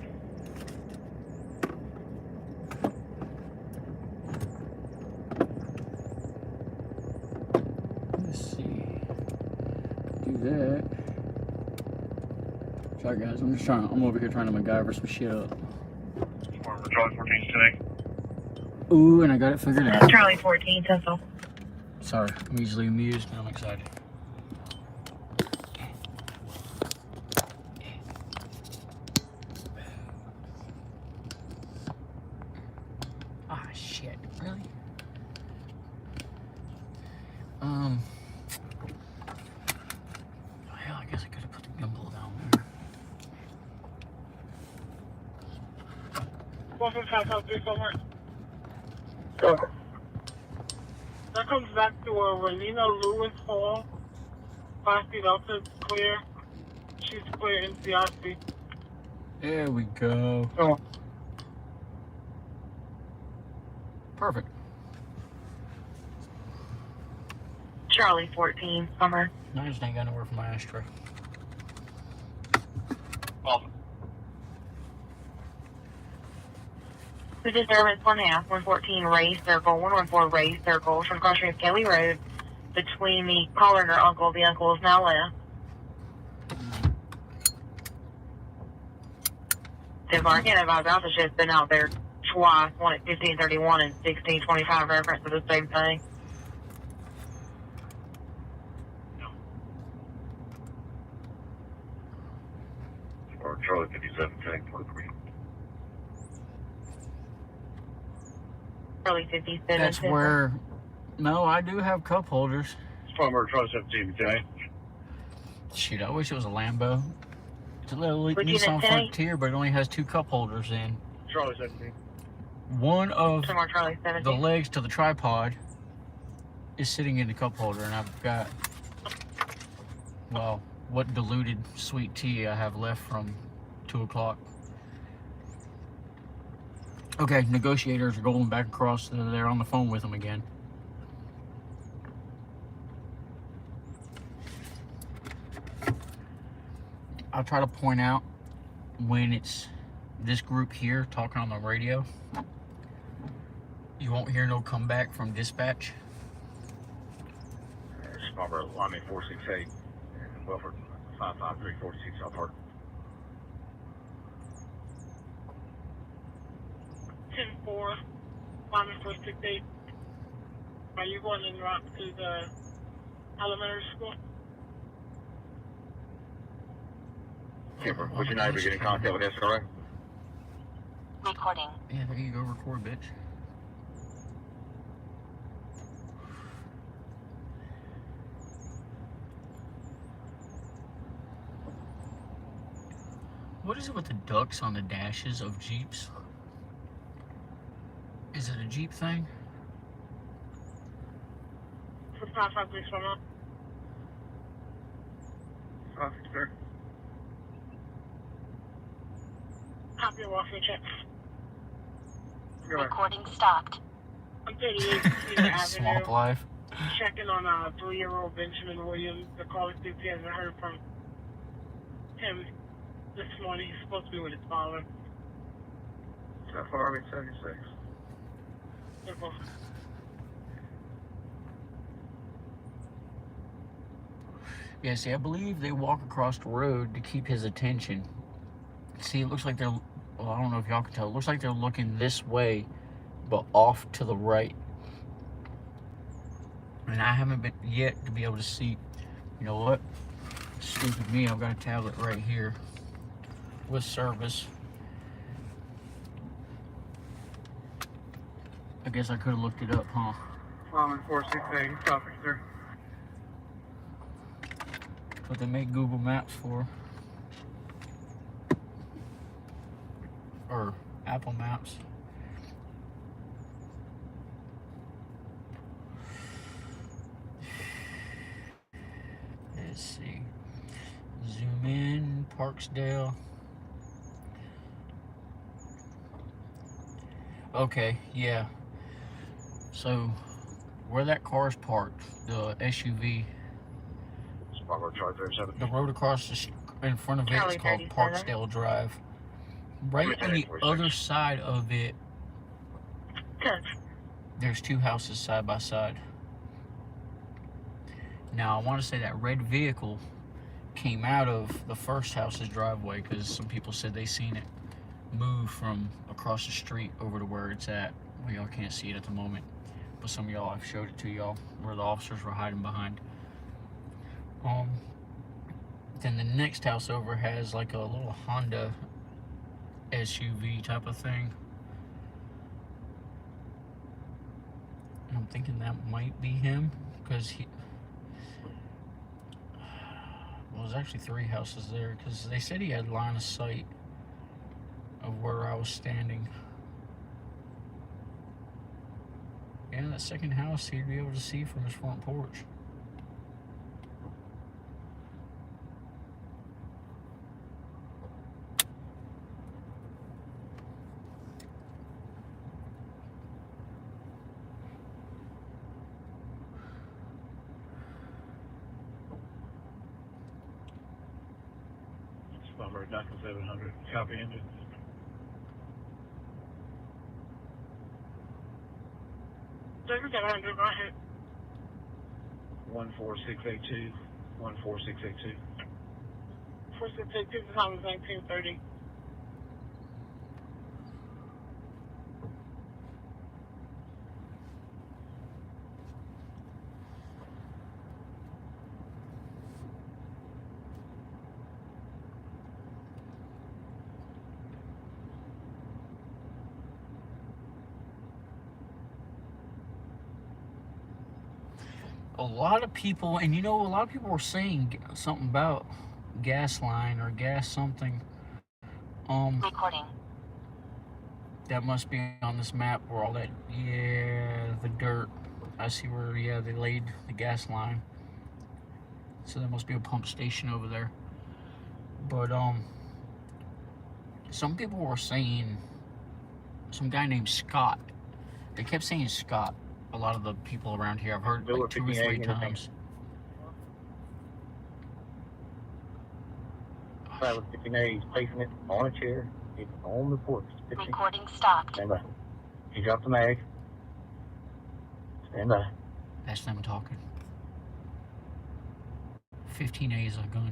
Let's see. Do that. Sorry guys, I'm over here trying to MacGyver some shit up. Harbor Charlie 14 today. Ooh, and I got it figured out. Charlie 14, central. Sorry, I'm easily amused and I'm excited. Ah, shit, really? Well, I guess I could have put the gimbal down there. 155 somewhere. Go ahead. That comes back to Renina Lewis Hall. 5 feet up is clear. She's clear in CRC. There we go. Oh. Perfect. Charlie 14, summer. I just ain't got nowhere for my ashtray. Awesome. The disturbance 1/2, 114 Ray Circle, 114 Ray Circle, from crossing of Kelly Road, between the caller and her uncle. The uncle is now left. Denmark again, advised Alpha Ship's been out there twice, one at 1531 and 1625, reference to the same thing. Harbor Charlie 57, 1043. Charlie 57. That's Central. where. No, I do have cup holders. Harbor Charlie 17 today. Shoot, I wish it was a Lambo. It's a little Would you Nissan say? Frontier, but it only has 2 cup holders in. Charlie 17. one of Tomorrow, Charlie the 17. legs to the tripod is sitting in the cup holder, and I've got, well, what diluted sweet tea I have left from 2 o'clock. Okay, negotiators are going back across. They're on the phone with them again. I'll try to point out when it's this group here talking on the radio. You won't hear no comeback from dispatch. Scarborough, Lyman 468, and Welford 55346 South Park. 10-4, Lyman 468. Are you going en route to the elementary school? Kimber, would you not be getting in contact with us, correct? Recording. Yeah, there you go, record, bitch. What is it with the ducks on the dashes of Jeeps? Is it a Jeep thing? For 553 Officer. Copy your walking check. Recording stopped. I'm 38 Cedar Swamp Avenue. life. Checking on 3-year-old Benjamin Williams. The caller says he hasn't heard from him this morning. He's supposed to be with his father. South Army 76. Yeah, see, I believe they walk across the road to keep his attention. See, it looks like they're, well, I don't know if y'all can tell, it looks like they're looking this way, but off to the right. And I haven't been yet to be able to see, you know what? Stupid me, I've got a tablet right here with service. I guess I could have looked it up, huh? Lyman 468, copy, sir. That's what they make Google Maps for. Or Apple Maps. Let's see. Zoom in, Parksdale. Okay, yeah. So, where that car is parked, the SUV, Scarborough Charlie 37. the road across in front of it is called Parksdale Drive. Right on the other side of it, there's 2 houses side by side. Now, I want to say that red vehicle came out of the first house's driveway because some people said they seen it move from across the street over to where it's at. Well, y'all can't see it at the moment, but some of y'all, I've showed it to y'all where the officers were hiding behind. Then the next house over has like a little Honda SUV type of thing. And I'm thinking that might be him because he, well, there's actually 3 houses there because they said he had line of sight of where I was standing. Yeah, that second house he'd be able to see from his front porch. Scarborough Duncan 700. Copy engine. Duncan 700, go ahead. 14682. 14682. 4682, the time is 1930. A lot of people, and you know, a lot of people were saying something about gas line or gas something. Recording. That must be on this map where all that, yeah, the dirt. I see where, yeah, they laid the gas line. So there must be a pump station over there. But, some people were saying, some guy named Scott. They kept saying Scott. A lot of the people around here, I've heard like 2 or 3 times. Travis 59, he's placing it on a chair. It's on the porch. Recording stopped. Stand by. He dropped the mag. Stand by. That's them talking. 15A is a gun.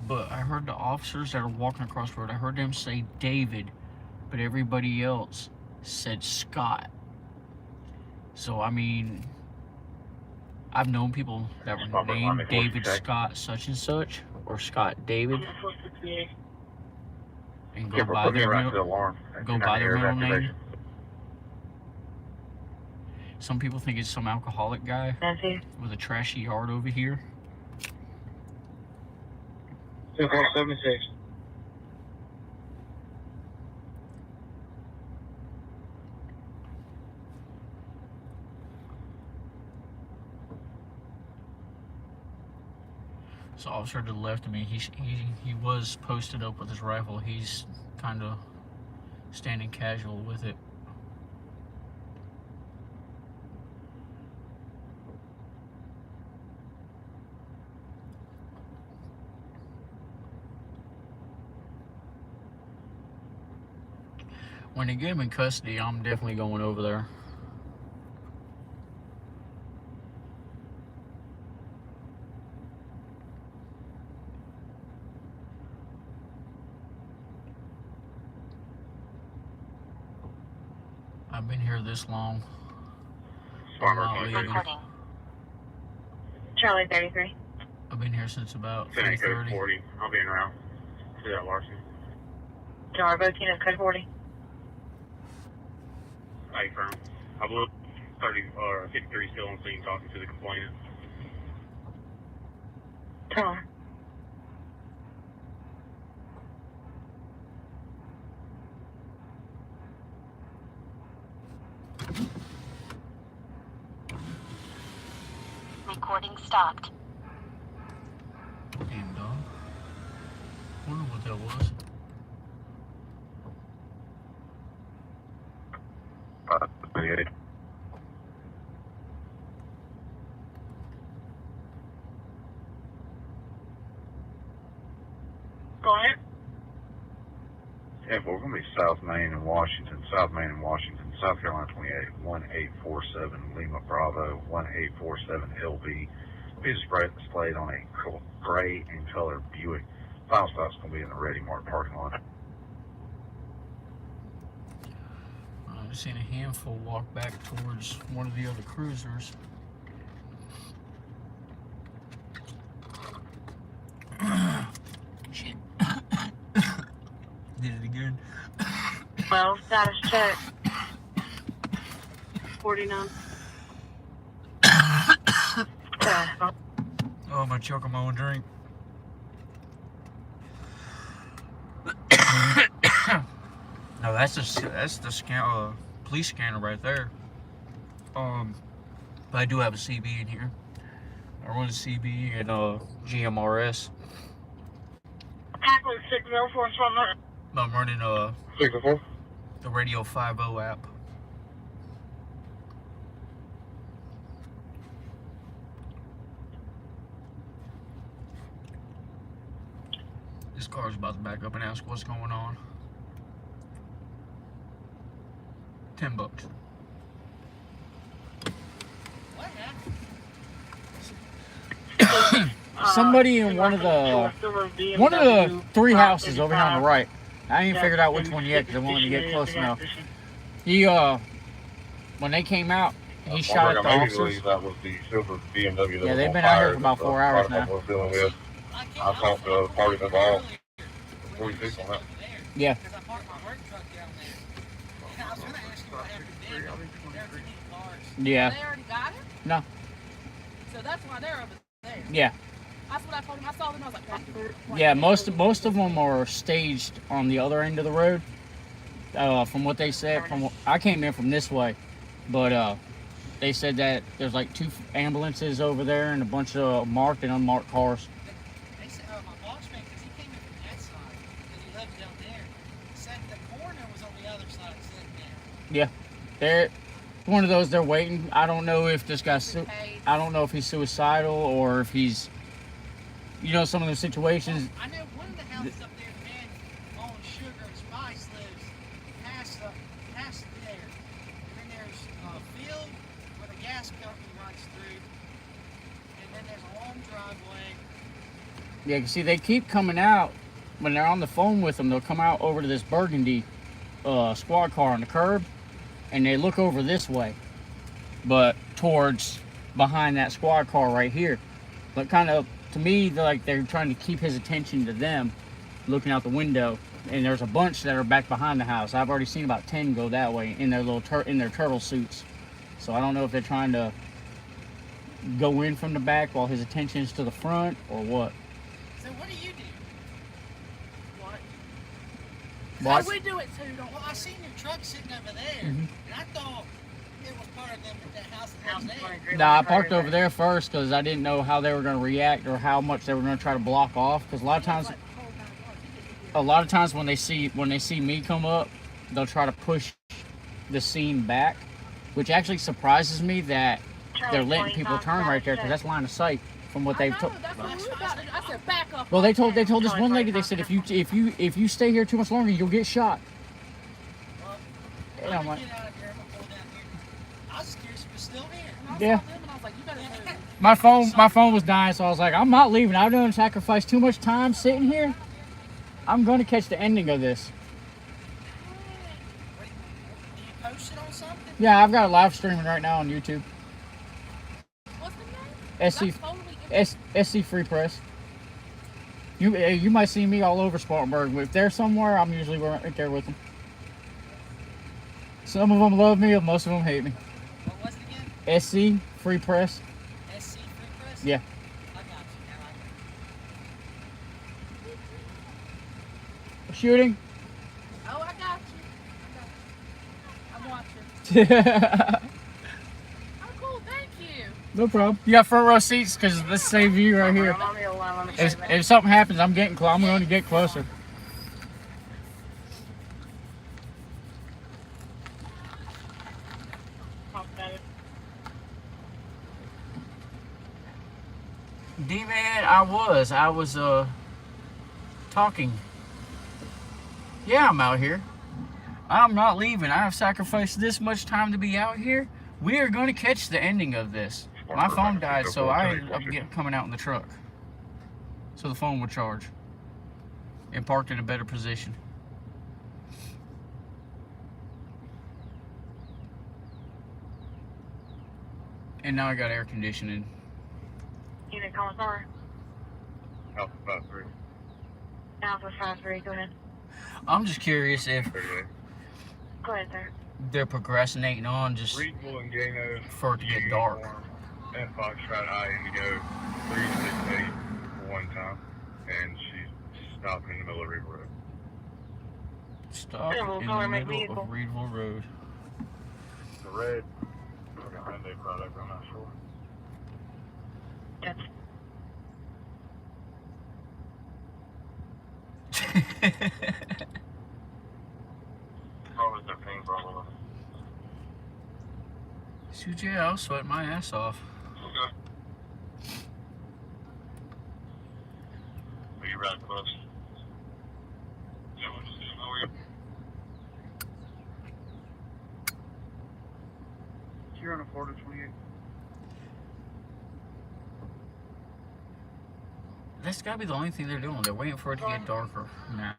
But I heard the officers that are walking across the road, I heard them say David, but everybody else said Scott. So, I mean, I've known people that were named David Scott such and such, or Scott David, and go by their middle name. Some people think it's some alcoholic guy with a trashy yard over here. 76. So officer to the left of me, he was posted up with his rifle. He's kind of standing casual with it. When they get him in custody, I'm definitely going over there. I've been here this long. I'm not leaving. Charlie 33. I've been here since about 10 code 3:30. 40. I'll be in around. See that, Larson. Jarbo, Tina, code 40. Hey, firm. I blew 30 or 53 still on scene talking to the complainant. Tell her. Recording stopped. Damn dog. Wonder what that was. Go ahead. Yeah, we're going to be South Main and Washington, South Carolina 28, 1847 Lima Bravo, 1847 LB. It's displayed on a gray and colored Buick. Final stop's going to be in the Ready Mart parking lot. I've seen a handful walk back towards one of the other cruisers. Shit. Did it again. Well, status check. 49. Oh, I'm gonna choke on my own drink. No, that's the police scanner right there. But I do have a CB in here. I run a CB and GMRS. Tackling 604 from her. I'm running 604. the Radio 50 app. This car's about to back up and ask what's going on. $10. Somebody in one of the 3 houses over here on the right. I ain't figured out which one yet because I wanted to get close enough. He when they came out, he shot at the officers. That was the silver BMW. Yeah, they've been out here for about 4 hours now. I talked to parties involved. 46 on that. Yeah. Yeah. They already got him? No. So that's why they're over there. Yeah. That's what I told him. I saw them. I was like, that's Yeah, most of them are staged on the other end of the road. From what they said, I came in from this way, but they said that there's like 2 ambulances over there and a bunch of marked and unmarked cars. They said, my boss man, because he came in from that side, because he lived down there, said the coroner was on the other side sitting there. Yeah, they're one of those. They're waiting. I don't know if this guy's. I don't know if he's suicidal or if he's. You know, some of those situations. I know one of the houses up there, the man on Sugar and Spice lives past there. And then there's a field where the gas company runs through. And then there's a long driveway. Yeah, you see, they keep coming out. When they're on the phone with them, they'll come out over to this burgundy squad car on the curb. And they look over this way. But towards behind that squad car right here. But kind of, to me, they're trying to keep his attention to them, looking out the window. And there's a bunch that are back behind the house. I've already seen about 10 go that way in their little in their turtle suits. So I don't know if they're trying to go in from the back while his attention is to the front or what. So what do you do? What? What? So we do it too, don't we? Well, I seen your truck sitting over there, and I thought it was part of them, that house that was there. Nah, I parked over there first because I didn't know how they were going to react or how much they were going to try to block off. Because a lot of times when they see me come up, they'll try to push the scene back, which actually surprises me that they're letting people turn right there because that's line of sight from what they've told. I said back up. Well, they told this one lady, they said if you stay here too much longer, you'll get shot. And I'm like, I was scared she was still here. yeah. I was like, you better move. My phone was dying, so I was like, I'm not leaving. I don't sacrifice too much time sitting here. I'm going to catch the ending of this. Do you post it on something? Yeah, I've got a live streaming right now on YouTube. What's the name? SC Free Press. You might see me all over Spartanburg. If they're somewhere, I'm usually right there with them. Some of them love me, and most of them hate me. What was it again? SC Free Press. SC Free Press? Yeah. I got you. Shooting. Oh, I got you. I'm watching. Oh, cool. Thank you. No problem. You got front row seats because let's save you right here. If something happens, I'm going to get closer. D-Man, I was talking. Yeah, I'm out here. I'm not leaving. I have sacrificed this much time to be out here. We are going to catch the ending of this. My phone died, so I ended up coming out in the truck. So the phone would charge. And parked in a better position. And now I got air conditioning. Unit Commissar. Alpha 53. Alpha 53, go ahead. I'm just curious if Go ahead, sir. they're procrastinating on just Reedville and Gano. for it to get dark. And Foxtrot I Indigo 368 for one time. And she's stopped in the middle of River Road. Stop in the middle of Reedville Road. The red, like a Hyundai product, I'm not sure. Yes. Probably their paint problem. Shoot, yeah, I'll sweat my ass off. Okay. Are you right close? Yeah, we'll just see. Oh, yeah. You're on a Florida 28. That's gotta be the only thing they're doing. They're waiting for it to get darker now.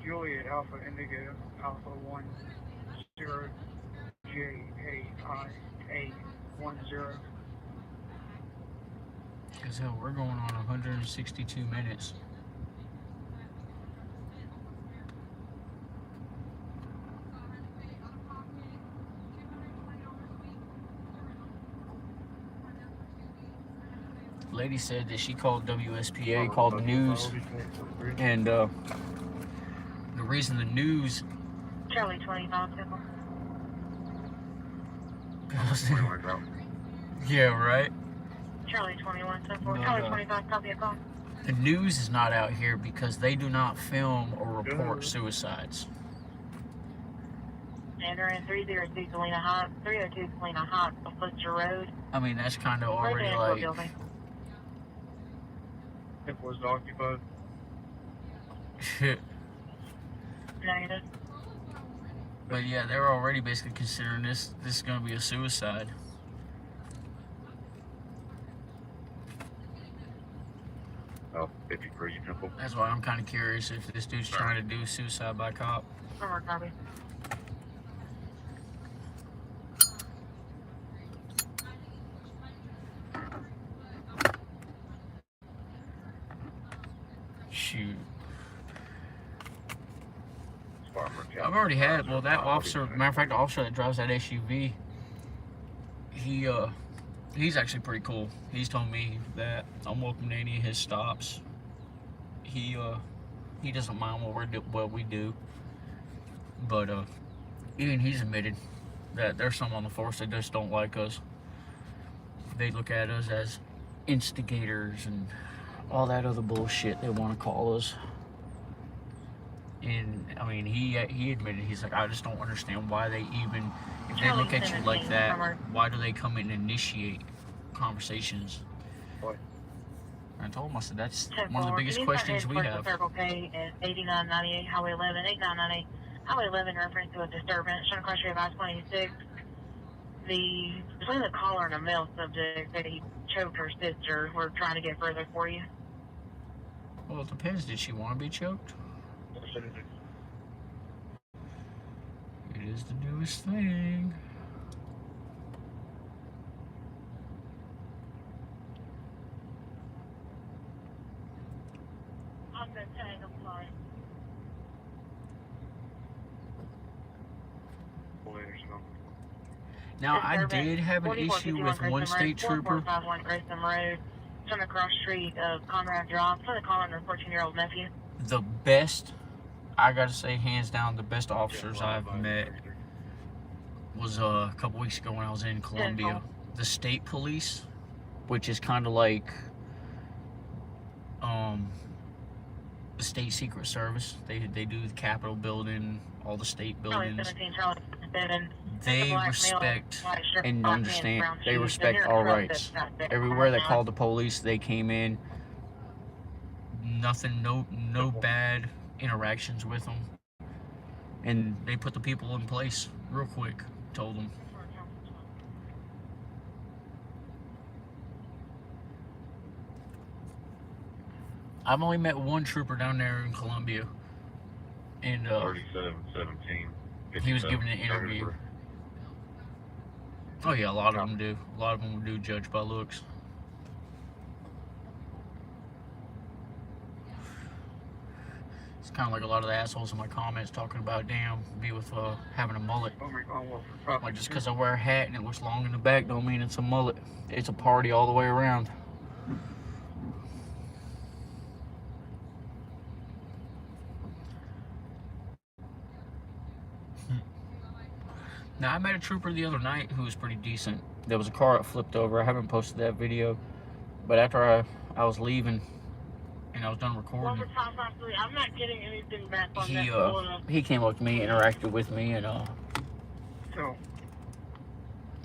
Juliet Alpha Indigo Alpha 10 JAIA 10. Cause hell, we're going on 162 minutes. lady said that she called WSPA, called the news, and the reason the news. Charlie 25, simple. Yeah, right. Charlie 21, simple. No, Charlie no. 25, copy a call. The news is not out here because they do not film or report suicides. And they're in 302 Galena Heights, 302 Galena Heights, Fletcher Road. I mean, that's kind of Right already there, like. building. It was occupied. Negative. But yeah, they're already basically considering this is gonna be a suicide. Oh, 53, simple. That's why I'm kind of curious if this dude's trying to do suicide by cop. Forward copy. Shoot. I've already had, well, that officer, matter of fact, the officer that drives that SUV, he's actually pretty cool. He's told me that I'm welcome to any of his stops. He doesn't mind what we do, but even he's admitted that there's some on the force that just don't like us. They look at us as instigators and all that other bullshit they want to call us. And I mean, he admitted, he's like, I just don't understand why they even, if they look at you like that, why do they come in and initiate conversations? I told him, I said, that's one of the biggest questions we have. Circle K is 8998 Highway 11, 8998 Highway 11, reference to a disturbance, Shannon Cross Street, 26. Between the caller and a male subject that he choked her sister, we're trying to get further for you. Well, it depends. Did she want to be choked? It is the newest thing. I'm going to tag, I'm sorry. Now, I did have an issue with one state trooper. 4451 Grayson Road, Shannon Cross Street of Conrad Drive, for the caller and their 14-year-old nephew. The best, I gotta say, hands down, the best officers I've met was a couple weeks ago when I was in Columbia. The state police, which is kind of like the state secret service. They do the Capitol building, all the state buildings. They respect and understand. They respect our rights. Everywhere they called the police, they came in. Nothing, no bad interactions with them, and they put the people in place real quick. Told them. I've only met one trooper down there in Columbia, and 3717. he was giving an interview. Oh yeah, a lot of them do. A lot of them do judge by looks. It's kind of like a lot of the assholes in my comments talking about, damn, be with having a mullet. Like, just because I wear a hat and it looks long in the back don't mean it's a mullet. It's a party all the way around. Now, I met a trooper the other night who was pretty decent. There was a car that flipped over. I haven't posted that video, but after I was leaving and I was done recording, I'm not getting anything back on that. he came up to me, interacted with me, and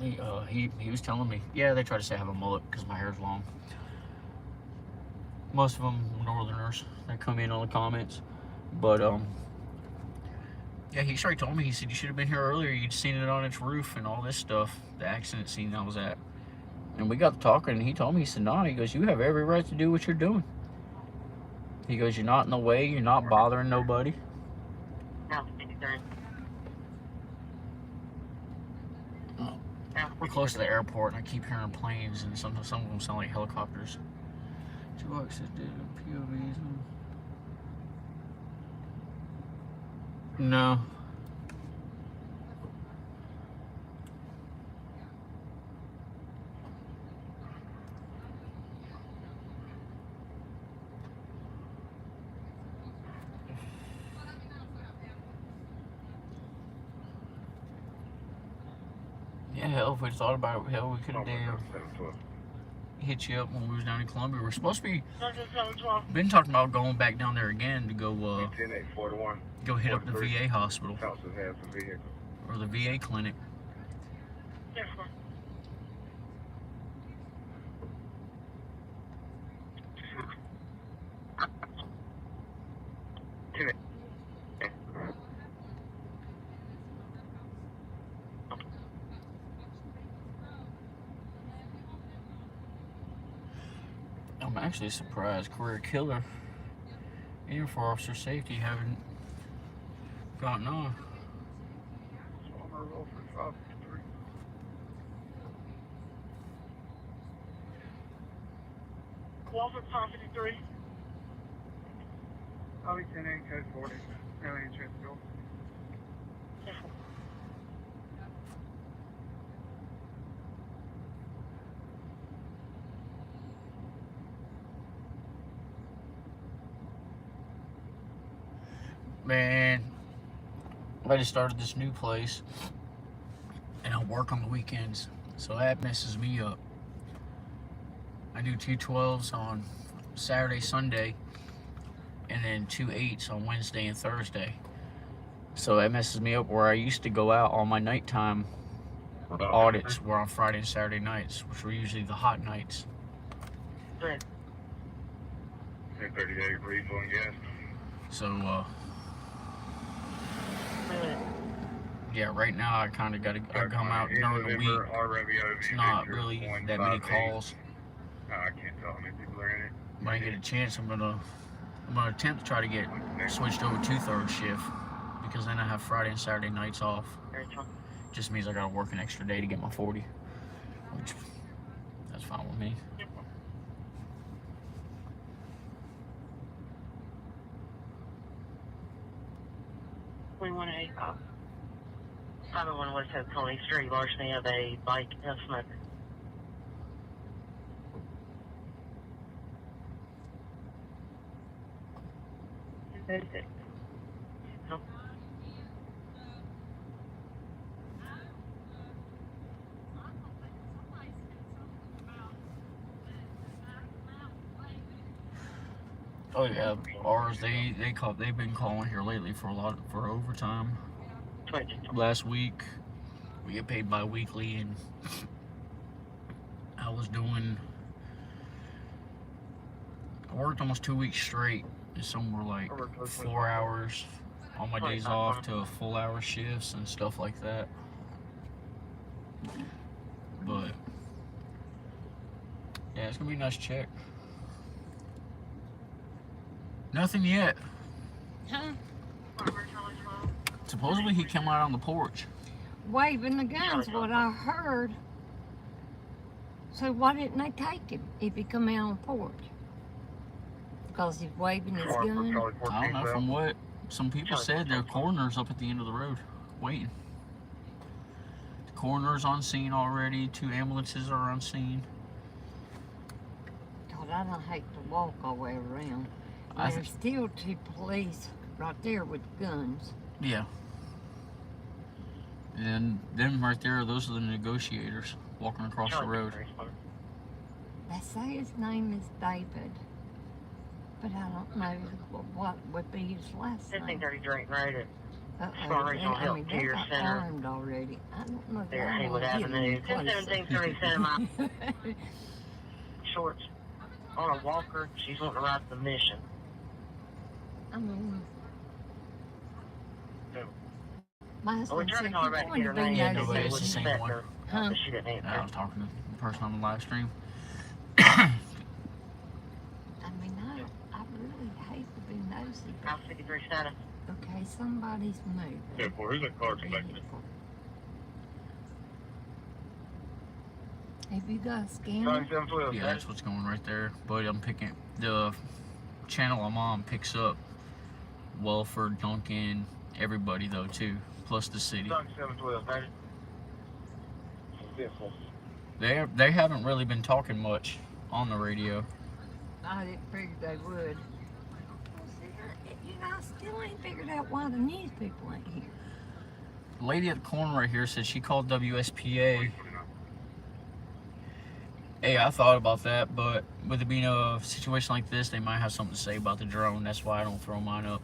he was telling me, yeah, they try to say I have a mullet because my hair's long. Most of them northerners that come in on the comments, but yeah, he straight told me, he said, you should have been here earlier, you'd seen it on its roof and all this stuff, the accident scene I was at. And we got to talking, and he told me, he said, no, he goes, you have every right to do what you're doing. He goes, you're not in the way, you're not bothering nobody. We're close to the airport, and I keep hearing planes, and some of them sound like helicopters. 2 Oxes did POVs. No. Yeah, hell, if we thought about it, hell, we could have damn hit you up when we was down in Columbia. We're supposed to be, been talking about going back down there again to go, go hit up the VA hospital. Or the VA clinic. I'm actually surprised career killer and for officer safety haven't gotten on. Walford 553. Holly 10-8, code 40. Early entrance bill. Man, I just started this new place and I work on the weekends, so that messes me up. I do 2 12s on Saturday, Sunday, and then 2 8s on Wednesday and Thursday. So that messes me up where I used to go out on my nighttime audits were on Friday and Saturday nights, which were usually the hot nights. 38 refill and gas. So, yeah, right now I kind of got to come out during the week. It's not really that many calls. I can't tell how many people are in it. When I get a chance, I'm gonna attempt to try to get switched over to third shift, because then I have Friday and Saturday nights off. Just means I gotta work an extra day to get my 40, which that's fine with me. We want a 501 West Oak Colony Street, larceny of a bike and a smoker. Who's it? No. Oh yeah, ours they've been calling here lately for overtime. Last week we get paid bi-weekly, and I worked almost 2 weeks straight. Some were like 4 hours on my days off to full hour shifts and stuff like that. But yeah, it's gonna be a nice check. Nothing yet. Huh? Supposedly he came out on the porch. Waving the guns, what I heard. So why didn't they take him if he come out on the porch? Because he's waving his gun? I don't know, from what some people said, their coroner's up at the end of the road, waiting. The coroner's on scene already, 2 ambulances are on scene. God, I don't hate to walk all the way around. There's still 2 police right there with guns. Yeah. And them right there, those are the negotiators walking across the road. They say his name is David, but I don't know what would be his last name. 1530 Drayton Road at I Star mean, Care they got Center. armed already. I don't know if There, I Haywood want to get in Avenue. 1017 37 shorts on a walker. She's wanting to ride the mission. I mean, my Well, we husband tried said to call her back you're to get going her to be name. no, nosy. but it's the same one. Huh? But she didn't answer. I was talking to the person on the live stream. I mean, I really hate to be nosy. House 53 status. Okay, somebody's moving. Yeah, boy, who's that car expecting? Have you got a scanner? 9712. Yeah, that's what's going right there. But I'm picking, the channel I'm on picks up Welford, Duncan, everybody though too, plus the city. 9712, baby. They haven't really been talking much on the radio. I didn't figure they would. You know, I still ain't figured out why the news people ain't here. lady at the corner right here said she called WSPA. Hey, I thought about that, but with it being a situation like this, they might have something to say about the drone. That's why I don't throw mine up.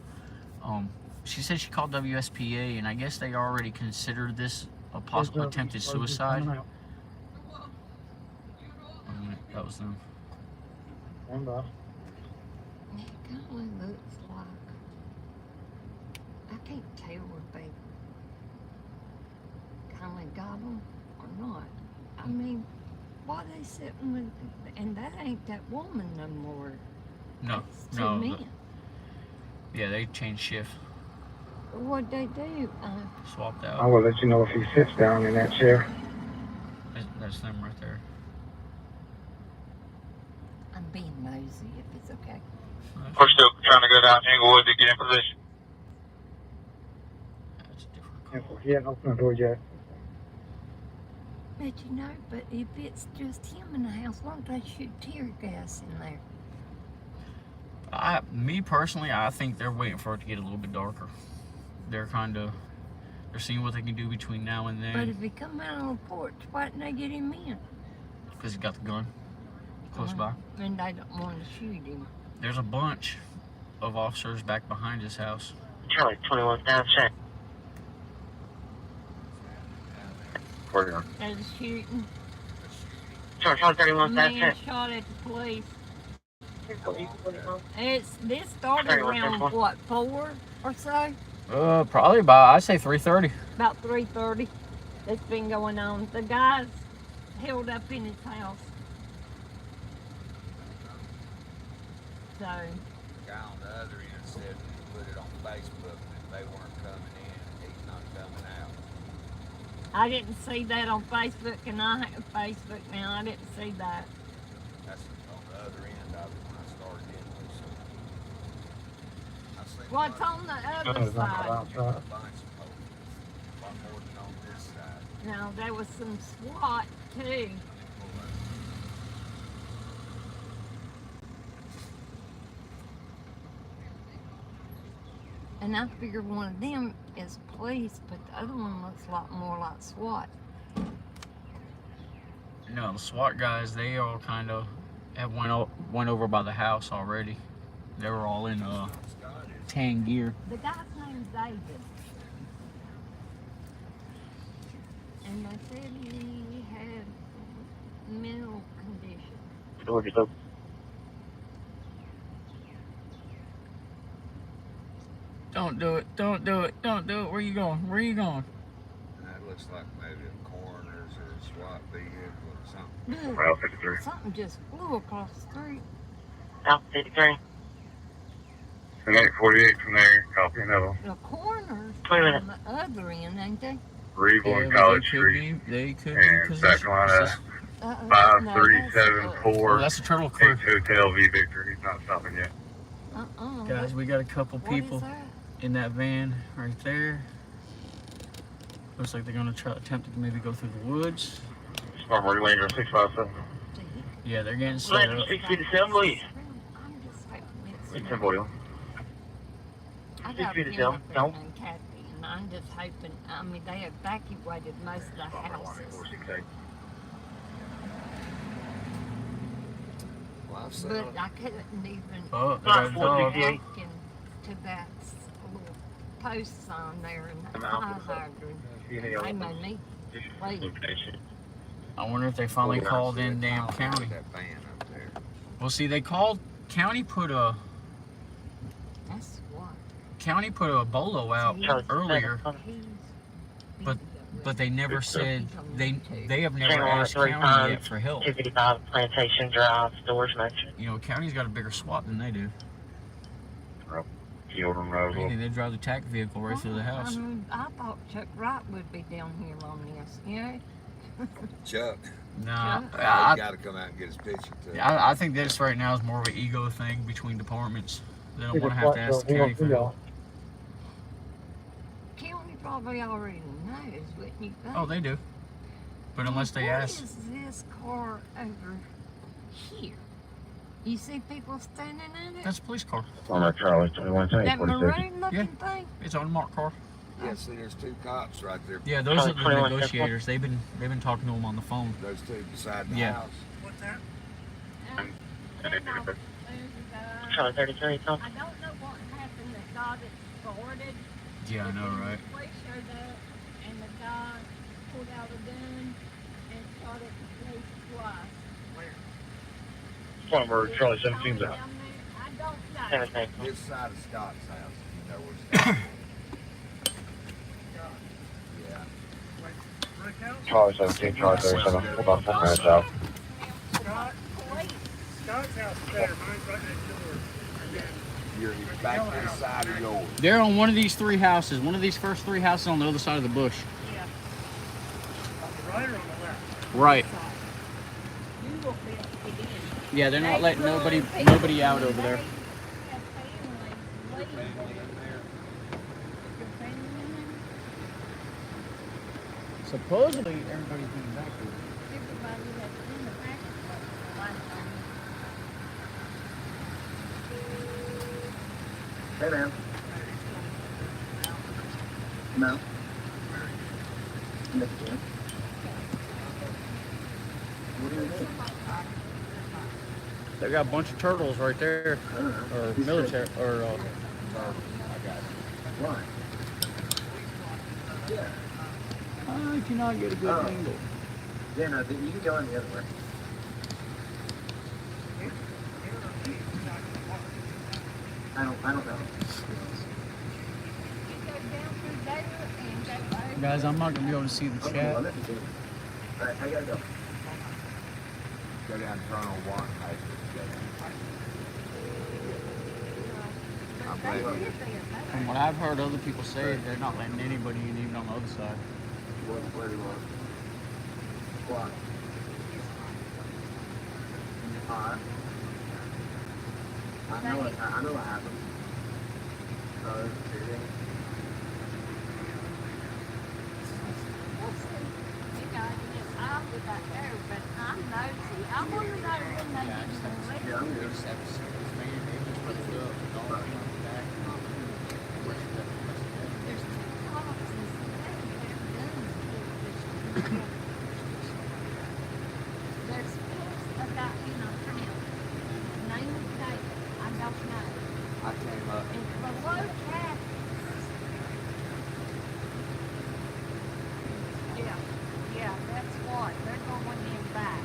She said she called WSPA, and I guess they already considered this a possible attempted suicide. That was them. It kind of looks like, I can't tell if they kind of got them or not. I mean, why they sitting with, and that ain't that woman no more. No, It's two no. men. Yeah, they changed shift. What'd they do? Swapped out. I will let you know if he sits down in that chair. That's them right there. I'm being nosy if it's okay. We're still trying to go down Englewood to get in position. He hasn't opened the door yet. But you know, but if it's just him in the house, why don't they shoot tear gas in there? Me personally, I think they're waiting for it to get a little bit darker. They're seeing what they can do between now and But then. if he come out on the porch, why didn't they get him in? Because he got the gun close by. And they don't want to shoot him. There's a bunch of officers back behind his house. Charlie 21 down check. They're shooting. Charlie 31 down Man check. shot at the police. This started around what, 4 or so? Probably about, I'd say 3:30. About 3:30. It's been going on. The guy's held up in his house. So. Guy on the other end said he put it on Facebook and they weren't coming in. He's not coming out. I didn't see that on Facebook, and I have Facebook now. I didn't see that. That's on the other end of it when I started in with some. I seen What's on the other side? a bunch of folks. A lot more than on this side. No, there was some SWAT too. And I figured one of them is police, but the other one looks a lot more like SWAT. No, the SWAT guys, they all kind of have went over by the house already. They were all in tan gear. The guy's name's David. And they said he had mental condition. Don't do it. Don't do it. Don't do it. Where you going? Where you going? That looks like maybe a coroner's or a SWAT vehicle or something. Look, Route 53. something just flew across the street. Out 53. And 848 from there, copy another one. The coroner's Wait a on minute. the other end, ain't they? Reeville Yeah, and but College they could Street. be- they could be and position- South Carolina No, 5374. Oh, that's a turtle crew. H Hotel V Victor. He's not stopping yet. Guys, we got a couple What is people that? in that van right there. Looks like they're gonna attempt to maybe go through the woods. Storm Ranger 657. Yeah, they're getting set up. 657, please. I'm just hoping it's 1041. I got a Just friend yourself, up there don't. named Kathy, and I'm just hoping, I mean, they evacuated most of the houses. 468. Well, I've seen But it. I couldn't even Oh, they got a dog. walk into that little post sign there and that fire hydrant. They made me leave. I wonder if they finally called in damn county. That van up there. Well, see, they called county put a bolo out earlier, but they never said they have never asked county yet for help. 255 Plantation Drive, Storage Mansion. You know, county's got a bigger SWAT than they do. Anything, they drive the TAC vehicle right through the house. I mean, I thought Chuck Wright would be down here on this, you know? Chuck. Nah, He got to come out and get his picture too. I think this right now is more of an ego thing between departments. They don't want to have to ask the county for help. County probably already knows, wouldn't you think? Oh, they do. But unless they ask. What is this car over here? You see people standing in it? That's a police car. On that Charlie 21 That maroon looking thing? It's on a marked car. Yeah, see, there's two cops right there. Yeah, those are the negotiators. They've been talking to him on the phone. Those two beside the Yeah. house. What's that? Charlie 33, call. I don't know what happened. The guy that guarded. Yeah, I know, right? The police showed up, and the guy pulled out a gun and shot at the police twice. Farmer Charlie 17's out. Down there, I don't know. This side of Scott's house, if you know where Scott's Yeah. Charlie 17, Charlie 37. Hold on, 4 minutes out. Scott's house is better. Mine's right next door. You're back to the side of yours. They're on one of these three houses. One of these first three houses on the other side of the bush. Yeah. On the right or on the left? Right. You won't be able to get in. Yeah, they're not letting nobody out over there. Supposedly everybody's being evacuated. Everybody that's in the back Hey, man. No. What are you doing? They got a bunch of turtles right there, or military, or Why? Yeah. I cannot get a good angle. Yeah, no, you can go in the other way. I don't know. Guys, I'm not gonna be able to see the chat. Alright, I gotta go. Go down, turn on one. From what I've heard other people say, they're not letting anybody in, even on the other side. Where do you want? Why? I know what happened. I'll be back there, but I'm nosy. I want to know when they get to the lake. Yeah, I'm here. There's pills about, pronounced. Name of David, I don't know. I came up. And below cat. Yeah, that's what. They're going in back.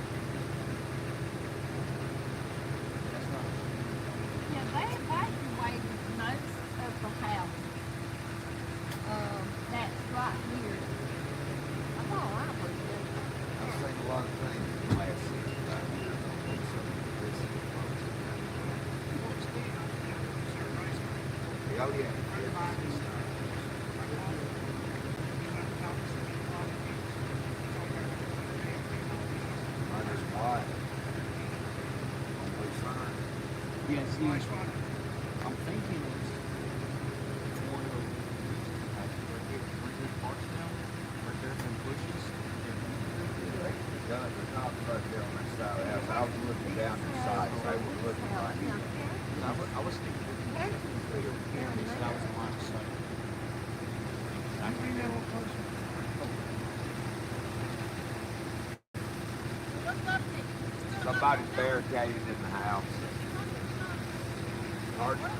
Yeah, they evacuated most of the house. That's right here. I thought I was good. I've seen a lot of things in the last season right here. Oh, yeah. Mother's wife. Yeah, see, I'm thinking it's one of Bridget Parks now, right there from bushes. The cops right there on that side of the house. I was looking down the side. They were looking right here. I was thinking that was the line of sight. I can get a little closer. Somebody's barricaded in the house. Pardon?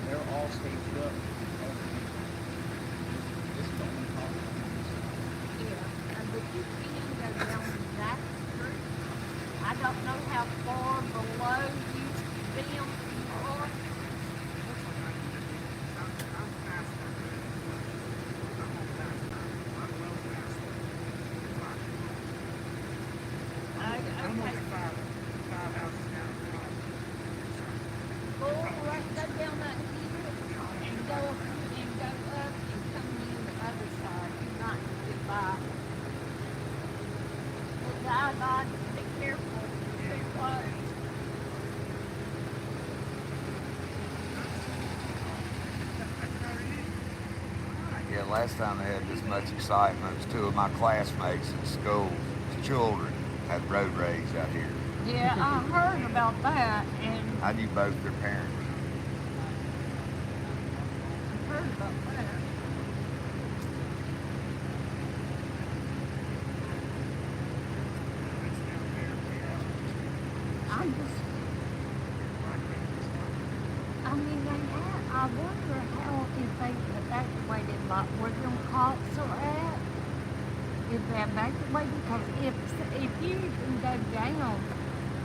They're all staged up. This is the only problem. But you can go down that street. I don't know how far below you them are. Okay. Go right, go down that hill and go last time they had this much excitement, it was two of my classmates in school, children, had road rage out here. Yeah, I heard about that, and I knew both their parents. I heard about that. I'm just, I mean, I wonder how, if they evacuated, like, where them cops are at, if they evacuated, because if you even go down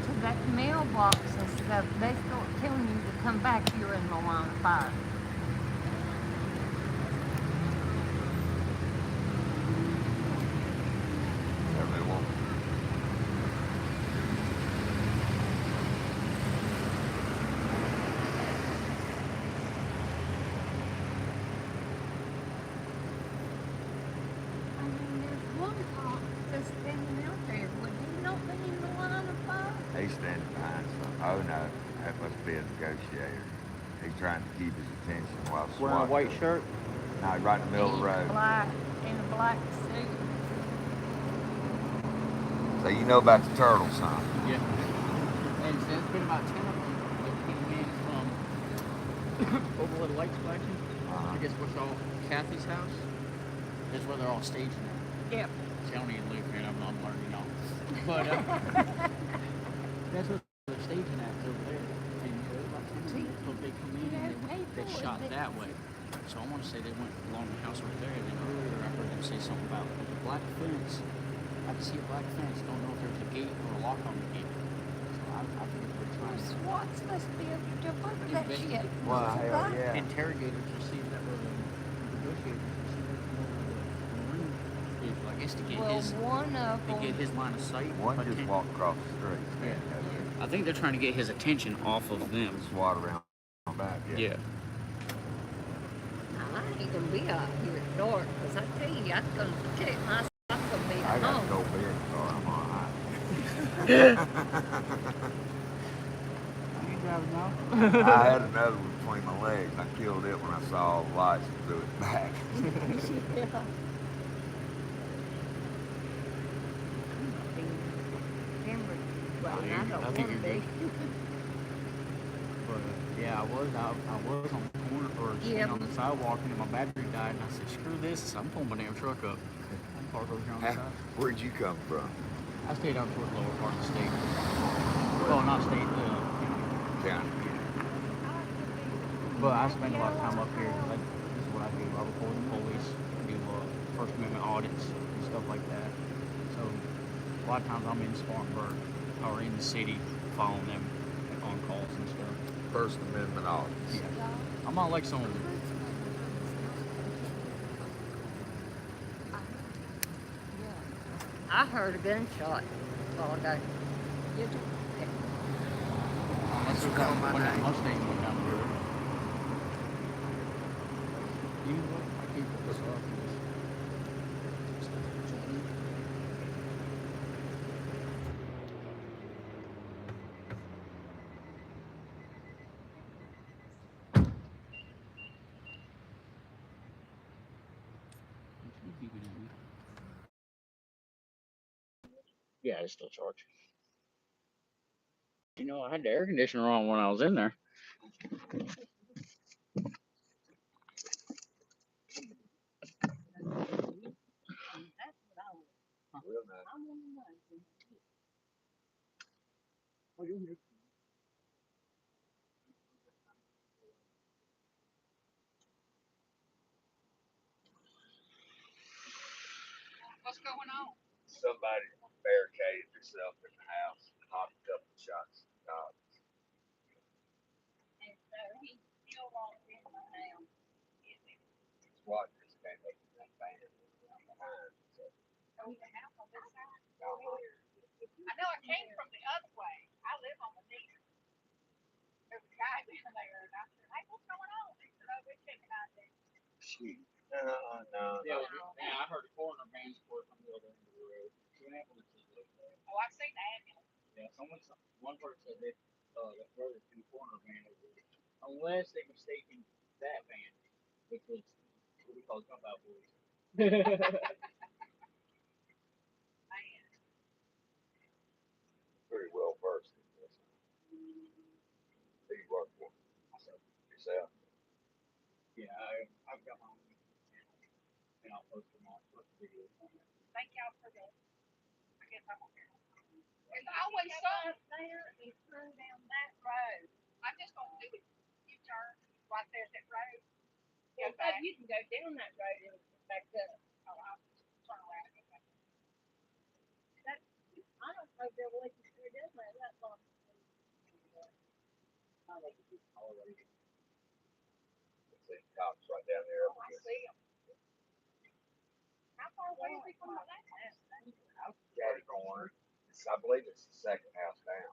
to that mailbox and stuff, they start telling you to come back, you're in the line of fire. They won't. I mean, there's one cop just standing out there. Would he not be in the line of fire? He's standing behind something. Oh no, that must be a negotiator. He's trying to keep his attention while Wearing a SWAT white goes. shirt. No, right in the middle of the road. In a black suit. So you know about the turtles, huh? Yeah. And there's been about 10 of them that came in from over where the light splashing. I guess what's all Kathy's house. That's where they're all staging at. Yep. See, I don't even live here, and I'm learning all. But that's what they're staging at over there. And there's about 10 of them. So they come in and they shot that way. So I want to say they went along the house right there, and then earlier I heard them say something about the black fence. I can see a black fence. Don't know if there's a gate or a lock on the gate. So I think they're trying to SWAT's supposed to be able to jump over that shit. Well, hell yeah. interrogators to see that were the negotiators to see that the room is, I guess, to get Well, his one of to get his line of sight. One just walked across the street. Yeah. I think they're trying to get his attention off of them. SWAT around back. Yeah. I ain't gonna be out here at dark, because I tell you, I'm gonna protect myself. I'm gonna be I at got home. to go beer car. I'm all right. You driving now? I had another one between my legs. I killed it when I saw all the lights and threw it back. Yeah. Well, I don't I want think to you're be. good. But yeah, I was on the corner or Yeah. on the sidewalk, and my battery died, and I said, "Screw this! I'm pulling my damn truck up." I'm parked over here on the side. Where'd you come from? I stayed down towards the lower part of the state. Well, not state, County. but I spend a lot of time up here. Like, this is what I do. I report the police, do First Amendment audits and stuff like that. So a lot of times I'm in Spartanburg or in the city following them on calls and stuff. First Amendment audits. Yeah. I'm not like some of them. I heard a gunshot all day. You do? Unless they're Call my name. Mustangs went down the road. You know what? I keep this up. Yeah, it's still charged. You know, I had the air conditioner on when I was in there. Real nice. What's going on? Somebody barricaded themselves in the house and knocked a couple of shots. And so he still walked in my house. SWAT just came up in that van behind. So, Oh, the house on this side? no, I know it came from the other way. I live on the near. There's a guy down there, and I said, "Hey, what's going on?" He said, "Oh, we're checking out there." shoot. No. Yeah, I heard the coroner van's work on the other end of the road. Two ambulances over there. Oh, I've seen the ambulance. Yeah, one person said that brother in the corner van over there. Unless they mistaken that van, which was what we call jump out boys. Pretty well versed in this. Who you work for? Yourself? Yeah, I've got my own channel, and I'll post them on videos. Thank y'all for the, I guess I won't hear. There's always some there and turn down that road. I'm just gonna do it. You turn right there's that road. Go back. You can go down that road and back up. Oh, I'll just turn around and go back. That, I don't know if they'll let you through that way that long. I like to do Colorado. See cops right down there. Oh, I see them. How far away is he from the last house? Caddy corner. I believe it's the second house down.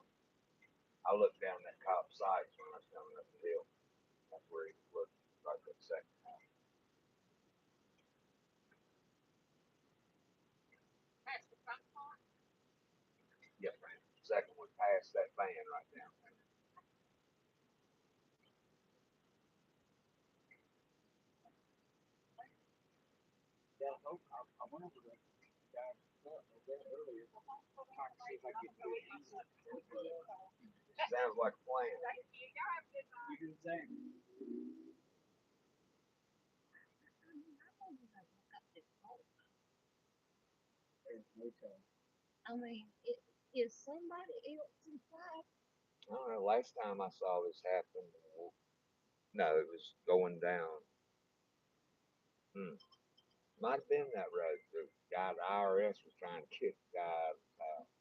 I looked down that cop's sights when I was coming up the hill. That's where he looked, right at the second house. That's the front part. Yes, ma'am. Second one past that van right down there. Yeah, I went over to the guy's truck over there earlier, trying to see if I could get it easy. Sounds like a plan. You do the same. There's no telling. I mean, is somebody else inside? I don't know. Last time I saw this happen, no, it was going down. Might have been that road. The guy, the IRS was trying to kick the guy out of his house.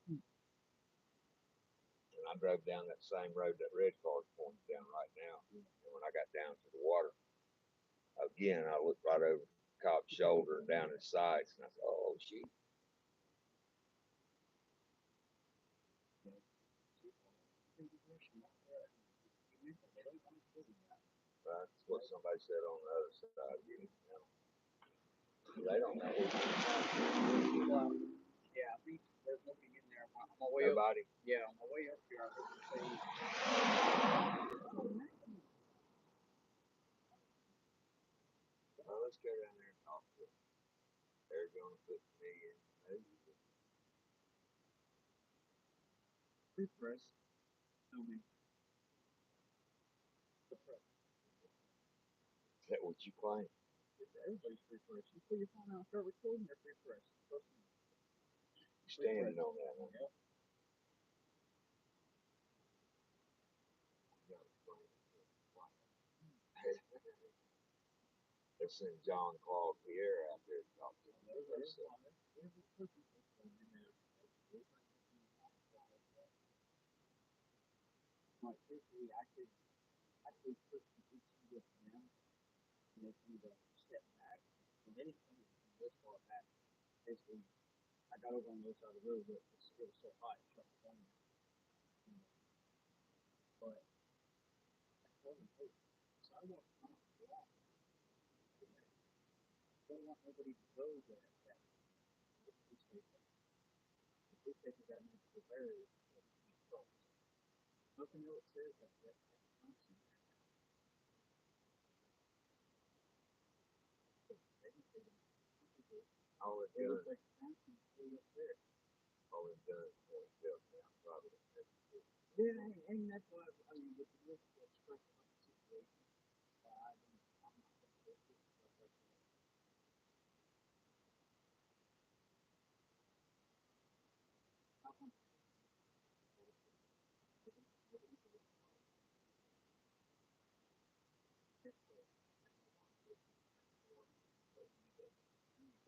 And I drove down that same road that red car's pointing down right now. And when I got down to the water, again, I looked right over the cop's shoulder and down his sights, and I thought, oh, shit. That's what somebody said on the other side. They don't know. Yeah, I think there's nobody in there. On my way Nobody? up. Yeah, on my way up here, I heard them say. Well, let's go down there and talk to them. They're going to put me in. Free press. No me. The press. Is that what you claim? Everybody's free press. You pull your phone out and start recording, they're free press. You're standing on that one. Yep. Let's send John Claude Pierre out there to talk to him. Like, basically, I could put some EQ with them, and they can either step back, and then it's coming from this far back. Basically, I got over on the other side of the road, but it was so high, it shut the phone down. But I told them, hey, sidewalk's not blocked. Don't want nobody to go there. The police station. The police station got multiple barriers. Nothing else says that yet. All it does, all it does is point up down, probably. Yeah, and that's why I mean, with the risk of stress of the situation, I'm not going to do it.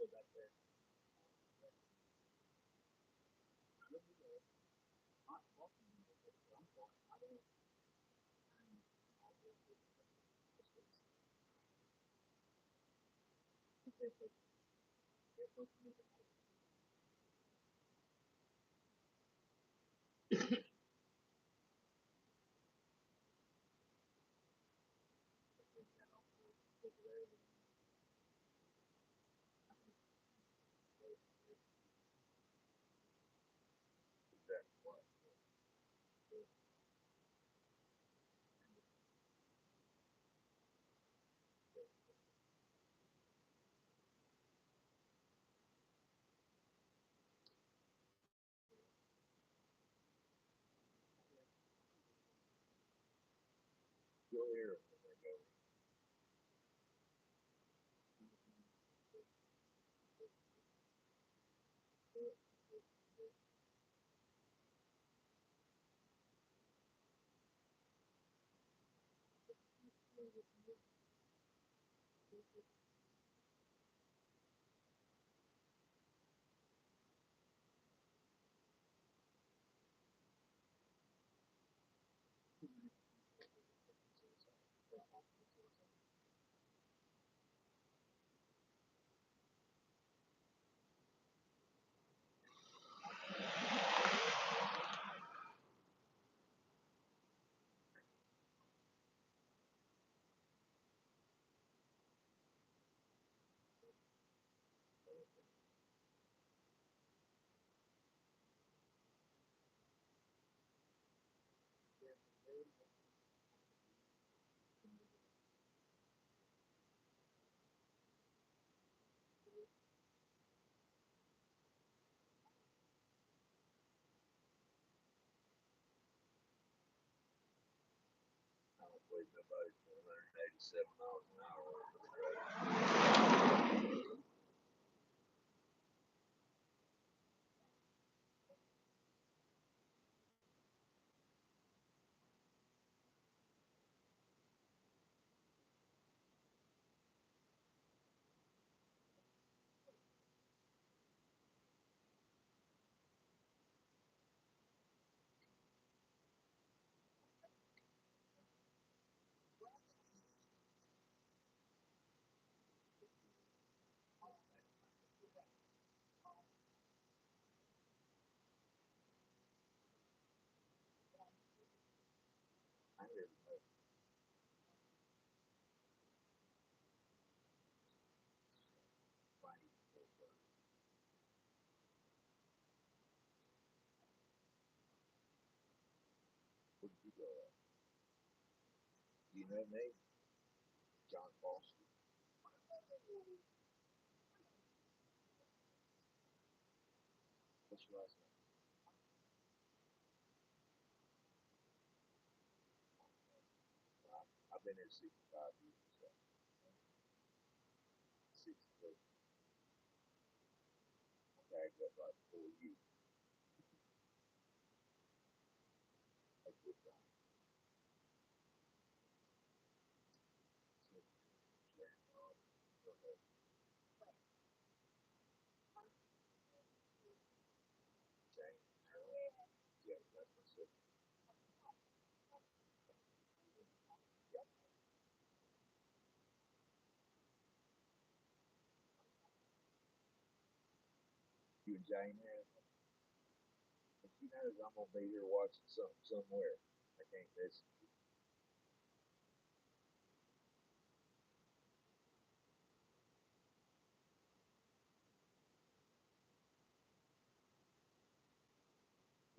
Go back there. Not walking, I'm fine. I don't. here or when they go in? I don't believe nobody's 187 miles an hour over the road. I hear the most. Funny. Where did you go at? You know me? John Foster. What's your last name? I've been here 65 years. So 63. I tagged up like 4 years. That's good time. Yeah, that's my sister. Yeah. You and Jane have? But she knows I'm gonna be here watching something somewhere. I can't miss it.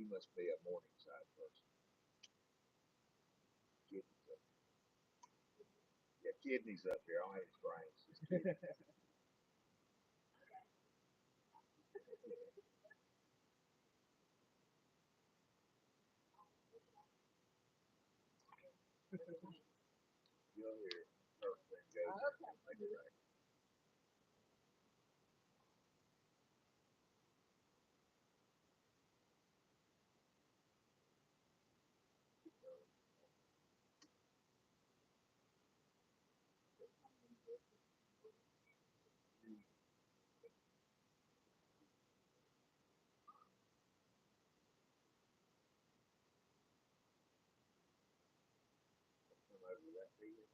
You must be a Morningside person. Kidneys up. Yeah, kidneys up here. I don't have his brains. His kidneys. You'll hear everything goes in. Make it right. Come over to that field.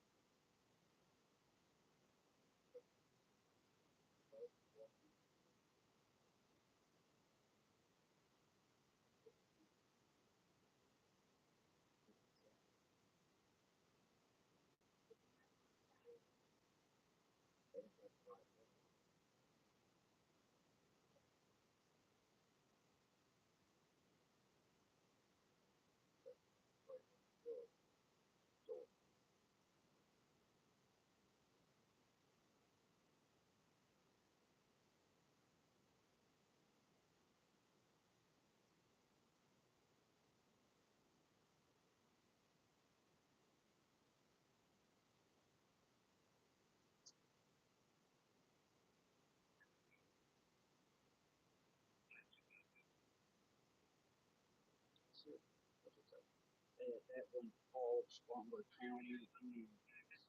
That was all Spartanburg County and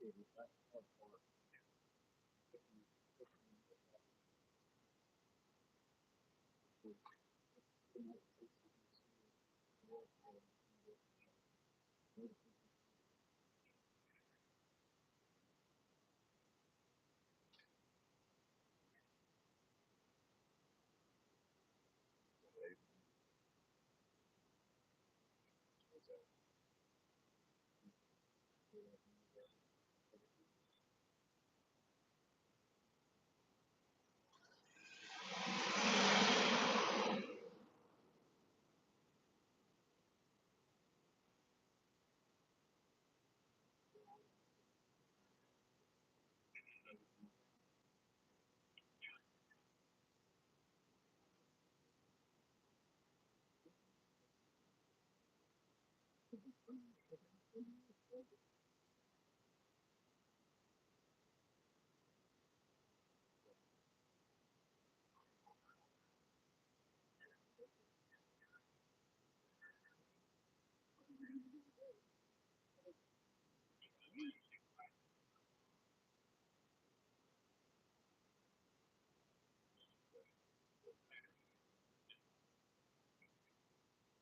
city. That's that part.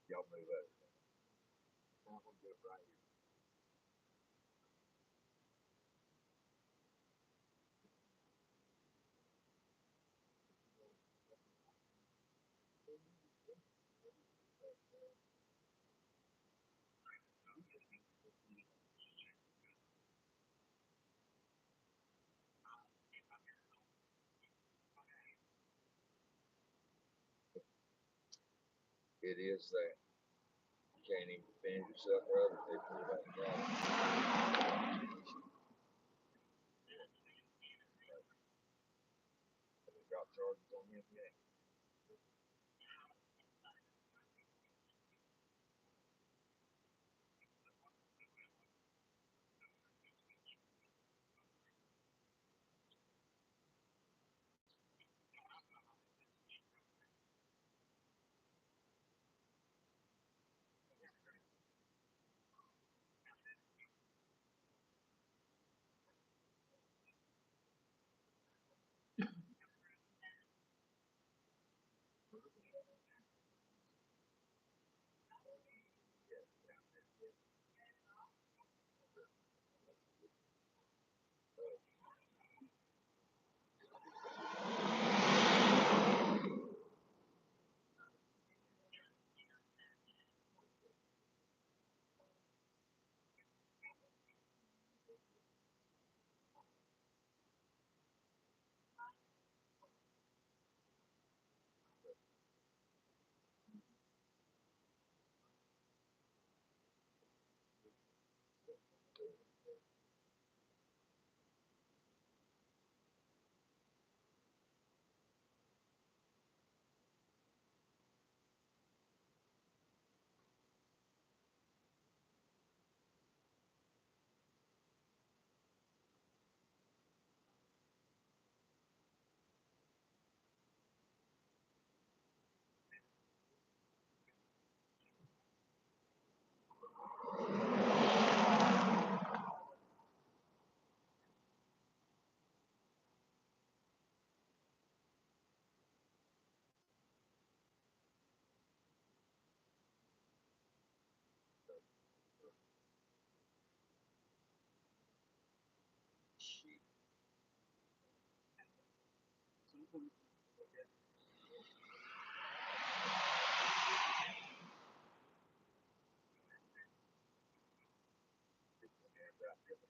Y'all move over. I'm gonna do it right here. It is that. You can't even defend yourself, brother. They pull that down. They got charges on him yet.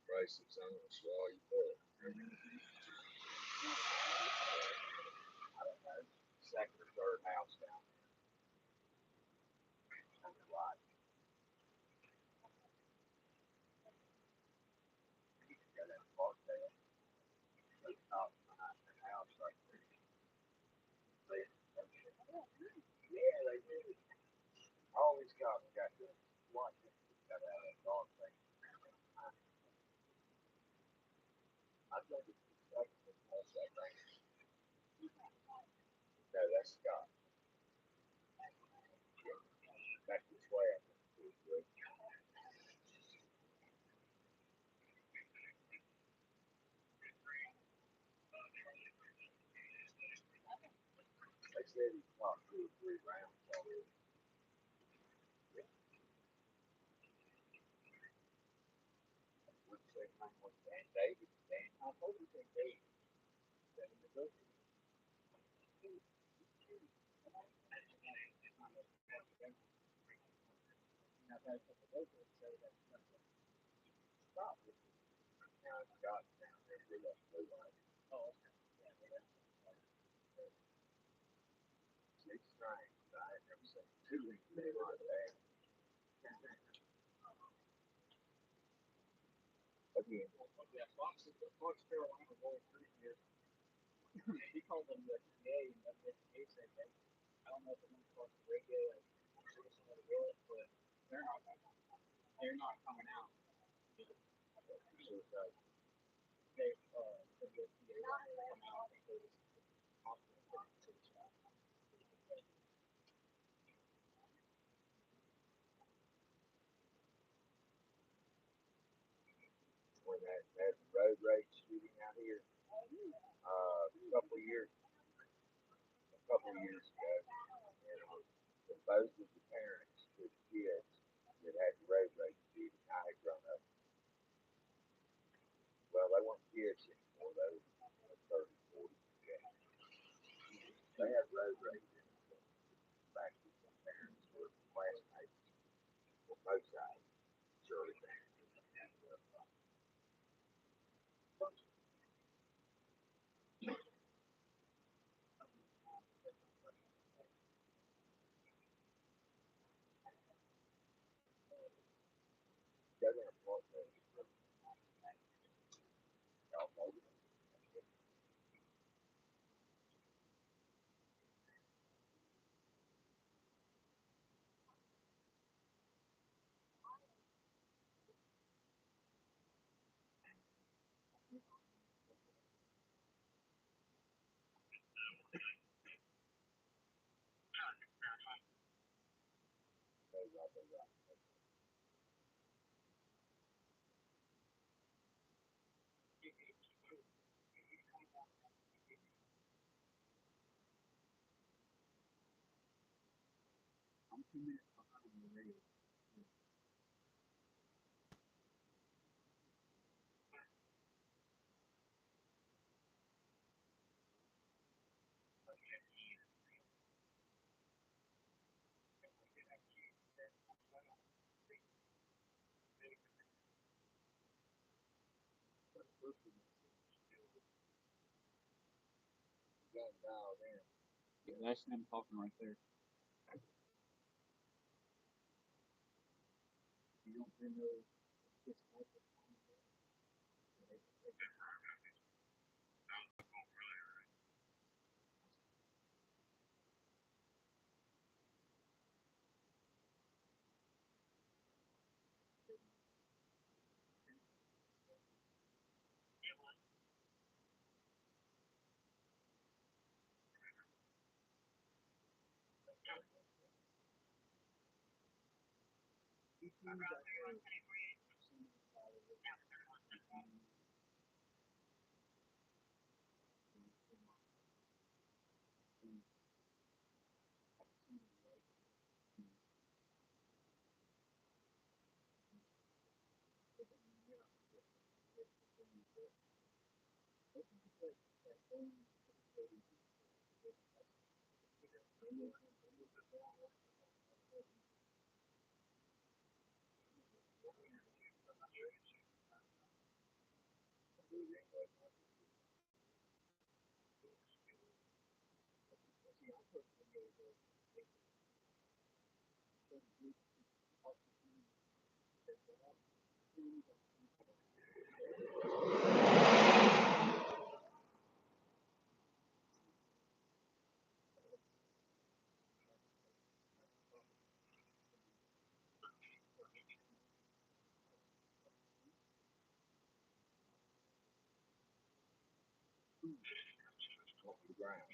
Prices, I'm gonna swallow you up. I don't know. Second or third house down on the lot. You can go down the park there. They stop behind the house right there. Yeah, they do. All these cops got to watch it. Got a dog thing. I think it's like that's that thing. No, that's Scott. Back this way, I think. said he caught 2 or 3 rounds already. What's his name was Dan David? Dan. I told you Dan David. That in the book. Now that's what the local say that stop it. Now it's got down there with that blue light. Oh, okay. Yeah, that's it's strange. I had never seen 2 anything like that. Again. Yeah, Fox Carolina boy through here. He called them the PA and the PA said that I don't know if it went across the radio or somebody else, but they're not coming out. So they the PA come out because when that road rage shooting out here a couple years ago, and both of the parents to the kids that had the road rage shooting, I had grown up. Well, they weren't kids anymore; they were 30, 40. Yeah. They had road rage in the fact that the parents were classmates. Well, both sides, Shirley parents. They're going to plug those. I'm 2 minutes behind the radio. Dialed in. Yeah, that's them talking right there. You don't hear no disconnected. Off the ground.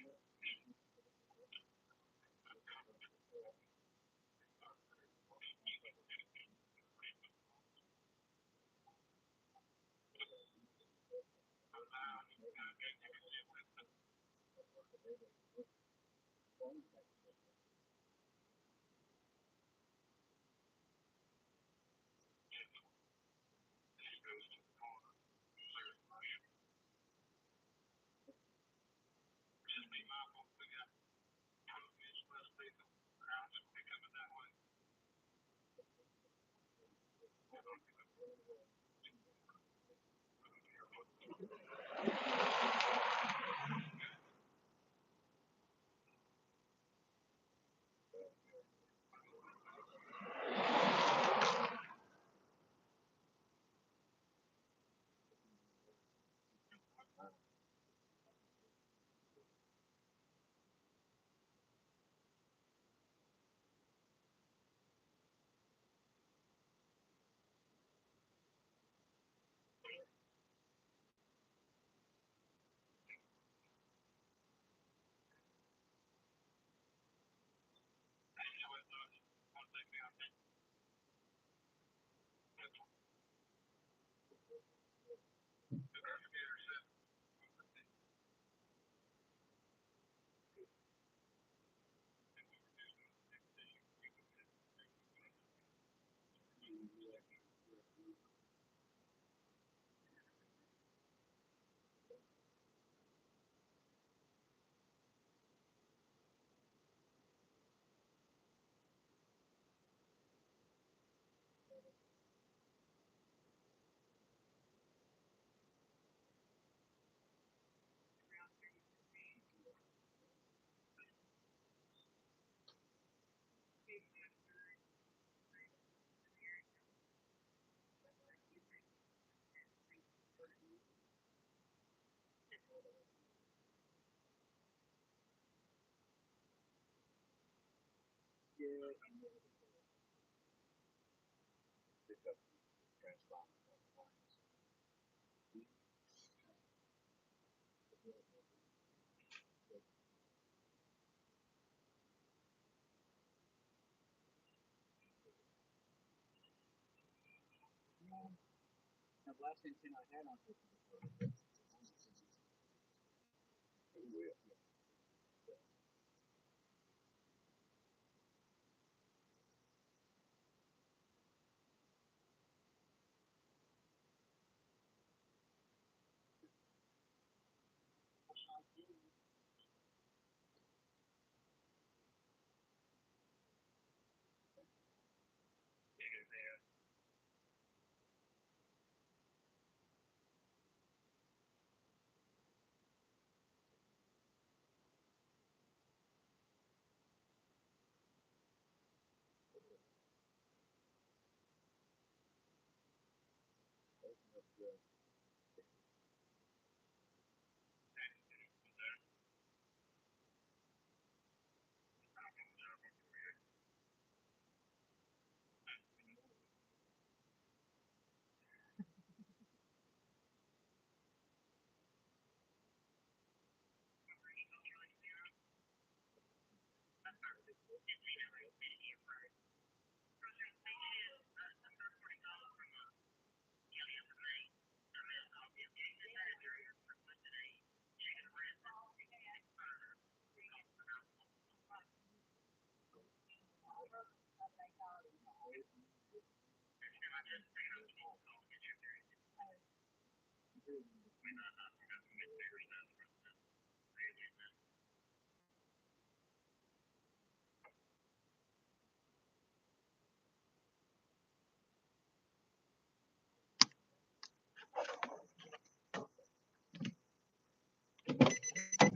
The last antenna I had on this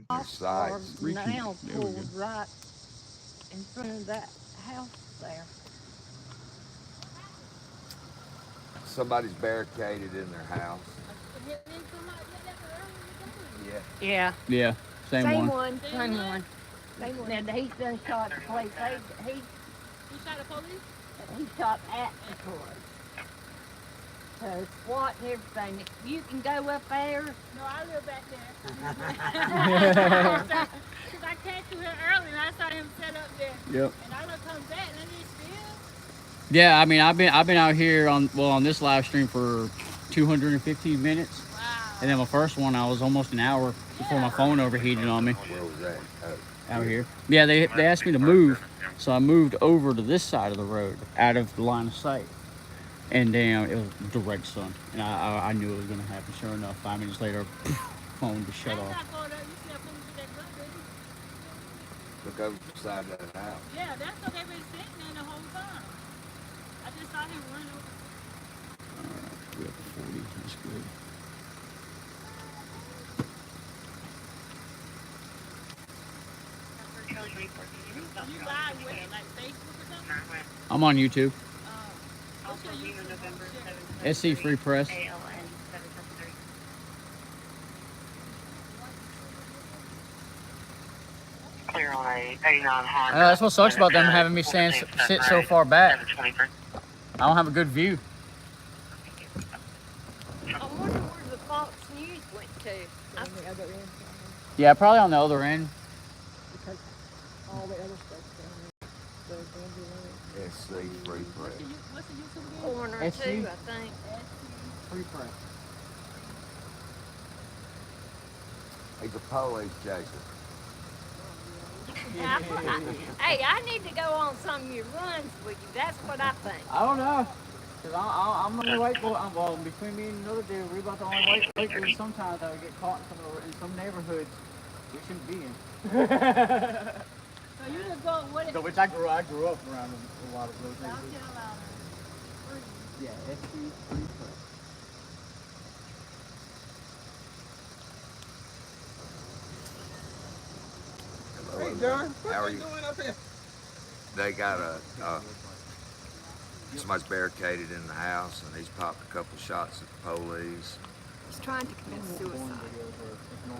Are Sides. now There we go. pulled right in front of that house there. Somebody's barricaded in their house. Yeah. Yeah. Yeah, same one. Same one. Same one. And he's done shot the place. He shot the police? he shot at the police. So SWAT and everything. You can go up there. No, I live back there. Because I came through here early and I saw him set up there. Yep. And I look comes back and he's still. Yeah, I mean, I've been out here on this live stream for 215 minutes. Wow. And then my first one, I was almost an hour before my phone overheated on me. Where was that? Out here. Yeah, they asked me to move, so I moved over to this side of the road, out of the line of sight. And damn, it was direct sun, and I knew it was gonna happen. Sure enough, 5 minutes later, phone just shut off. Look over the side of that house. Yeah, that's what they've been sitting there the whole time. I just saw him run over. We up to 40. That's good. You live with it, like Facebook or something? I'm on YouTube. What's your YouTube? SC Free Press. Clear on a 89 Honda. That's what sucks about them having me sit so far back. I don't have a good view. I wonder where the Fox News went to. Yeah, probably on the other end. Because all the other stuff's down there. The SC Free Press. What's the YouTube again? Corner SC? two, I think. Free Press. He's a police chaser. Hey, I need to go on some of your runs with you. That's what I think. I don't know. Cause I'm only white boy. Well, between me and another dude, we're about the only white boys sometimes that would get caught in some neighborhoods we shouldn't be in. So you just go, what? So, which I grew up around a lot of those I'll neighborhoods. tell Yeah, SC Free Press. Hello, Hey, John, how are what you? you doing up here? They got somebody's barricaded in the house, and he's popped a couple shots at the police. He's trying to commit suicide.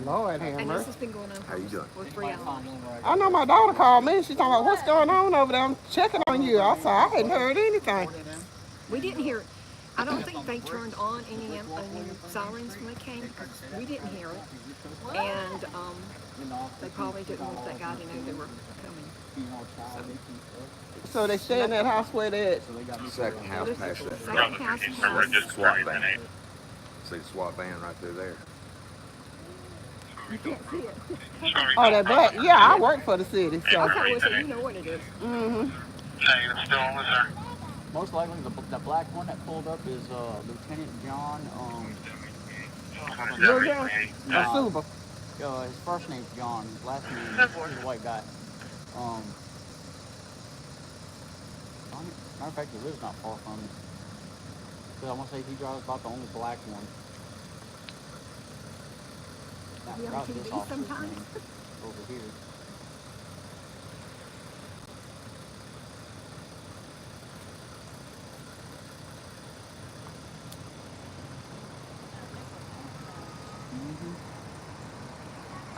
Lord have And this mercy. has been going on How you doing? for 3 hours. I know my daughter called me. She's talking about what's going on over there. I'm checking on you. I said I hadn't heard anything. We didn't hear it. I don't think they turned on any sirens when they came because we didn't hear it. And they probably didn't want that guy to know they were coming. So they stay in that house where they at? Second house past that. Second house past. SWAT van. See the SWAT van right through there. You can't see it. Oh, that black. Yeah, I work for the city. So. Okay, well, so you know what it is. Mm-hmm. Still on with her. Most likely, the black one that pulled up is Lieutenant John. Lil John? Nah, Suba. his first name's John. His last name is he's a white guy. Matter of fact, he lives not far from me. Because I want to say he drives about the only black one. I Is he on forgot this TV officer's sometimes? name over here.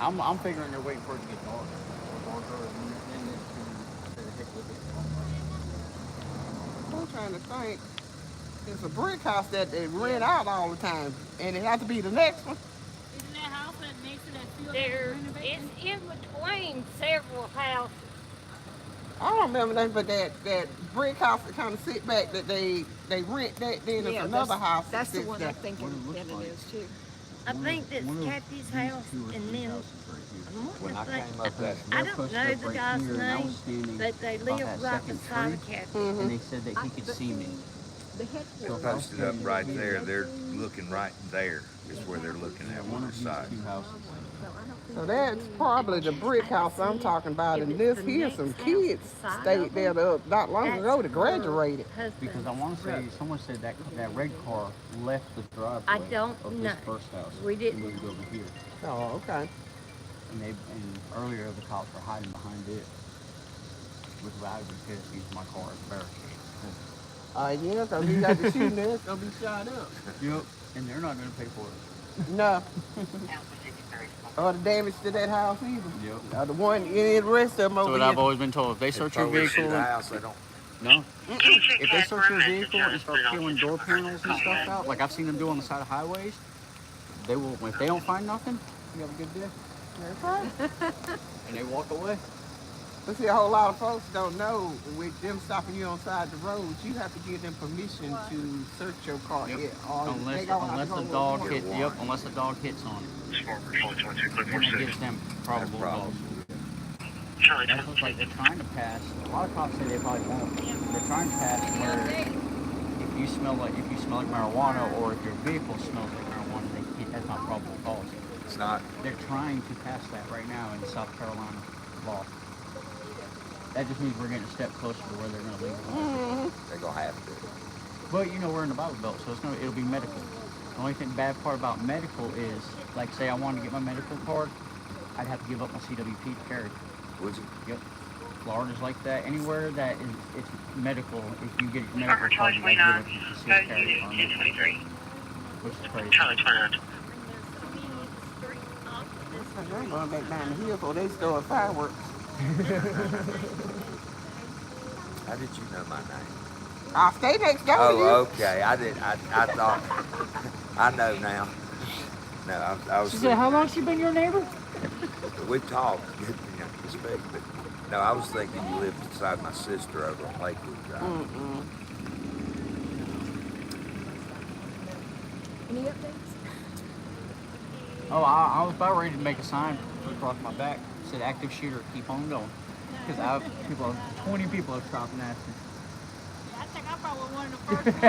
I'm figuring they're waiting for it to get darker, and then they can heck with it. I'm trying to think. It's a brick house that they rent out all the time, and it has to be the next one. Isn't that house that next to that field? It's in between several houses. I don't remember that, but that brick house that kind of sit back that they rent that. Then there's another house. That's the sits one there. I'm thinking that it is too. I think that's Kathy's house, and then When I came up that, I don't know the guy's name, but they live right beside of Kathy. And they said that he could see me. The headquarters. posted up right there, they're looking right there is where they're looking at one of the sides. So that's probably the brick house I'm talking about, and this here, some kids stayed there not long ago to graduate. Because I want to say, someone said that red car left the driveway I don't of know. this first house. We didn't. And moved over here. Oh, okay. And earlier the cops were hiding behind it. Which I would just use my car as a barricade. Yeah, because you got the shooting there, it's going to be shot up. Yep. And they're not going to pay for it. No. Or the damage to that house either. Yep. The one, the rest of them So over what here. I've always been told, if they search your vehicle, The house, they don't. no. If they search your vehicle and start peeling door panels and stuff out, like I've seen them do on the side of highways, they will. If they don't find nothing, you have a good day. That's right. And they walk away. But see, a whole lot of folks don't know with them stopping you on side the road, you have to give them permission to search your car. Yep. Yeah, or Unless they gonna have unless to the go dog with hit a yep, unless the dog hits on it. Then it gives them probable cause. That's what's like they're trying to pass. A lot of cops say they probably won't. They're trying to pass where if you smell like marijuana or if your vehicle smells like marijuana, that's not probable cause. It's not. They're trying to pass that right now in South Carolina law. That just means we're getting a step closer to where they're going to legalize it. They're gonna have to. But you know we're in the Bible Belt, so it'll be medical. The only bad part about medical is, like, say I wanted to get my medical card, I'd have to give up my CWP to carry. Would you? Yep. Florida's like that. Anywhere that it's medical, if you get your medical card, you have to give up your carry on it. Which is crazy. They're going back down the hill so they start fireworks. How did you know my name? I'll stay next door to you. Oh, okay. I thought. I know now. No, I was. She said, "How long she been your neighbor?" We talked, to speak, but no, I was thinking you lived beside my sister over on Lakewood Drive. Any updates? Oh, I was about ready to make a sign put across my back. It said active shooter, keep on going. Because 20 people have stopped and asked me. I think I probably was one of the first ones.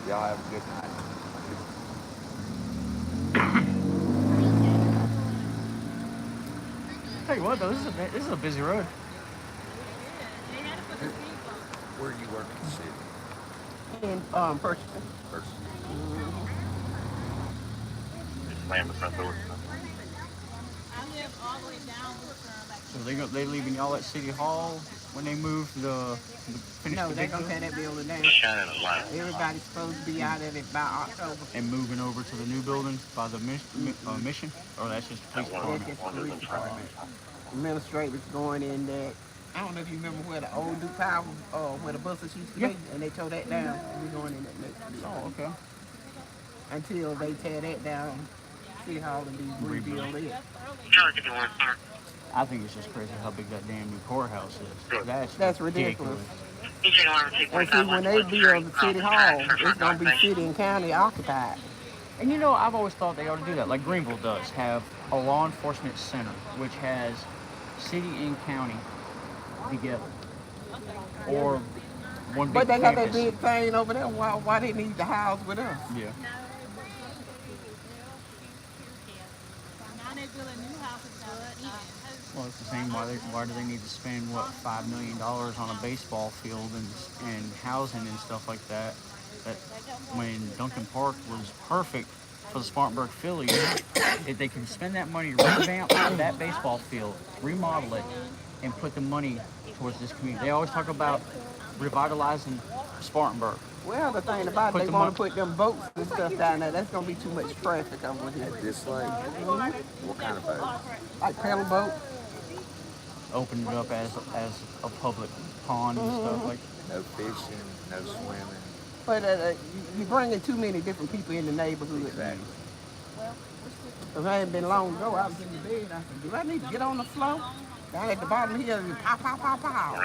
Y'all have a good night. Tell you what though, this is a busy road. Where do you work in the city? In Purchasing. Slam the front door. I live all the way down So they leaving y'all at City Hall when they move the finish No, the they're big going to tear building? that building down. Shining a light. Everybody's supposed to be out of it by October. And moving over to the new building by the mission? Or that's just police department? That's just the police department. Administrators going in that. I don't know if you remember where the old Duke Power, where the buses used to be, and they tore that down. We're going in that next year. Oh, okay. Until they tear that down, City Hall and be rebuilt it. I think it's just crazy how big that damn new courthouse is. That's ridiculous. And see, when they build the City Hall, it's going to be city and county occupied. And you know, I've always thought they ought to do that, like Greenville does, have a law enforcement center, which has city and county together. Or one big But they got that campus. big thing over there. Why they need the house with us? Yeah. Now they building new houses down there. Well, it's the same. Why do they need to spend what $5 million on a baseball field and housing and stuff like that? That when Duncan Park was perfect for the Spartanburg Phillies, if they can spend that money to revamp that baseball field, remodel it, and put the money towards this community. They always talk about revitalizing Spartanburg. Well, the thing about it, they want to put them boats and stuff down there. That's going to be too much traffic over here. At this lake? What kind of boat? Like paddle boat. Open it up as a public pond and stuff like No fishing, no swimming. But you're bringing too many different people in the neighborhood. Exactly. Because I ain't been long ago, I was in the bed. I said, do I need to get on the floor? Down at the bottom here, and pow, pow, pow, pow.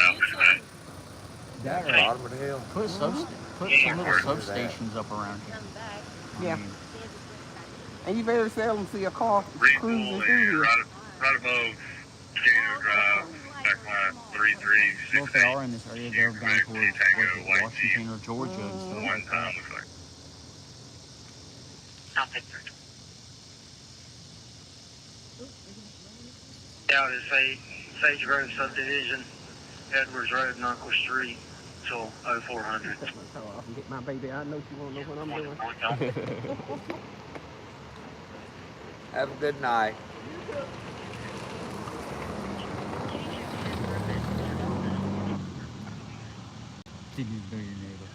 that. Bottom of the hill. Put some little substations up around here. Yeah. And you very seldom see a car cruising through here. Right above Gator Drive, back line 3368. Well, if they are in this area, they're down towards Washington or Georgia and stuff like that. Out at Sage Grove subdivision, Edwards Road, and Uncle Street, till 0400. So I can get my baby. I know she won't know what I'm doing. Have a good night. Did you know your neighbor?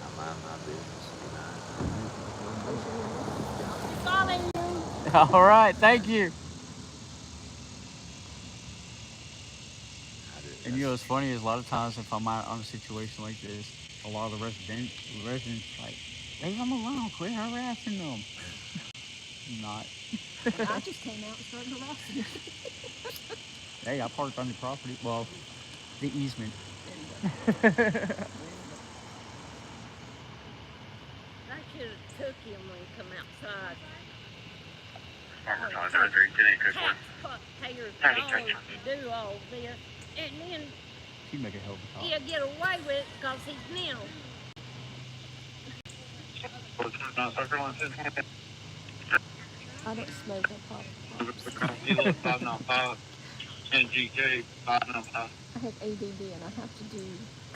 I mind my business. All right, thank you. And you know what's funny is a lot of times if I'm out on a situation like this, a lot of the residents like, leave them alone, quit harassing them. Not. I just came out and started harassing. Hey, I parked on the property. Well, the easement. I should have took him when he come outside. Taxpayers dollars to do all this, and then She'd make a hell of a he'll get away with it because he's mental. I don't smoke, I pop. NGK 595. I have ADD and I have to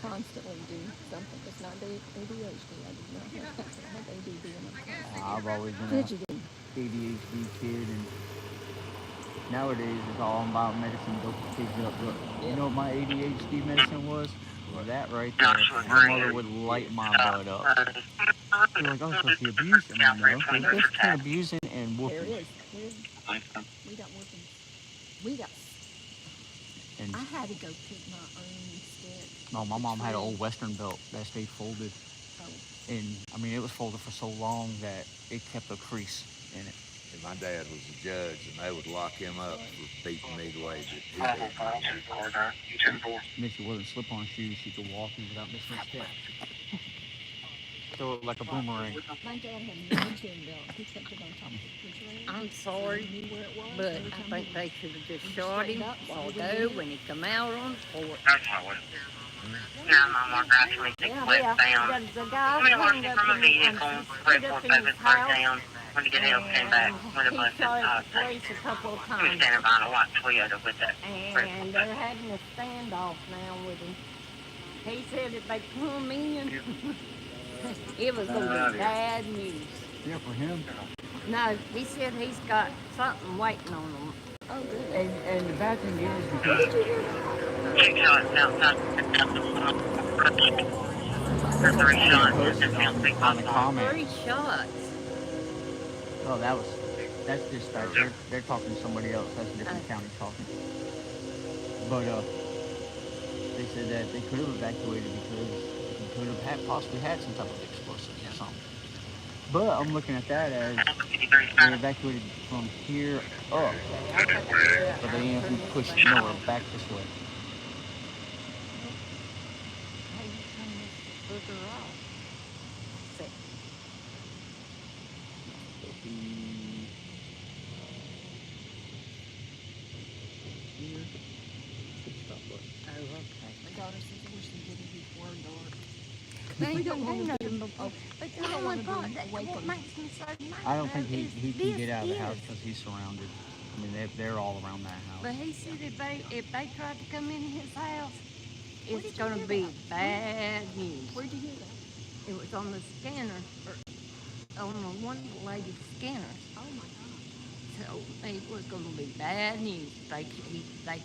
constantly do something. It's not ADHD. I do not have that. I have ADD and I'm constantly I've always been fidgeting. a ADHD kid, and nowadays it's all about medicine to dope kids up. But you know what my ADHD medicine was? Well, that right there. My mother would light my butt up. They're like, oh, so she abused him. No, there's between abusing and There whooping. is. We got whoopings. We got. And I had to go pick my own stick. no, my mom had an old Western belt that stayed folded. Oh. And I mean, it was folded for so long that it kept a crease in it. And my dad was a judge, and they would lock him up for beating me the way that he did. And if she wasn't slip-on shoes, she could walk in without missing a step. Throw it like a boomerang. My dad had no chin belt. He kept it on top of the refrigerator. I'm sorry, He knew where it was. but Every I time think he- they should have just he shot him straightened up, so while he wouldn't ago get when he come out on the porch. That's how it Now, Mama, that's when they flip down. The guy When he hung walked in up from a in vehicle, and Fred stood up in 47 his slowed house. down. When the good help came back, when the He bus shot at had the police a couple of he was times. standing behind a white Toyota with that. And they're having a standoff now with him. He said if they come in, it was going to be bad news. Yeah, for him. No, he said he's got something waiting on him. Oh, good. And the bad thing is because 6 shots outside. Or 3 shots. on the comment. 3 shots. Oh, that's dispatch. They're talking to somebody else. That's a different county talking. But they said that they could have evacuated because he could have possibly had some type of explosive or something. But I'm looking at that as they evacuated from here up, but they didn't push nowhere back this way. Hey, you turn this booger off. Say, oh, okay. My daughter says I wish they did it before dark. They We don't don't do wanna nothing be- before. But we don't oh my wanna be God, that what awakened. makes me so mad. I don't think is he can this get out of the house is- because he's surrounded. I mean, they're all around that house. But he said if they tried to come in his house, it's gonna be bad news. Where'd you hear that? It was on the scanner, or on the one lady's scanner. Oh my God. So it was gonna be bad news. They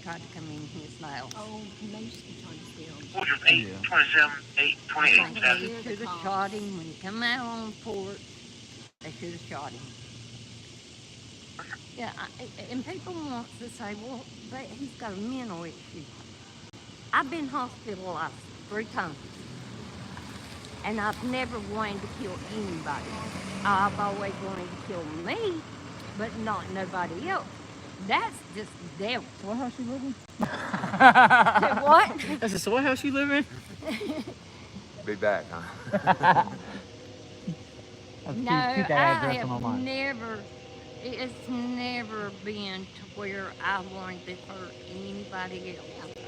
tried to come in his house. Oh, he may just be trying to steal him. Orders 827, 828, 7. They should have shot him when he come out on the porch. They should have shot him. Yeah, and people want to say, well, he's got a mental issue. I've been hospitalized 3 times. And I've never wanted to kill anybody. I've always wanted to kill me, but not nobody else. That's just the devil. What house you live in? What? That's a soy house you live in? Be back, huh? No, keep that I address on my have mind. never, it's never been to where I wanted to hurt anybody else.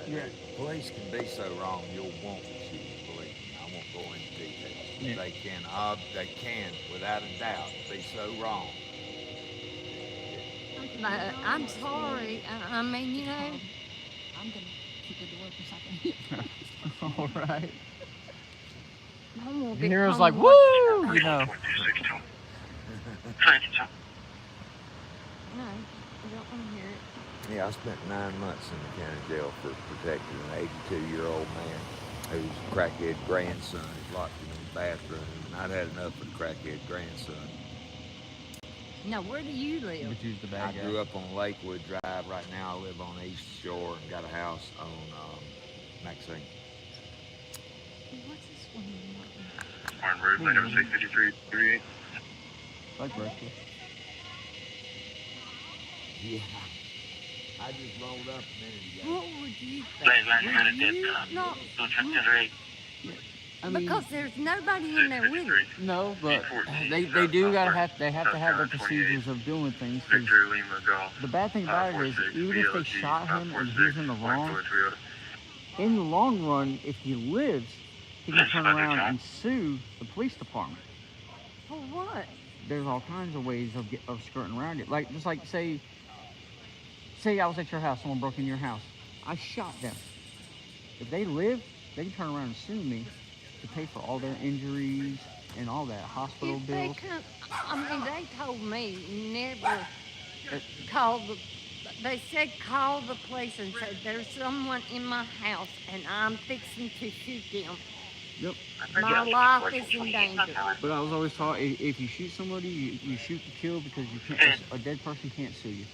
Yeah. Police can be so wrong, you'll want to choose to believe me. I won't go into details. Yeah. They can, without a doubt, be so wrong. But I'm sorry. I mean, you know, I'm gonna keep the door for a second. All right. I'm gonna The get hero's home like, and woo! watch- You know. No, I don't want to hear it. Yeah, I spent 9 months in the county jail for protecting an 82-year-old man whose crackhead grandson is locked him in the bathroom, and I'd had enough of the crackhead grandson. Now, where do you live? But you's the I bad guy. grew up on Lakewood Drive. Right now, I live on East Shore and got a house on Maxine. What's this one? Martin Road, number 65338. Like breakfast. Yeah. I just rolled up a minute ago. What would you Last line think? minute Would you that not? on September 8th. I mean, Because there's nobody in there with you. no, but they do gotta have they have to have their procedures of doing things. 'Cause Victor Lima Golf. the bad thing about it is, even if they shot him and he's in the wrong, in the long run, if he lives, he can turn around and sue the police department. For what? There's all kinds of ways of skirting around it. Like, just like say I was at your house, someone broke in your house, I shot them. If they live, they can turn around and sue me to pay for all their injuries and all that, hospital If they bills. come, I mean, they told me never call the. They said call the police and said there's someone in my house and I'm fixing to shoot them. Yep. My life is in danger. But I was always taught, if you shoot somebody, you shoot to kill, because you can't. A dead person can't sue you.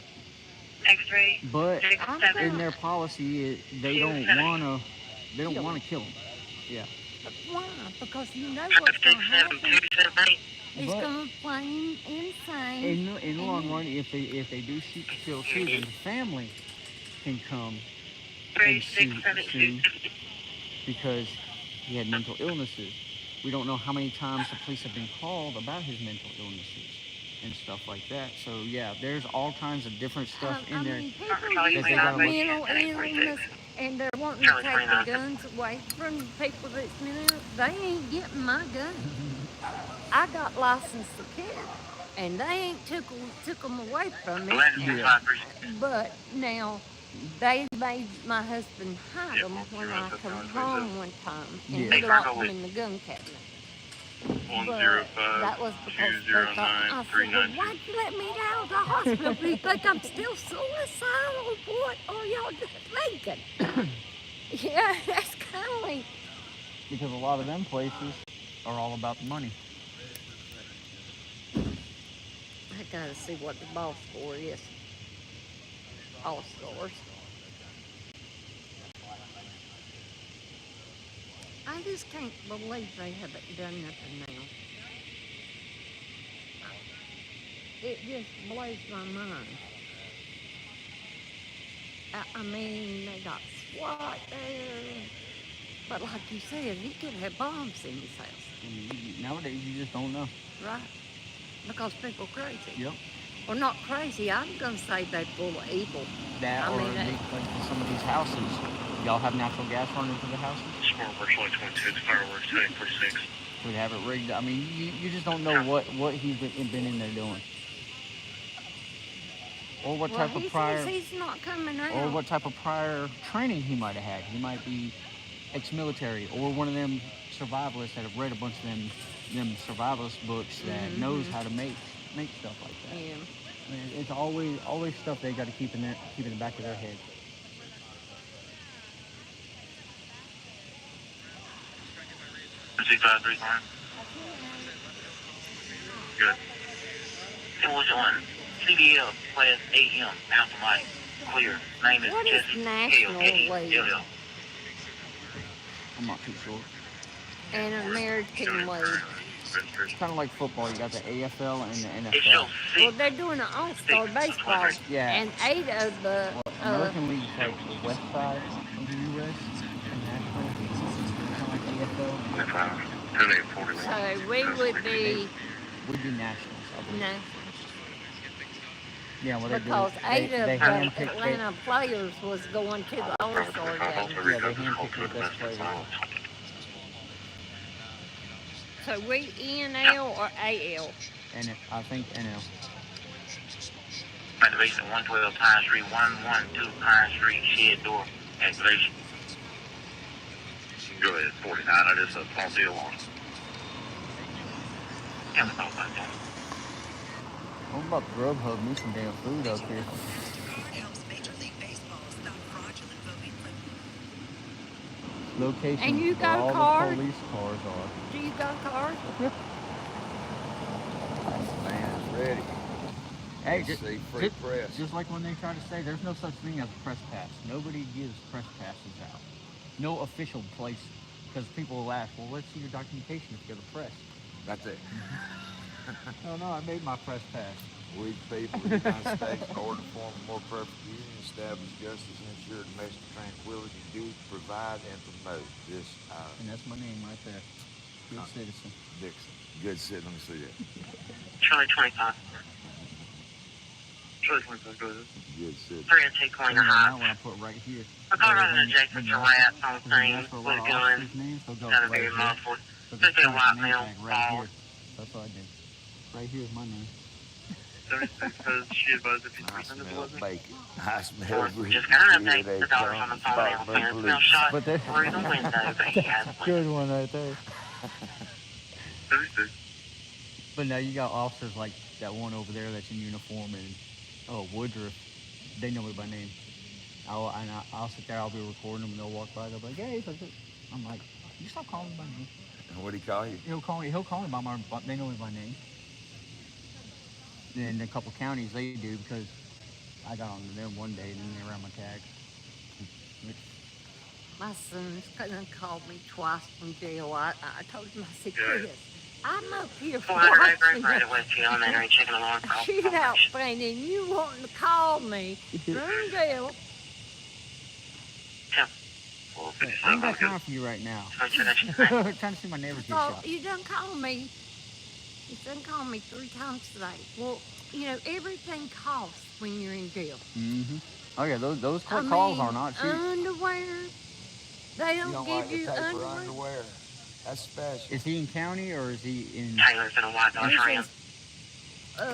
X-ray. But in their policy, they don't wanna kill them. Yeah. But why? Because you know what's going to happen. He's But- going to play him insane. In the long run, if they do shoot to kill too, then the family can come and sue because he had mental illnesses. We don't know how many times the police have been called about his mental illnesses and stuff like that. So yeah, there's all kinds of different stuff in there. People that use they gotta look- mental illness and they're wanting to take the guns away from the people that's mental. They ain't getting my gun. I got licensed to carry, and they ain't took them away from me. Yeah. But now they made my husband hide them when I come home one time, and he locked them in the gun cabinet. But that was because they thought, I said, well, why'd you let me out of the hospital? Do you think I'm still suicidal? What are y'all thinking? Yeah, that's kind of like, Because a lot of them places are all about the money. I gotta see what the boss score is. All scores. I just can't believe they haven't done nothing now. It just blows my mind. I mean, they got SWAT there. But like you said, he could have bombs in his house. Nowadays, you just don't know. Right. Because people crazy. Yep. Well, not crazy. I'm going to say they're full of evil. That, I or mean, like some of these houses. Y'all have natural gas running into the houses? Smart virtually 22, it's fireworks, heading for 6. We have it rigged. I mean, you just don't know what he's been in there doing. Or what type of he prior... says he's not coming out. Or what type of prior training he might have had. He might be ex-military, or one of them survivalists that have read a bunch of them survivalist books that knows how to make stuff like that. Yeah. I mean, it's always stuff they got to keep in the back of their head. Good. It was on CDL class AM, Alpha Mike. Clear. Name is What is Jesse National League? KOKELL. I'm not too sure. And American League. It's kind of like football. You got the AFL and the It shows NFL. Well, they're doing an all-star baseball. Yeah. And 8 of the... American League is like the west side of the U.S. and national. Kind of like AFL. So we would be... We'd be nationals, I believe. No. Yeah, well, they Because do. 8 They of the handpick Atlanta players was going to the all-star game. Yeah, they handpick the best players. So we NL or AL? And I think NL. Activation 112 Pine Street, 112 Pine Street, shed door activation. Go ahead, 49, I just a false deal on. Yeah, no, about that. I'm about to Grubhub me some damn food up here. Location And you where got all cars? the police cars are. Do you got cars? Man's ready. Hey, Let's see, free press. just like when they try to say there's no such thing as a press pass. Nobody gives press passes out. No official place, because people will ask, well, let's see your documentation if you're the press. That's it. No, I made my press pass. We the people of the United States, in order to form a more perfect union, establish justice, and ensure domestic tranquility, do provide and promote this. And that's my name right there. Good citizen. Dixon. Good citizen. Let me see that. Charlie 25. Charlie 25, go ahead. Good citizen. 3 and 2 corner Now high. when I put right here. I got right in the Jackson for rats on the scene That's where with a all gun. officers' names, they'll go Gotta right be here. muffled. So Just be a the white name male tag right ball. here. That's what I did. Right here is my name. 76 says she advised if he's I presented smell with it. bacon. I smell good. Just got an update. The daughter's on the phone now. Parents smell shot But through that- the window, but he has one. Good one right there. 76. But now you got officers like that one over there that's in uniform and Woodruff. They know me by name. I'll sit there. I'll be recording them, and they'll walk by. They'll be like, "Hey," I'm like, "You stop calling me by name." And what do you call you? He'll call me by my. They know me by name. Then a couple counties they do because I got on to them one day and then they ran my tag. My son's gonna call me twice from jail. I told him, I said, Chris, I'm up here 400 acre watching right at Westview Elementary, checking alarm for all shootout thing, and you wanting to call me from jail. I ain't got time for you right now. Oh, Trying to see my neighbors get Oh, shot. you done called me. You done called me 3 times today. Well, you know, everything costs when you're in jail. Mm-hmm. Oh yeah, those I court calls mean, are not cheap. Underwear. They don't, You don't give like to you pay for underwear. underwear. That's special. Is he in county or is he in Taylor's in a white Dodge This Ram. is,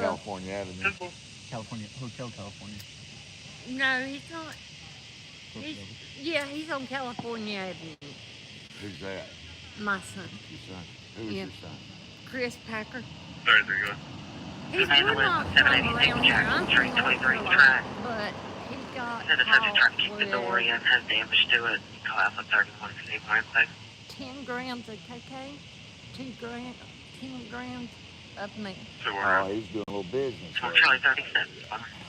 California Avenue. California, Hotel California? no, he's not. He's on California Avenue. Who's that? My son, Your son. Who is Yeah. your son? Chris Packer. 33, go. He's Amanda we're not Liz, from 786 around here. I'm Jackson from Street, North 23 Carolina, track. but he got Said the subject tried to kick caught the door with in, has damage to it. Call Alpha 31 to see Wednesday. 10 grams of KK, 10 grams of meth. So we're Oh, he's doing a little business. Come on, right? Charlie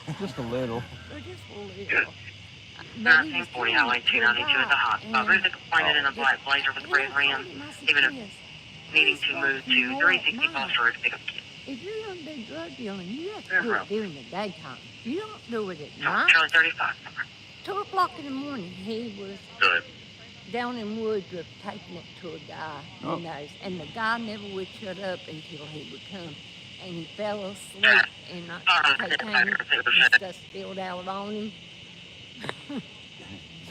36. Just a little. They're just a little. Good. But he was 1940 telling Highway me to a 292 at the guy, hospital. Who's the complainant in a black blazer with red rims? Even a needing to move to 360 Foster Road to pick up kids. if you're gonna do drug dealing, you have Yeah, to do bro. it during the daytime. You don't do it at Come on, night. Charlie 35. 2 o'clock in the morning, he was good. down in Woodruff taking it to a guy, Oh. you know, and the guy never would shut up until he would come. And he fell asleep, and cocaine and stuff spilled out on him.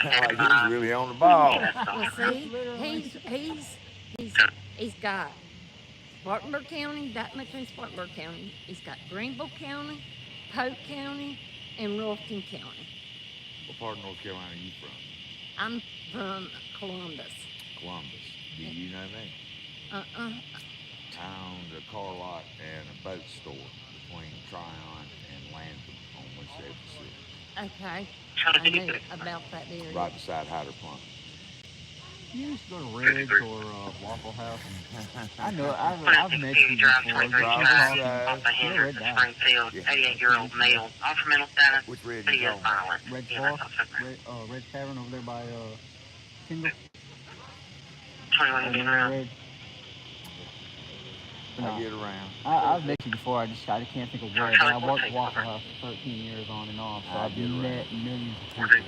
Sound like he's really on the ball. Well, see, he's got Spartanburg County, that much in Spartanburg County. He's got Greenville County, Polk County, and Rolston County. What part of North Carolina are you from? I'm from Columbus. Columbus. Do you know me? Uh-uh. I owned a car lot and a boat store between Tryon and Landon on 176. Okay. I knew about that area. Right beside Hyder Plum. You used to go to Red's or Waffle House. I know. I've met you Drive before. 23 off the Hendricks in Springfield, 88-year-old male. Off mental status, Which red he you is talking violent. Red's Yeah, Bar, that's also Red's Tavern over there by Kendall. 21 to be around. Red. I get around. I've met you before. I can't think of where. But I worked at Waffle House for 13 years on and off, so I've met millions of people.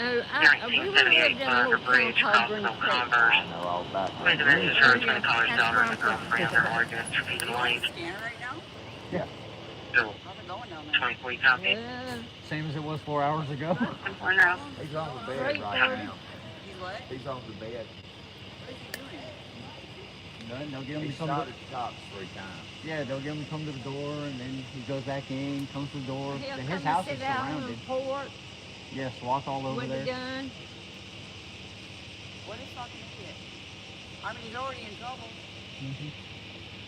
Oh, we lived in a little town called Green Creek. I know all about Wait a that. minute, sir. He's going to call his daughter and a girlfriend. They're arguing for feeding lane. Yeah. Still 24 copy. Same as it was 4 hours ago. We're now. He's on the bed right now. He's on the bed. They'll get him He to come shot to, at the cops 3 times. yeah, they'll get him to come to the door, and then he goes back in, comes to the door. He'll His come house and is sit out on surrounded. the porch Yeah, SWAT all over with the there. gun. What is fucking idiot? I mean, he's already in trouble.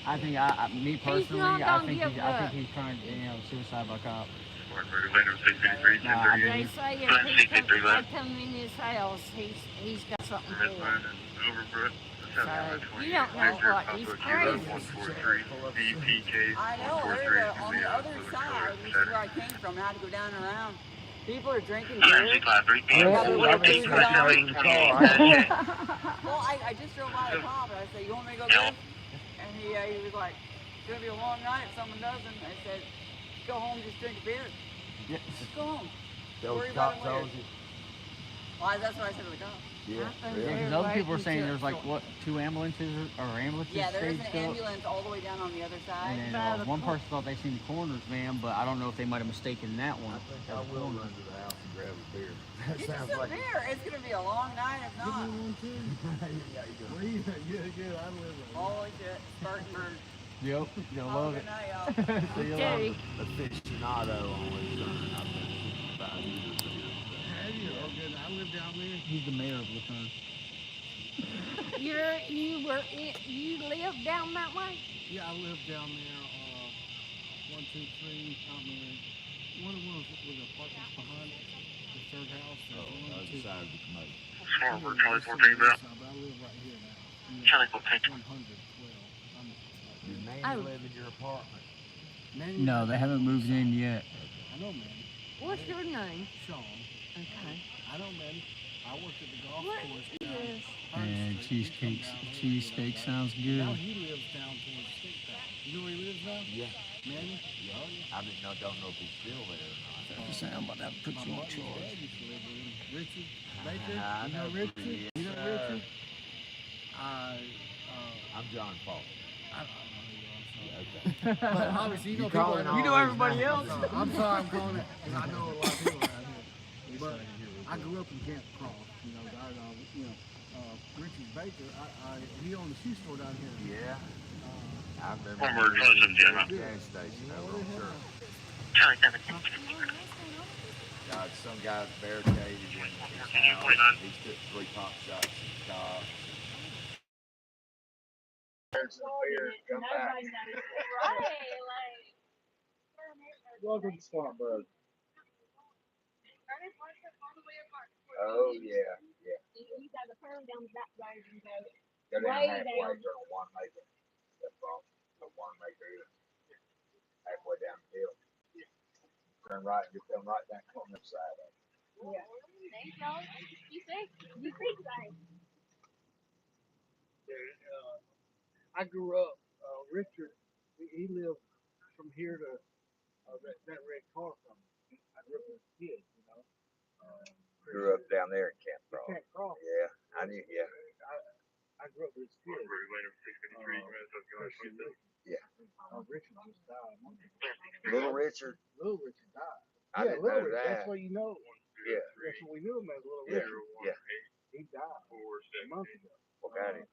I think, me personally, not I gonna think give up. he's trying to, suicide by cop. Spartanburg, Lander 653, Nah, 1038. They say if Front he 63 come, left. they come in his house, he's got something Red for line him. and Overbrook. So, you don't know what, he's crazy. 143, DPK I know, 143. we're on the other side, which is where I came from. I had to go down and around. People are drinking beer. 153, Well, I just drove by the cop and I said, you want me to go get him? And he was like, it's going to be a long night if someone doesn't. I said, Go home, just drink a beer. Yeah. Just go home. Those Worry about cops it later. told you? Well, that's what I said to the cop. Yeah. Yeah, because other people are saying there's like what 2 ambulances or ambulances Yeah, there is an staged up. ambulance all the way down on the other side. And then one person thought they seen the coroner's van, but I don't know if they might have mistaken that one. I think I will run to the house and grab a beer. That Get sounds you some like beer. It's gonna be a long night if not. Where you good? I live in. Holy shit, Spartanburg. Yep, you'll love it. Good night, y'all. See you Okay. later. Aficionado on his son. I've been 5 years here. Have you? Oh, good. I live down there. He's the mayor of Lucerne. You live down that way? Yeah, I live down there. 1, 2, 3. I mean, one of them was with the apartments behind it. The third house. Oh, other side of the commode. Forward, Charlie 14, bro. But I live right here now. Charlie 14. 112. Did Manny Oh. live in your apartment? No, they haven't moved in yet. I know, Manny. What's your name? Sean. Okay. I know, Manny. I worked at the golf What course. is? And cheesecake sounds Now good. he lives down towards State Town. You know where he lives now? Yeah. Manny? Yeah. I don't know if he's still there or not. I'm about to have to put you on My charge. dad used to live with him. Richard Baker. I You know know Richard? who he is. You know Richard? I'm John Foster. I don't know who you are, I'm sorry. Okay. But obviously, you know people calling around all here. everybody else. I'm sorry, I'm calling it because I know a lot of people around here. But I grew up in Camp Cross. You know, Richard Baker. He owned a shoe store down here. Yeah. I remember Forward, Charlie 17, bro. gas station over on Church. Charlie 17. God, some guy barricaded in his house. He took 3 pop shots at the cops. Welcome to Spartanburg. Oh, yeah. Yeah. You got to turn down the back road and go Go down way halfway, down. turn a one maker. That's wrong. A one maker is halfway down the hill. Turn right, you come right down on the side of it. Yeah. Thanks, y'all. You see? You see things. I grew up, Richard, he lived from here to that red car from me. I grew up as a kid, you know. Grew up down there in Camp Cross. Camp Cross. Yeah, I knew, yeah. I grew up as a kid. Yeah. Richard just died. Little Richard. Little Richard died. I didn't know Richard, that. that's what you know. Yeah. That's what we knew him as, Little Yeah. Richard. Yeah. He died a month ago. What got him?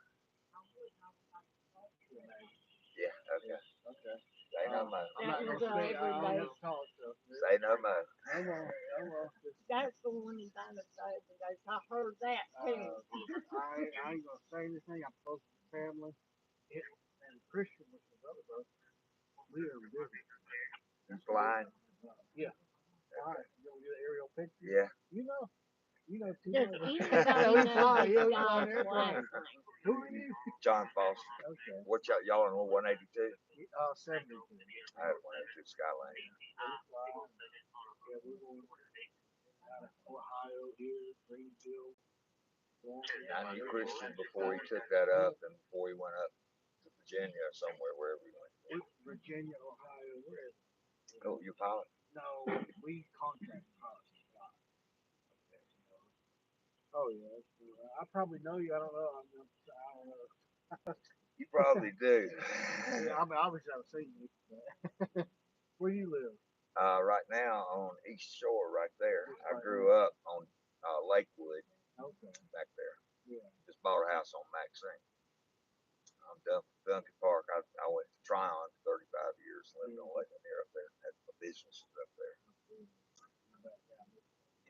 Yeah, okay. Okay. Say no more. I'm not gonna say I don't have to talk to him. Say no more. I won't. That's the one in dinosaurs. I heard that too. I ain't gonna say anything. I'm close to the family. And Christian, which is other brother, we are busy. He's blind. Yeah. All right. You want to get an aerial picture? Yeah. You know too Does much. anybody know Sorry, this yeah, guy's we're on last airplane. name? Who are you? John Foster. Okay. What y'all on 182? 72. I have 182 Skyline. Yeah, we're going out of Ohio here, Greenville. I knew Christian before he took that up and before he went up to Virginia or somewhere, wherever he went. Virginia, Ohio, where is it? Oh, you pilot? No, we contract pilots. Oh yeah, I probably know you. I don't know. I don't know. You probably do. Yeah, I mean, obviously I've seen you. Where you live? Right now on East Shore, right there. I grew up on Lakewood. Okay. Back there. Yeah. Just bought a house on Maxine. Duncan Park. I went to Tryon for 35 years. Lived on Lake Lanier up there. Had my businesses up there.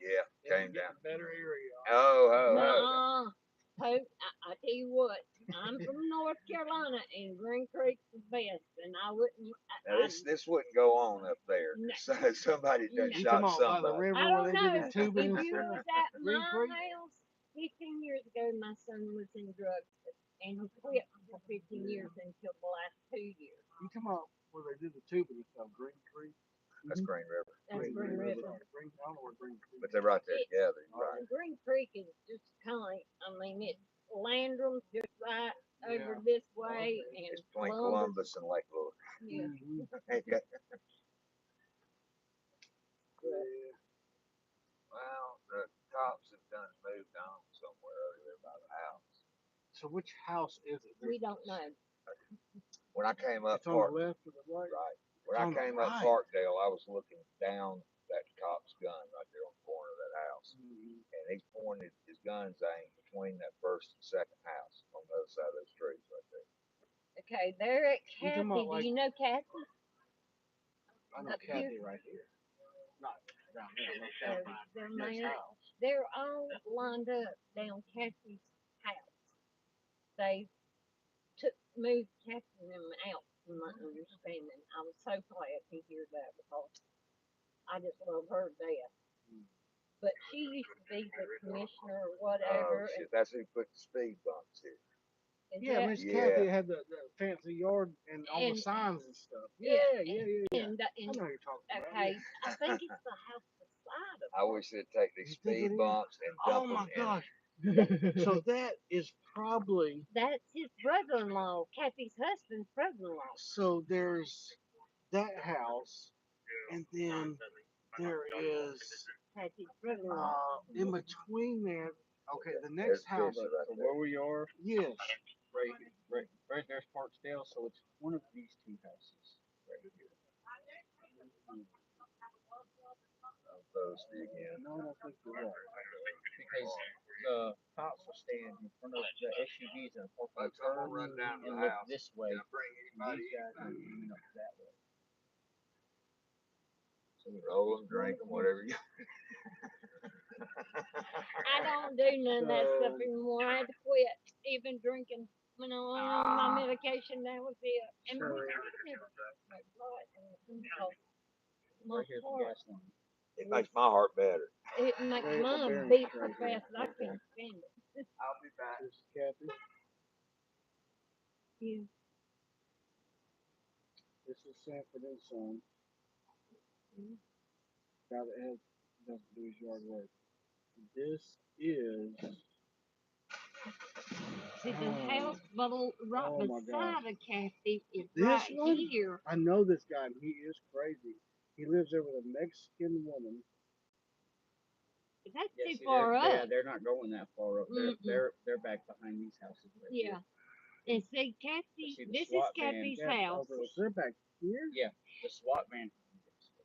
Yeah, came down. Better area. No, Pope, I tell you what, I'm from North Carolina and Green Creek's the best, and I wouldn't. Now this wouldn't go on up there. Somebody done shot somebody. I don't know. If you tubing was at Green my Creek? house 15 years ago, my son was in drugs, and he quit for 15 years until the last 2 years. You come out where they did the tubing stuff, Green Creek. That's Green River. That's Green River. I don't know where Green Creek. But they're right there together. Right. Green Creek is just kind of like, I mean, it's Landrum just right over Yeah. this way, and It's between Columbus and Lake Lure. Yeah. Well, the cops have done moved on somewhere over there by the house. So which house is it? We don't know. When I came up It's on the Park, left or the right? right. When It's I on the came up right. Parkdale, I was looking down that cop's gun right there on the corner of that house. Mm-hmm. And he pointed his gun's aimed between that first and second house on the other side of those trees right there. Okay, they're at You talking Kathy. about Do like- you know Kathy? I know Up Kathy here? right here. Not down there. I know So Kathy they're next made- house. They're all lined up down Kathy's house. They moved Kathy and them out, from my understanding. I was so glad to hear that because I just love her to death. But she used to be the commissioner or whatever. Oh, shit. That's who put the speed bumps here. and Yeah, that- Miss Yeah. Kathy had the fancy yard and all the And- signs and stuff. yeah, Yeah. and, I and know who you're talking about. okay, Yeah. I think it's the house beside of I wish they'd take these You think it speed is? bumps and Oh dump my them gosh. So that is probably That's his brother-in-law, Kathy's husband's brother-in-law. so there's that house and then there is Kathy's brother-in-law. in between there, okay, the next house. Fisher right So there. where we are, Yes. right there's Parksdale, so it's one of these two houses right here. I'm thirsty again. No, I don't think you're right. Because the cops will stand in front of the SUVs and park on the Folks, I'm gonna curb run down to and the look house. this way. Can I bring anybody These guys are coming up that way. in? Roll them, drink them, whatever you. I don't do none of that stuff anymore. I had to quit even drinking. When I went on my medication, that was it. And So- I never drank my blood because my Right here's the heart, gas line. It makes my heart better. it makes Right, mine very beat so straight here. fast that I can't stand it. I'll be back. This is Kathy. Yeah. This is Sanford and Son. Guy that doesn't do his yard work. This is See, the house right Oh my beside of Kathy is This right one? here. I know this guy and he is crazy. He lives there with a Mexican woman. That's Yeah, too see, far they're, up. they're not going that far up. Mm-mm. They're back behind these houses right Yeah. here. And see, Kathy, See, the this is SWAT van, Kathy's Yeah, house. so they're back here. Yeah, the SWAT van.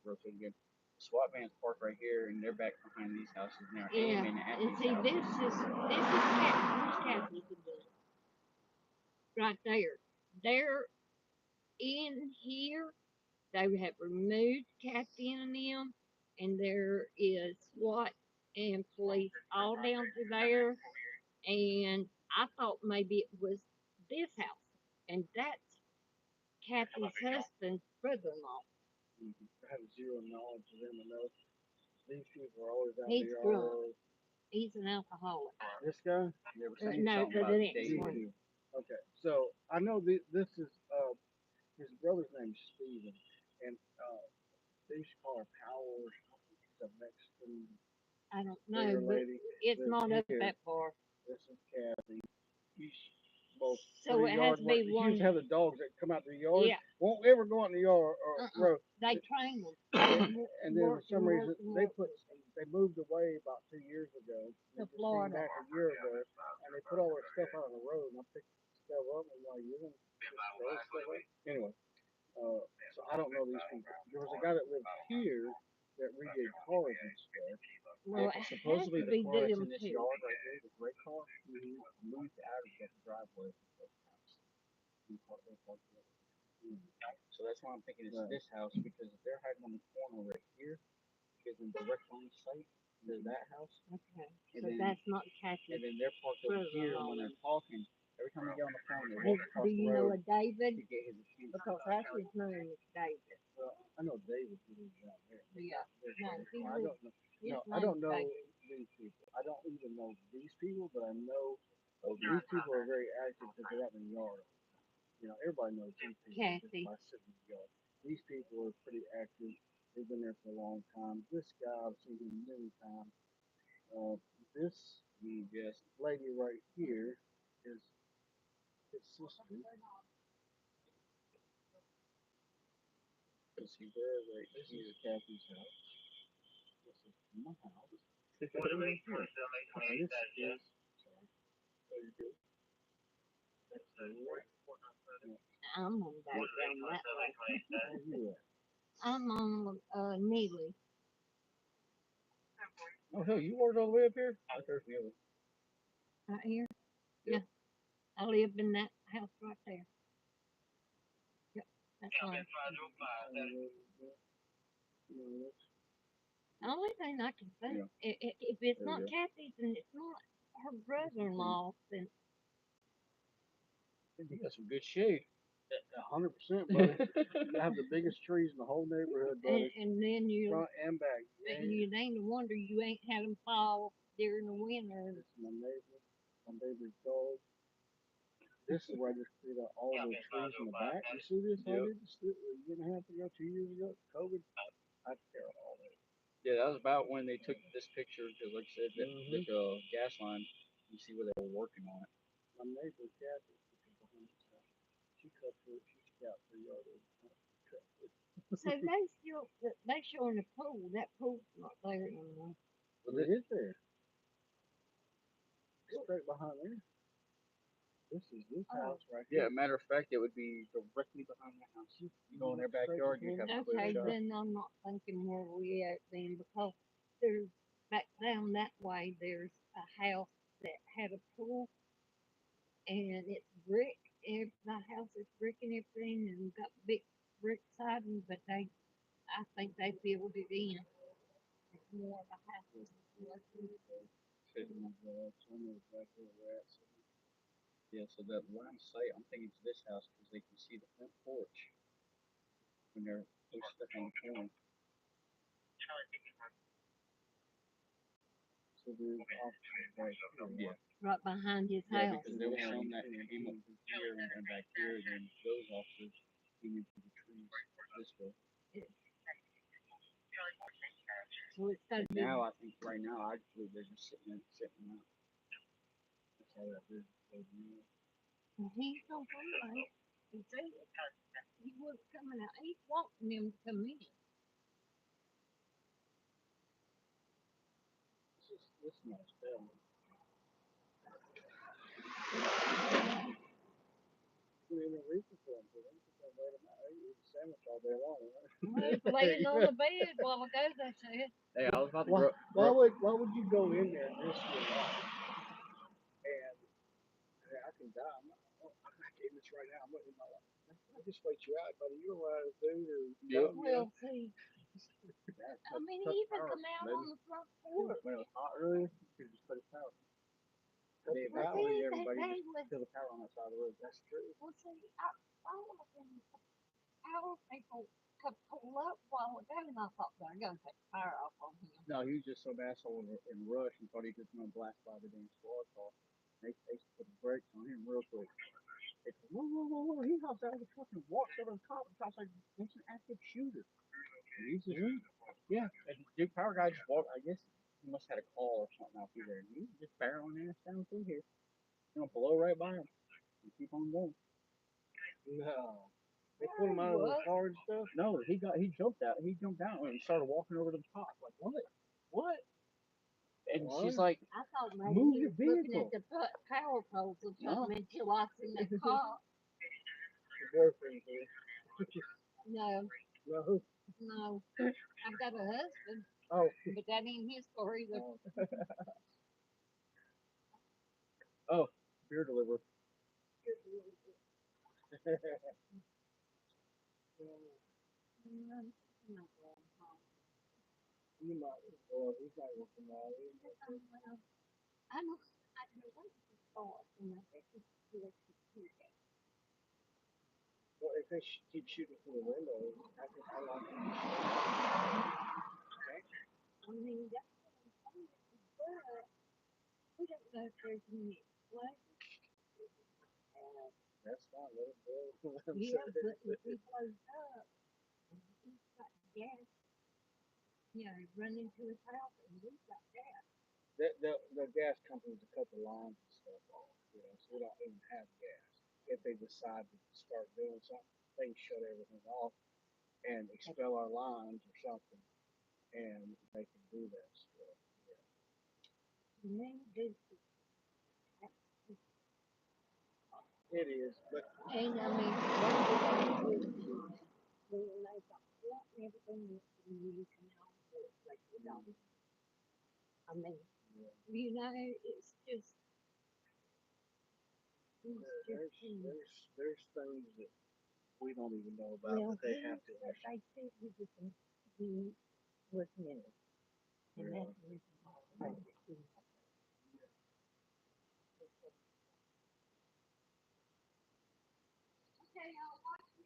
Rotate again. The SWAT van's parked right here, and they're back behind these houses now, Yeah. aiming at And these see, houses. this is Kathy's again. Right there. They're in here. They have removed Kathy and them, and there is SWAT and police all down to there. And I thought maybe it was this house, and that's Kathy's husband's brother-in-law. I have zero knowledge of them. I know these people are always out He's there. drunk. He's an alcoholic. This guy? They were saying No, something the about next David. one. Okay, so I know this is his brother's name's Steven, and they used to call her Power or something. She's a Mexican I don't bigger know, but lady. it's But not up here, that far. This is Kathy. She's both So for the it yard has to work. be She one. used to have the dogs that come out to the yard. Yeah. Won't ever go out in the yard or road. They train them. And then for some reason they moved away about 2 years ago. They To just came Florida. back a year ago, and they put all their stuff out on the road. And I picked stuff up and like, you're gonna just throw stuff away? Anyway, so I don't know these people. There was a guy that lived here that redid cars and stuff. Well, it has Supposedly to the be car that's in them this too. yard right here, the gray car, moved out of that driveway of the house. And parked there, parked there. So that's why I'm thinking it's Right. this house, because if they're hiding on the corner right here, gives them direct line of sight to that house. Okay. And So then- that's not Kathy. And then they're parked over here, and when they're talking, every time they get on the phone, they Do, walk across do the you know a road David? to get his attention. Because that's his name is David. Well, I know David who lives out there. Yeah. No, he I lives. don't know. His No, I name's don't know David. these people. I don't even know these people, but I know these people are very active because they're out in the yard. You know, everybody knows these people just Kathy. by sitting in the yard. These people are pretty active. They've been there for a long time. This guy, I've seen him many times. This Yes. lady right here is his sister. You see, they're right This here. is Kathy's house. My house. What do they for 728 that yes? I'm on back What do they down for that way. 728 that? I'm on Neely. Oh hell, you worked all the way up here? I there's Neely. Right here. Yeah. I live in that house right there. Yep. That's right. The only thing I can say, if it's There we not go. Kathy's and it's not her brother-in-law, then You got some good shade. 100%, buddy. You have the biggest trees in the whole neighborhood, buddy. and then you Front and back. and it ain't a wonder you ain't had them fall during the winter. This is my neighbor's dog. This is where I just cleared out all the trees in the back. You see this? I did this a year and a half ago, 2 years ago, COVID. I tear all that. Yeah, that was about when they took this picture, because like I said, the gas line, you see where they were working on it. My neighbor, Kathy, she cut through it. She scalped 3 yards of it. So they showing the pool. That pool's not there anymore. Well, it is there. Straight behind there. This is this house right here. Yeah, matter of fact, it would be directly behind that house. You go in their backyard, you have a clear Okay, shot. then I'm not thinking where we at then, because there's back down that way. There's a house that had a pool, and it's brick. The house is brick and everything, and got big brick siding, but I think they filled it in. It's more of a house. Yeah, so that line of sight, I'm thinking it's this house because they can see the front porch when they're stuck on the corner. So there's officers right here. Yeah. Right behind his Yeah, house. because they were showing that came up here and back here, and then those officers came into the trees this way. So it's got to be. Now I think right now I believe they're just sitting out. That's how that is. He's no fun. He said he was coming out. He's wanting them to come in. This is nice film. Sandwich all day long. Laying on the bed while I go, they said. Hey, I was about to why would you go in there and risk your life? And hey, I can die. I'm not getting this right now. I'm letting my life. I just wait you out, buddy. You don't know how to do or We'll see. I mean, he even come out on the front porch. When it was hot earlier, you just put his power. Everybody just kill the power on that side of the road. That's true. Well, see, all of them power people could pull up while ago, and I thought they're going to take the power off on him. No, he was just some asshole in a rush and thought he could come blast by the damn squad car. They put the brakes on him real quick. They said, whoa. He hops out of the truck and walks over the top. The cop's like, it's an active shooter. And he's just, yeah. And the power guy just walked. I guess he must have had a call or something out through there. And he was just barreling ass down through here. You know, blow right by him and keep on going. No. They pulled him out of the car and stuff? No, he jumped out. He jumped out and started walking over to the top. Like, what? And she's like, I thought maybe move he your was looking vehicle. at the power poles or something until I seen the car. Your boyfriend here. No. No. I've got a husband. Oh. But that ain't his car either. Oh, beer delivery. You might, he's not working now. I know what to start, and I think it's good to do that. Well, if they keep shooting through the window, how long can you shoot? I mean, that's what I'm saying. But we don't know if there's any explosions. That's fine. Let it go. Yeah, but if he blows up, and he's got gas, run into his house, and he's got gas. The gas companies will cut the lines and stuff off, so we don't even have gas. If they decide to start doing something, they can shut everything off and expel our lines or something. and they can do that stuff. It is, but And I mean, one of the things with kids, when they got what and everything is you can help it, like you know. I mean, you know, it's just there's things that we don't even know about well, that they he have to said they said he was mental, and Yeah. that's the reason why they did it. Okay, y'all watch me.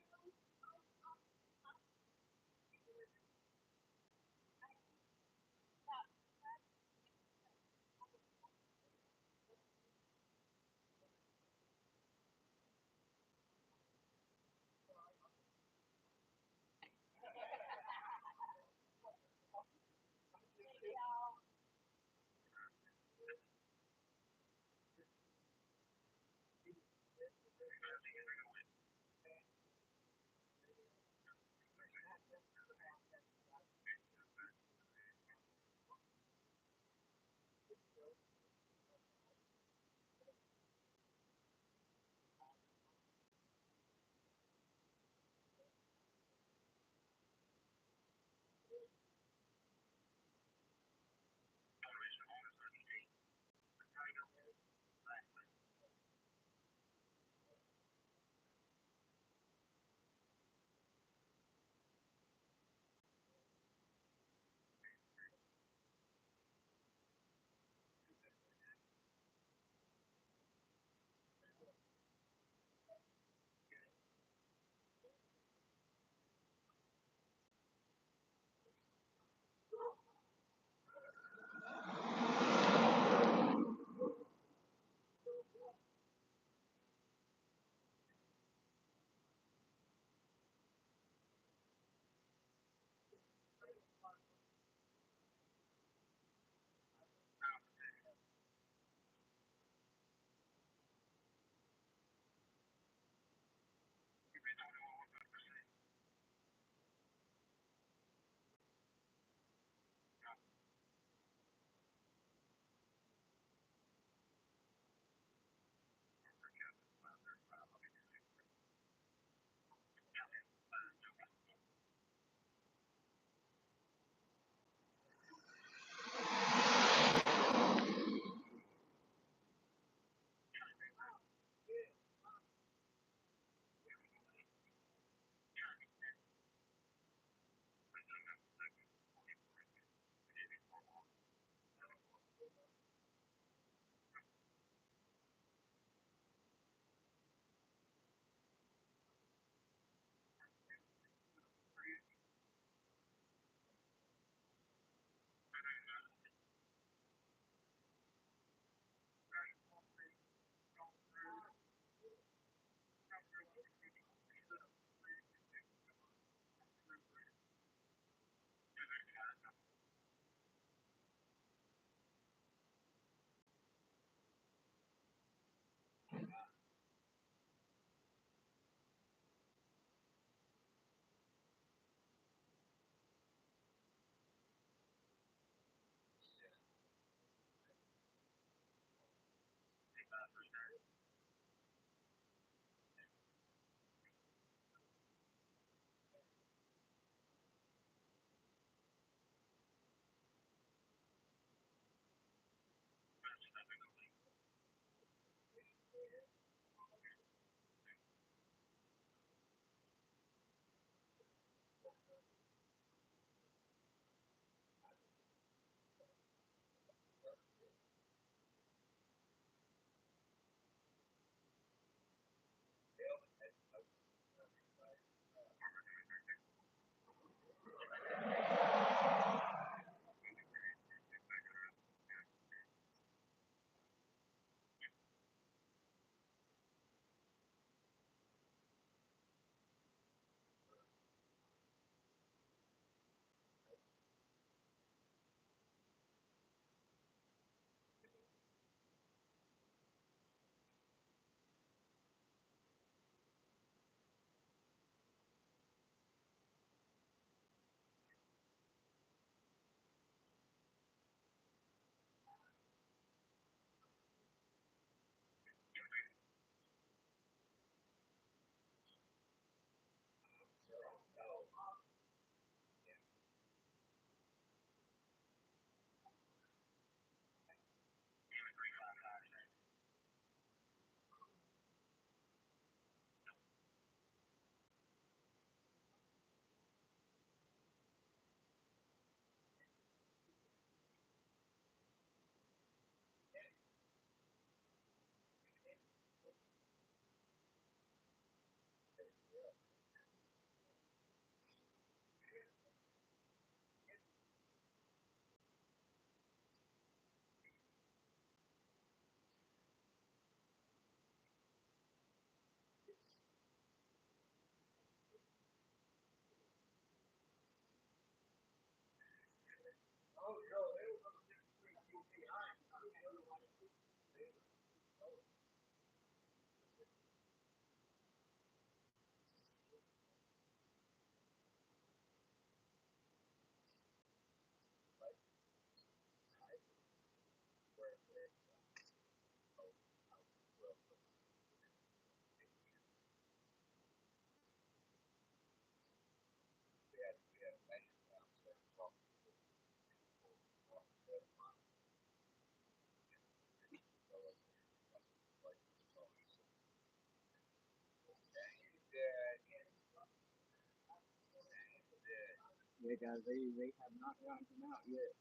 Yeah, guys, they have not gotten him out yet.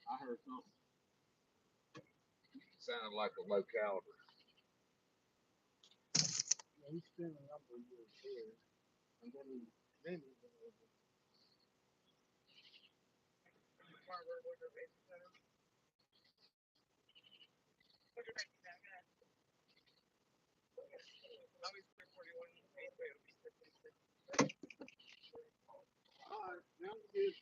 I heard something. Sounded like a low caliber. Yeah, he spent a number of years there, and then he went over. All right, sounds good.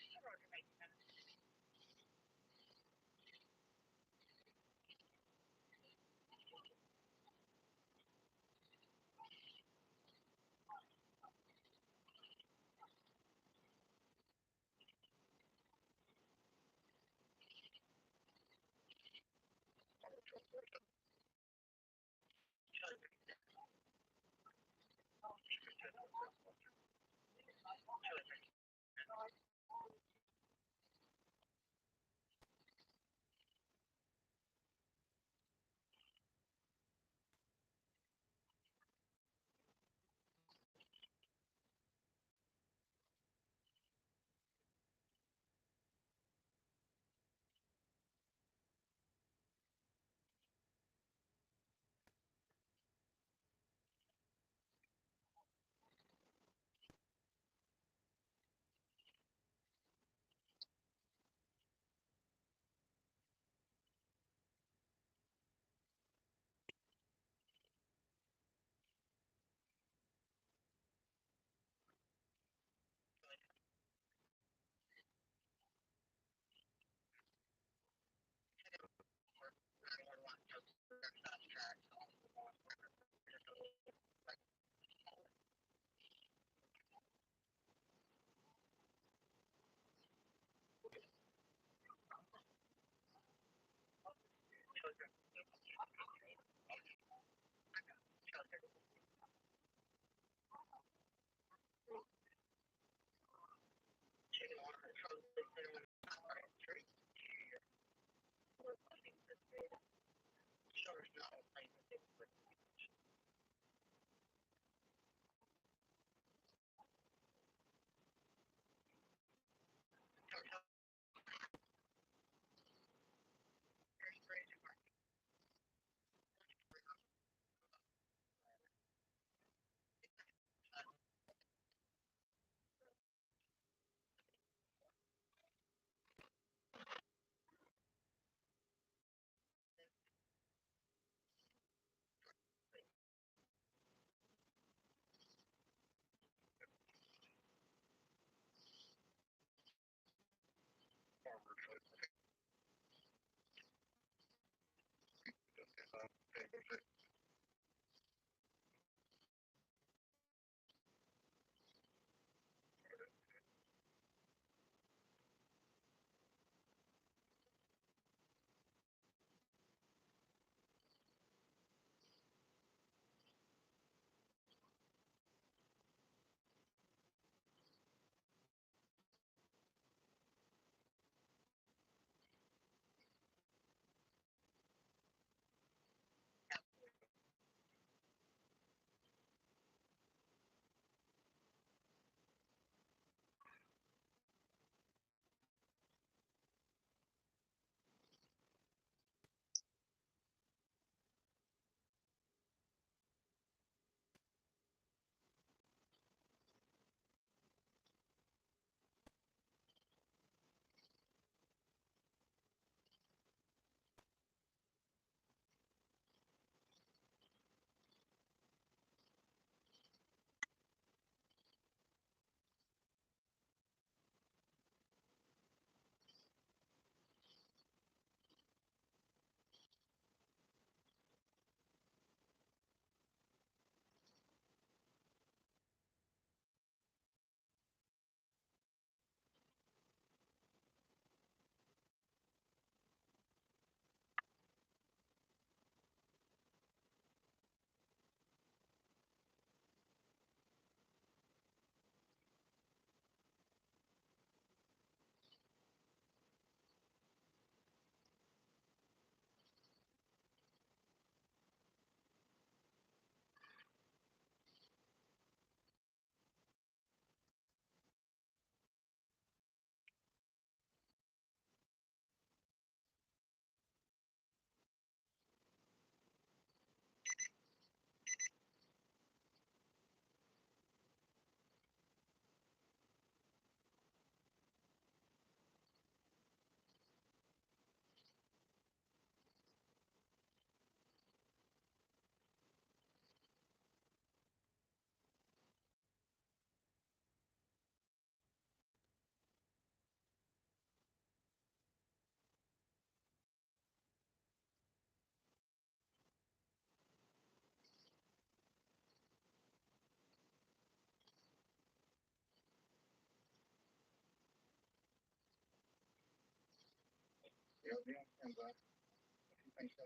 They'll be on standby. If you think so,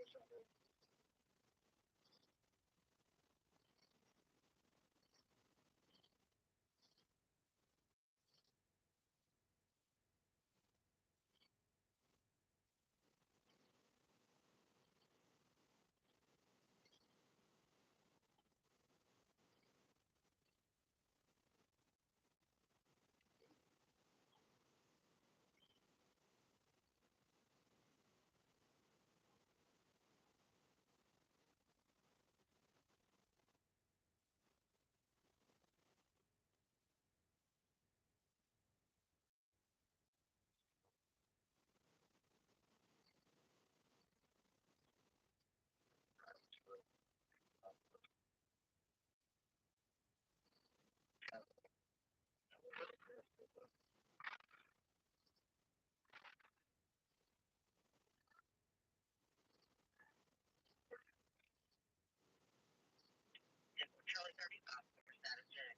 Charlie 35 for status check.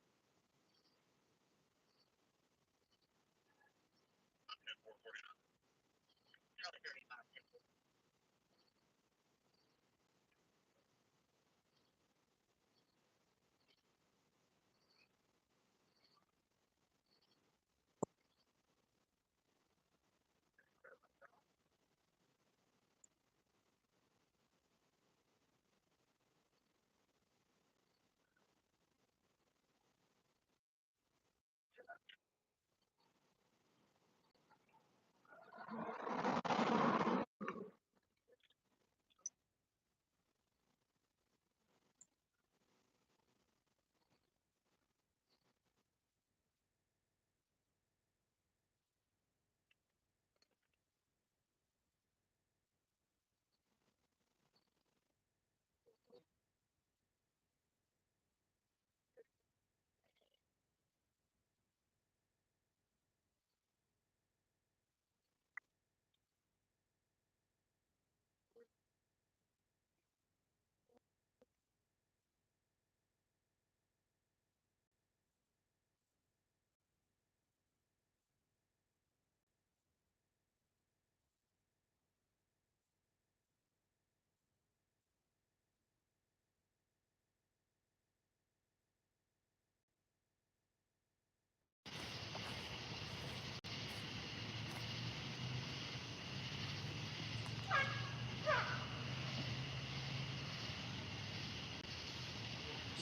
Charlie 35.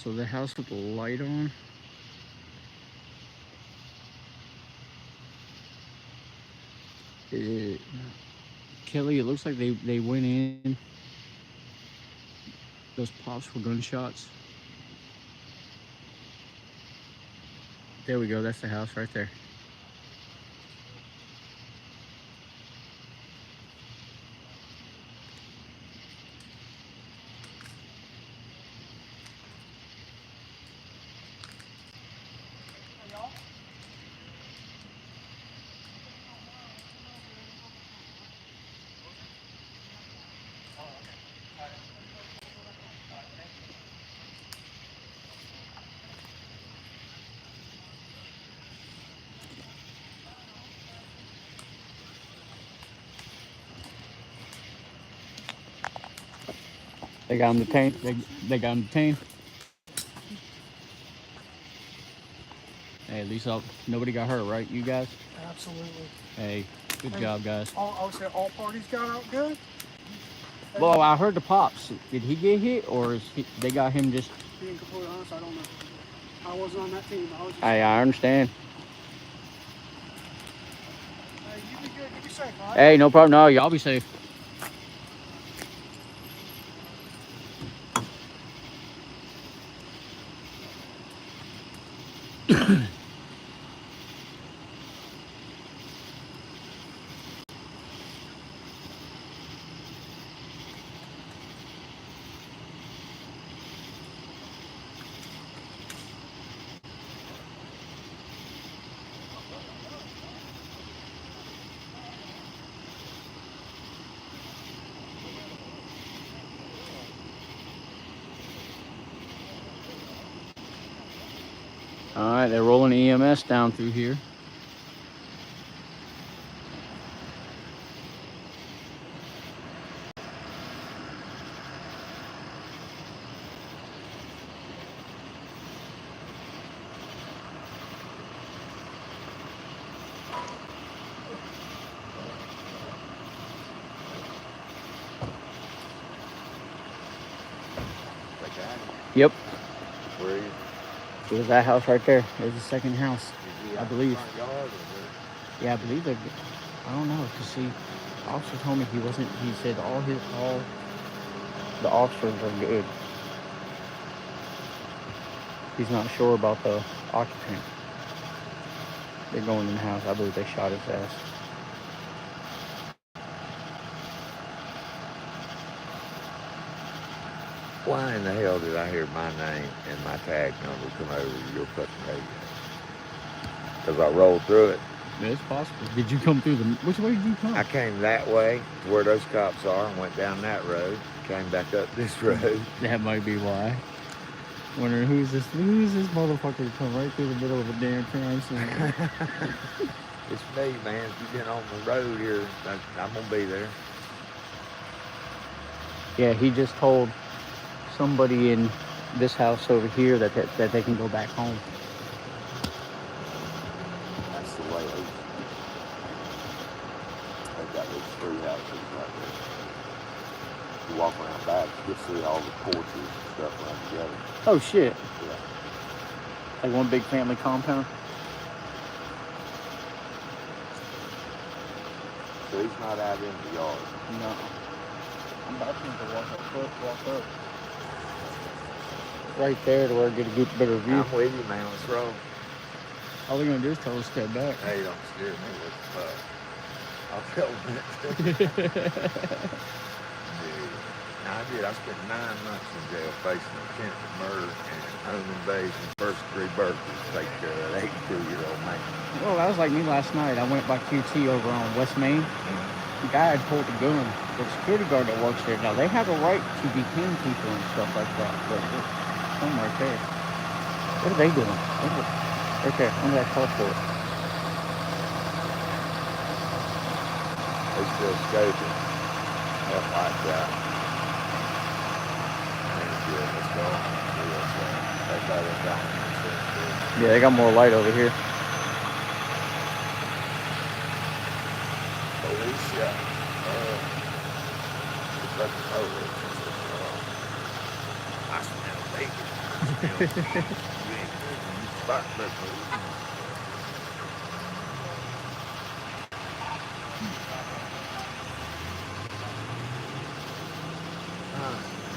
So the house with the light on. Kelly, it looks like they went in. Those pops were gunshots. There we go. That's the house right there. They got him detained. They got him detained. Hey, at least nobody got hurt, right? You guys? Absolutely. Hey, good Hey, job, guys. I would say all parties got out good. Well, I heard the pops. Did he get hit, or they got him just? Being completely honest, I don't know. I wasn't on that team. I was just. Hey, I understand. Hey, you be good. You be safe, all right? Hey, no problem. No, y'all be safe. All right, they're rolling EMS down through here. Yep. Where you? It was that house right there. It was the second house, Is he I out believe. in the front yard or where? Yeah, I believe they're. I don't know, cause see, the officer told me he wasn't. He said all the officers are good. He's not sure about the occupant. They're going in the house. I believe they shot his ass. Why in the hell did I hear my name and my tag number come over your fucking radio? Because I rolled through it. Yeah, it's possible. Did you come through the? Which way did you come? I came that way to where those cops are and went down that road. Came back up this road. That might be why. Wondering who's this motherfucker to come right through the middle of a damn crime scene. It's me, man. If you've been on the road here, I'm gonna be there. Yeah, he just told somebody in this house over here that they can go back home. That's the way they've got those 3 houses right there. You walk around back, you can see all the porches and stuff run together. Oh shit! Yeah. Like one big family compound. So he's not out in the yard. No. I'm about to walk up. Right there to where I get a good better view. I'm with you, man. Let's roll. All they're gonna do is tell us to step back. Hey, don't scare me. What the fuck? I'll tell them that. I did. I spent 9 months in jail facing attempted murder and home invasion, first-degree burglary to take care of that 82-year-old man. Well, that was like me last night. I went by QT over on West Main. The guy had pulled a gun. The security guard that works there, now they have a right to detain people and stuff like that. But some right there. What are they doing? Right there, under that carport. They still scoping. That white guy. Let's go. Yeah, they got more light over here. Police, yeah. I smell bacon.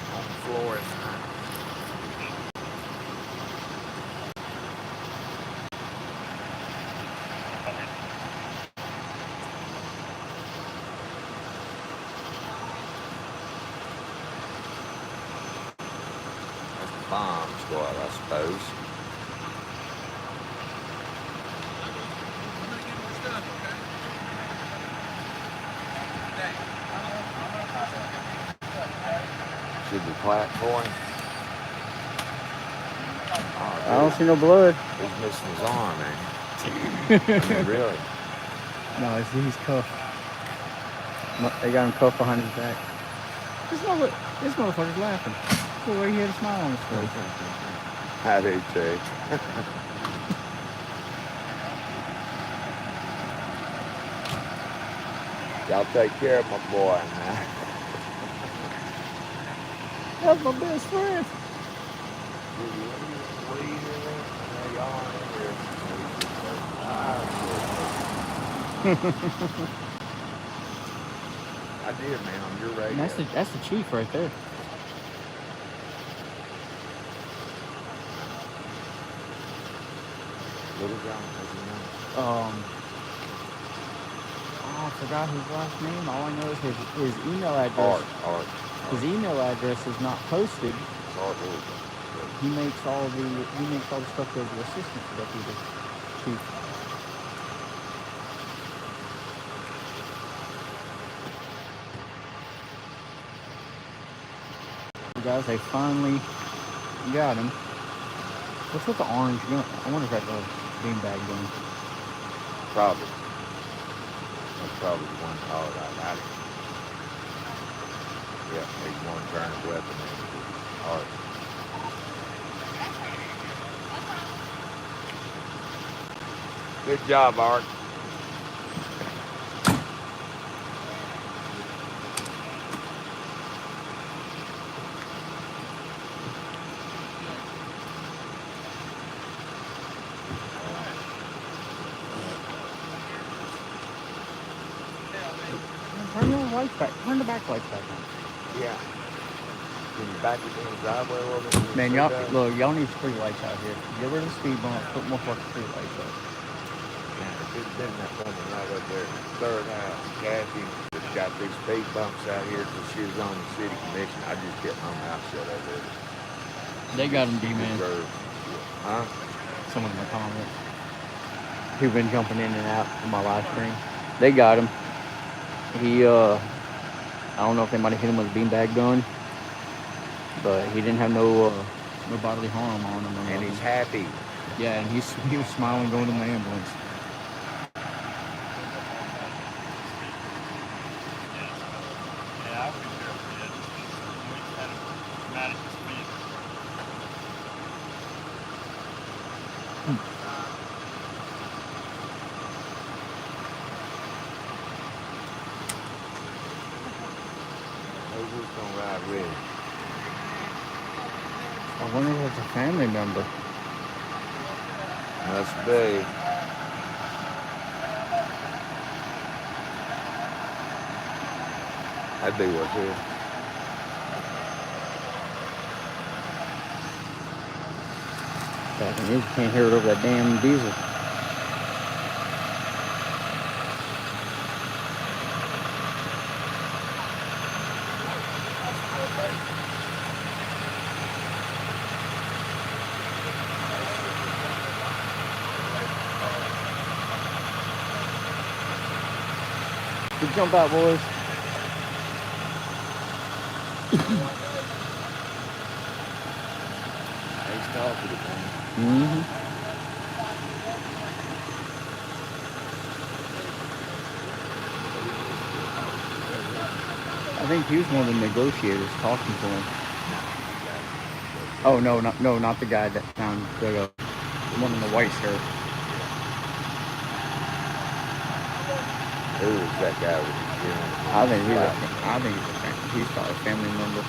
On the floor is fine. That's the bomb squad, I suppose. Should we clap for him? I don't see no blood. He's missing his arm, man. I mean, really? No, he's cuffed. They got him cuffed behind his back. This motherfucker's laughing. Look where he had a smile on his face. I do too. Y'all take care of my boy, man. That's my best friend. I did, man, on your radio. And that's the chief right there. Little John, what's his name? I forgot his last name. All I know is his email address. Art. His email address is not posted. He makes all the stuff go to the assistant deputy chief. Guys, they finally got him. What's with the orange gun? I wonder if that's a beanbag gun. Probably. That's probably the one called I got it. Yeah, he's one turn weapon in his heart. Good job, Art. lights back. Turn the back lights back on. Yeah. Can you back it in the driveway a little bit? Man, y'all look. Y'all need street lights out here. Get rid of the speed bump. Put more fucking street lights up. Yeah, if it's been that woman right up there, third house, Kathy, that's got these speed bumps out here till she was on the city commission. I just kept my mouth shut over there. They got him, D-man. Huh? Someone in the comments. Who've been jumping in and out of my live stream. They got him. He, I don't know if they might have hit him with a beanbag gun, but he didn't have no bodily harm on him. And he's happy. Yeah, and he was smiling going to the ambulance. Who's gonna ride with him? I wonder if it's a family member. Must be. That'd be worth it. Back in here, you can't hear it over that damn diesel. Good jump out, boys. He's talkative, man. Mm-hmm. I think he was one of the negotiators talking to him. Oh no, not the guy that found the one in the white shirt. Who is that guy with the I think he's probably a family member.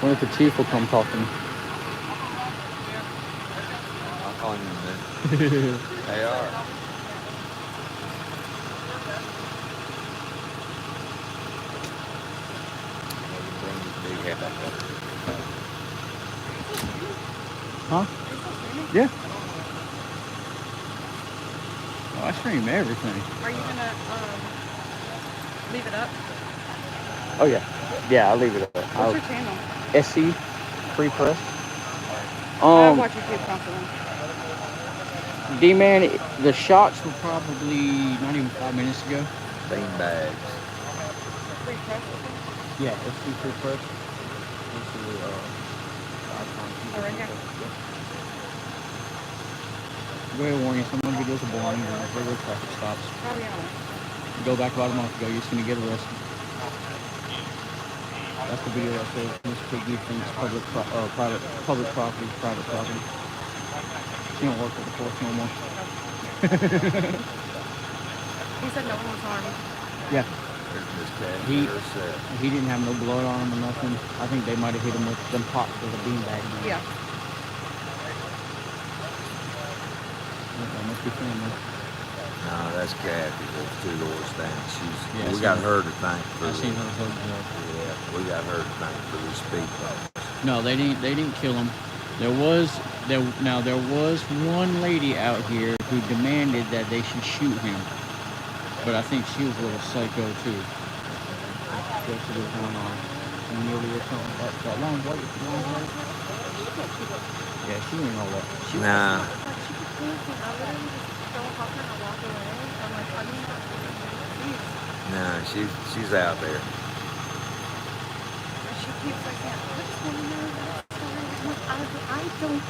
Wonder if the chief will come talk to me. I'll call him in a minute. They are. Bring this big head back up. Huh? Yeah. Oh, I stream everything. Are you gonna leave it up? Oh yeah. Yeah, I'll leave it up. What's your channel? SC Free Press. I watch YouTube constantly. D-Man, the shots were probably not even 5 minutes ago. Bean bags. Free press. Yeah, SC Free Press. Oh, right here. Go ahead, warn you, some of the videos are boring or regular traffic stops. Probably on. Go back about a month ago, you're just gonna get arrested. That's the video that says Miss Piggy thinks public property, private property. She don't work with the force no more. He said no one was harmed. Yeah. There's Miss Cat. He didn't have no blood on him or nothing. I think they might have hit him with them pops with a beanbag. Yeah. Okay, must be family. No, that's Kathy. Those 2 doors down. Yeah, we got her to thank for. I seen her hug. Yeah, we got her to thank for the speed bumps. No, they didn't kill him. There was one lady out here who demanded that they should shoot him, but I think she was a little psycho too. What was going on? Amelia or something. That long white. Yeah, she ain't all that. Nah. Nah, she's out there. She keeps like that. I just want to know that story. I don't know.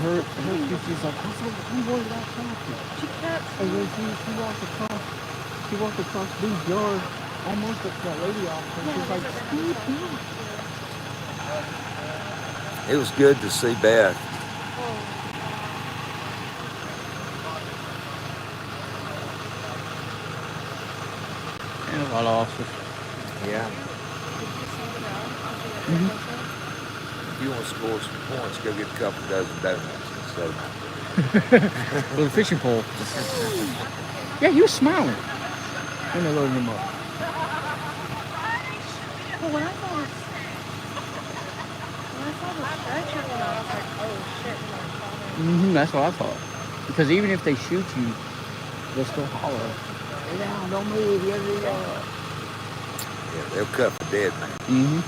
Her she's like, who was that talking? She kept. And then she walked across these yards, almost up to that lady officer. She's like, speed up. It was good to see Beth. And a lot of officers. Yeah. you want to score some points, go get a couple dozen donuts instead of With a fishing pole. Yeah, he was smiling when they loaded him up. Well, when I saw the stretcher, I was like, oh shit, my father. That's what I thought. Because even if they shoot you, they'll still holler. Lay down, don't move, you're the Yeah, they'll cut for dead man.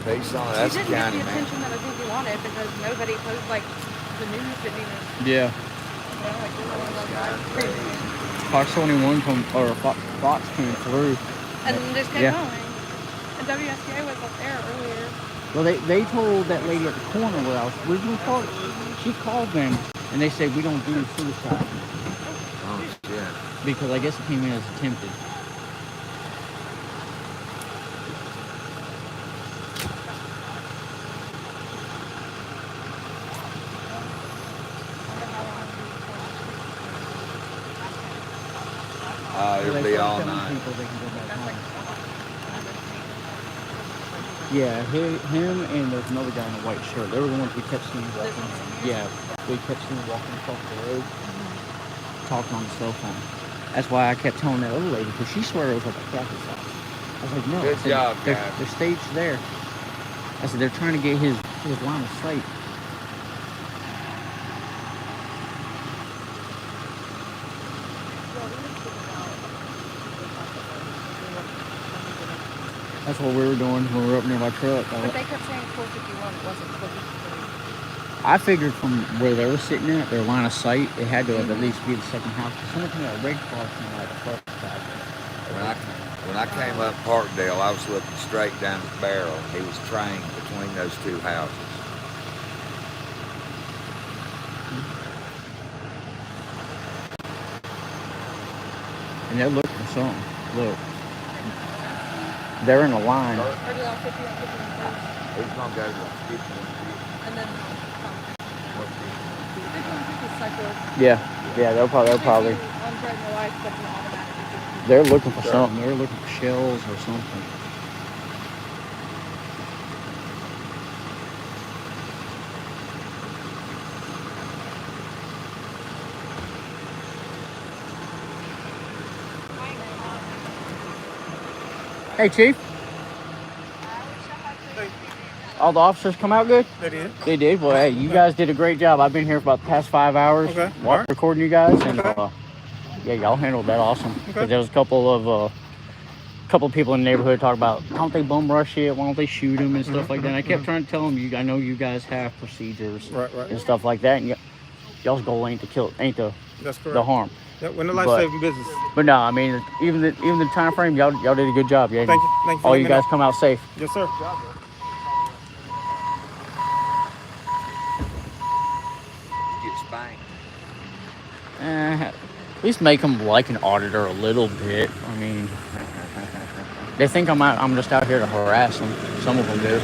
Based on that's You didn't county, get the man. attention that I think you wanted because nobody posted, like, the news didn't even, Yeah. like, you're the only one live. Fox 21 Fox came through. And then just kept Yeah. going. And WSPA was up there earlier. Well, they told that lady at the corner where I was originally parked, she called them and they said we don't do suicide Oh, shit. because I guess it came in as attempted. It'll be all night. Yeah, him and there's another guy in a white shirt. They were the ones we kept seeing walking. Yeah, we kept seeing walking across the road, talking on the cell phone. That's why I kept telling that other lady, because she swore it was like a Catholic house. I was like, no. Good I said, job, they're, guys. they're staged there. I said, they're trying to get his line of sight. That's what we were doing when we were up near my truck. But they kept saying 451, it wasn't 453. I figured from where they were sitting at, their line of sight, it had to have at least be the second house. Because someone came out of red car came out of the first side. When I came up Parkdale, I was looking straight down the barrel. He was trained between those two houses. And they're looking for something. Look. They're in a line. Or do they all 50 on 50 on first? He's gonna go to 50. And then 50 on 50 is cycle. Yeah. Yeah, they'll probably On Bread and Life, but an automatic. they're looking for something. They're looking for shells or something. Hey, Chief. All the officers come out good? They did. They did? Well, hey, you guys did a great job. I've been here for about the past 5 hours. Okay. Recording you guys. And, yeah, y'all handled that awesome. Because there was a couple of people in the neighborhood talk about, why don't they bum rush it? Why don't they shoot him and stuff like that? And I kept trying to tell them, I know you guys have procedures and stuff like that. And y'all's goal ain't to kill, ain't to That's correct. the harm. Yeah, we're in the life-saving business. But no, I mean, even the time frame, y'all did a good job. Yeah. Thank you. Thank you for All letting you me guys know. come out safe. Yes, sir. Get spanked. At least make them like an auditor a little bit. I mean, they think I'm just out here to harass them. Some of them do.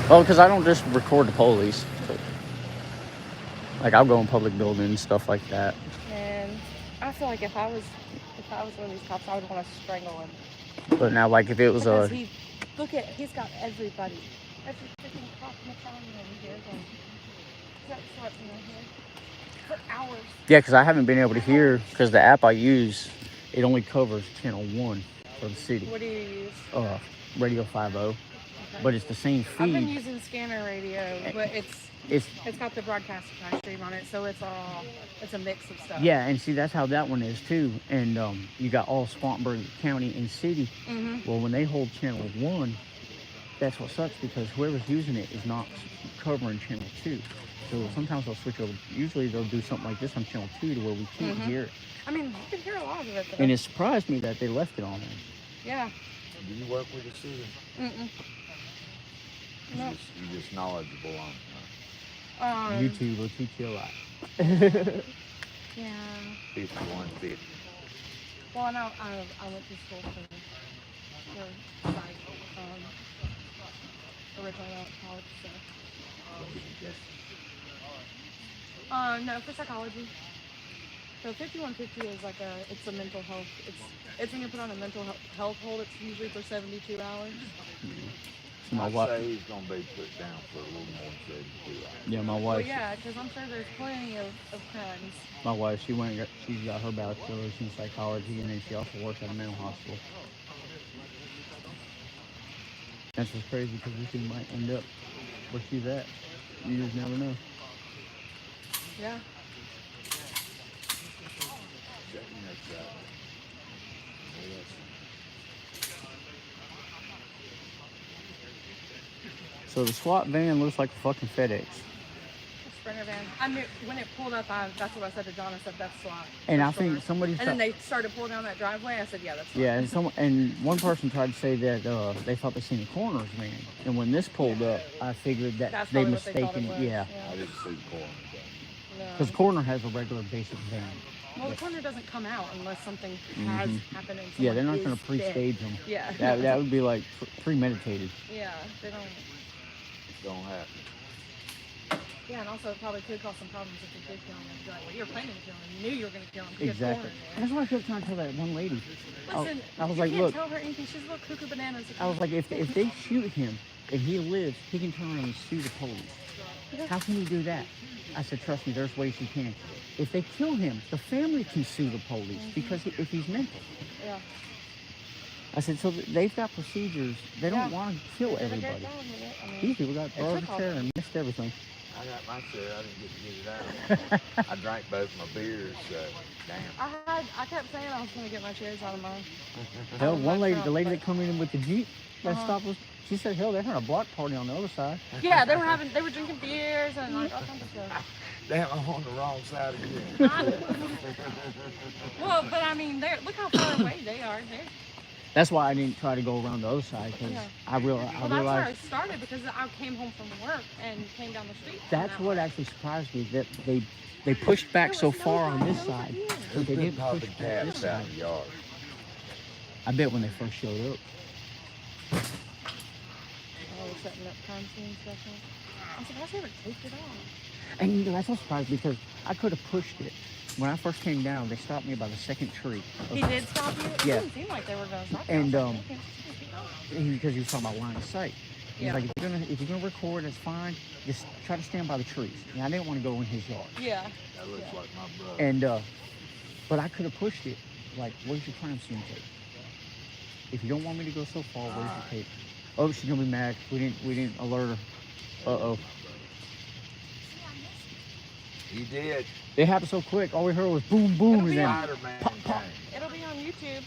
Well, because I don't just record the police. Like, I'll go in public buildings and stuff like that. And I feel like if I was one of these cops, I would want to strangle him. But now, like, if it was Because he's got everybody. Every freaking cop in the county over here. That's what here for hours. Yeah, because I haven't been able to hear, because the app I use, it only covers channel 1 for the city. What do you use? Radio 50. Okay. But it's the same feed. I've been using scanner radio, but it's got the broadcast stream on it, so it's a mix of stuff. Yeah, and see, that's how that one is too. And you got all Spartanburg County and city. Well, when they hold channel 1, that's what sucks, because whoever's using it is not covering channel 2. So sometimes they'll switch over. Usually they'll do something like this on channel 2 to where we can't hear it. I mean, you can hear a lot of it, though. And it surprised me that they left it on there. Yeah. Do you work with the city? No. You're just knowledgeable on YouTube will teach you a lot. Yeah. 5150. Well, I know I went to school for psych. Originally I went to college, so. No, for psychology. So 5150 is like it's a mental health. It's when you put on a mental health hold. It's usually for 72 hours. My I'd wife. say he's gonna be put down for a little more than 72 hours. Yeah, my Well, wife. yeah, because I'm sure there's plenty of crimes. My wife. She's got her bachelor's in psychology, and then she also works at a mental hospital. That's just crazy because this thing might end up where she's at. You just never know. Yeah. So the SWAT van looks like a fucking FedEx. Sprinter van. I knew when it pulled up. That's what I said to John. I said that's SWAT. And for I think sure. somebody. And then they started pulling down that driveway. I said, yeah, that's SWAT. Yeah, and one person tried to say that they thought they seen a coroner's van, and when this pulled up, I figured that That's they probably what they thought it mistaken. was, Yeah, I didn't see the coroner. because coroner has a regular basic van. Well, the coroner doesn't come out unless something has happened. And Yeah, they're not going going to pre-stage them. Yeah. That would be like premeditated. Yeah, they don't. It's gonna happen. Yeah, and also it probably could cause some problems if they did kill him. They'd be like, well, you were planning to kill him. You knew you were going to kill him. You had Exactly. coroner there. That's why I kept trying to tell that one lady. Listen, I was you like, can't look. tell her anything. She's a little cuckoo bananas. I was like, if they shoot him and he lives, he can turn around and sue the police. How can he do that? I said, trust me, there's ways he can. If they kill him, the family can sue the police because if he's mental. Yeah. I said, so they've got procedures. They don't want to kill They did a great everybody. job with it. I mean, These people got it took barbed all chair that. and missed everything. I got my share. I didn't get to get it out. I drank both my beers, so damn. I kept saying I was going to get my chairs out of mine. Hell, one lady, trunk, the lady but- that come in with the Jeep that Uh-huh. stopped us, she said, hell, they're having a block party on the other side. Yeah, they were drinking beers and like all kinds of stuff. Damn, I'm on the wrong side again. Well, but I mean, look how far away they are. That's why I didn't try to go around the other side because Yeah. I realized. Well, that's where I started because I came home from work and came down the street. That's what actually surprised me, that they pushed back so far on this side, but they didn't push back this Cats out side. in the yard. I bet when they first showed up. Oh, we're setting up crime scene stuff. I'm surprised they haven't taped it off. And that's what surprised me because I could have pushed it. When I first came down, they stopped me by the second tree. He did stop you? It Yeah. didn't seem like they were going to stop you. And I was like, okay. because he was talking about line of sight. He's Yeah. like, if you're gonna record, it's fine. Just try to stand by the trees. And I didn't want to go in his yard. Yeah. That looks like my brother. And but I could have pushed it. Like, where's your crime scene tape? If you don't want me to go so far, where's your tape? Oh, she's gonna be mad. We didn't alert her. Uh-oh. He did. It happened so quick. All we heard was boom, boom, and then Spider-Man pop, pop. came. It'll be on YouTube.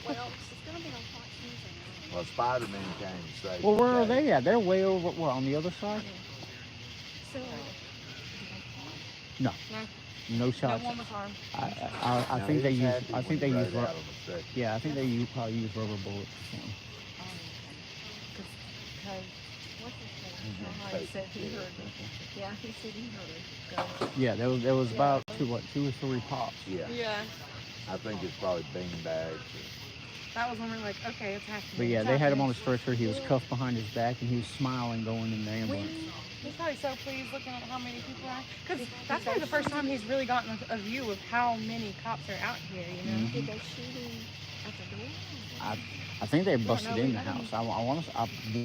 Well, it's gonna be on Fox News. Well, Spider-Man came and saved Well, where the are day. they at? They're way over. What, on the other side? So, No. No No shots. one was harmed. I No, think they he was use. happy I think when they he use. rode out on the second. Yeah, I think they probably use rubber bullets. or something. because what's his name? Mhm. How he said he heard it. Yeah, he said he heard it. Go. Yeah, there was about two or three pops. Yeah. Yeah. I think it's probably bean bags. That was when we were like, okay, it's happening. But yeah, it's they had him on happening. a stretcher. He was cuffed behind his back, and he was smiling going in the ambulance. He's probably so pleased looking at how many people are. Because that's probably the first time he's really gotten a view of how many cops are out here, you know? Mhm. Did they shoot him at the door? I think they busted know, in we the haven't- house. I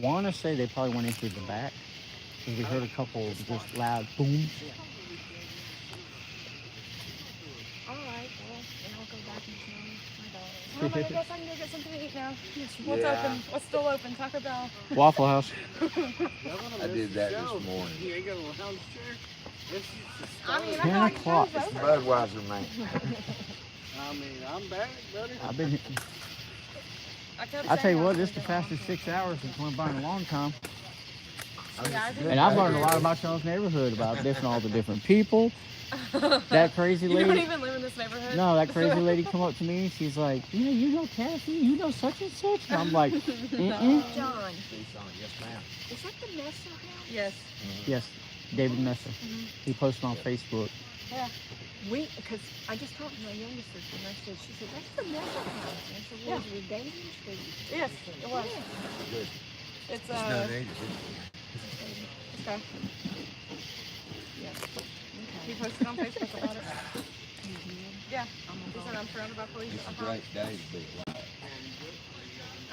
want to say they probably went in through the back because we heard a couple of just loud booms. All right, well, then I'll go back and tell my daughter. Oh, I guess I can go get something to eat now. What's Yeah. open? What's still open? Taco Bell. Waffle House. I did that this morning. You ain't got a lounge chair? This is I mean, I 10 feel like o'clock. it goes over. Budweiser, man. I mean, I'm back, buddy. I've been. I kept I tell saying you I what, was this the gonna get fastest 6 hours since went by in a long time. Yeah, I think And I've learned a lot about y'all's neighborhood, about all the different people. That crazy You lady. don't even live in this neighborhood? No, that crazy lady come up to me and she's like, yeah, you know Kathy, you know such and such. And I'm like, mm-mm. John, Yes, ma'am. is that the Messer house? Yes. Yes, David Messer. He posted on Facebook. Yeah. Because I just talked to my younger sister and I said, she said, that's the Messer house. And I said, well, is it a dangerous street? Yes, it was. Good. It's It's not dangerous. Okay. Yeah. He posted on Facebook about it. Yeah. He said I'm surrounded by police. It's a great day to be alive.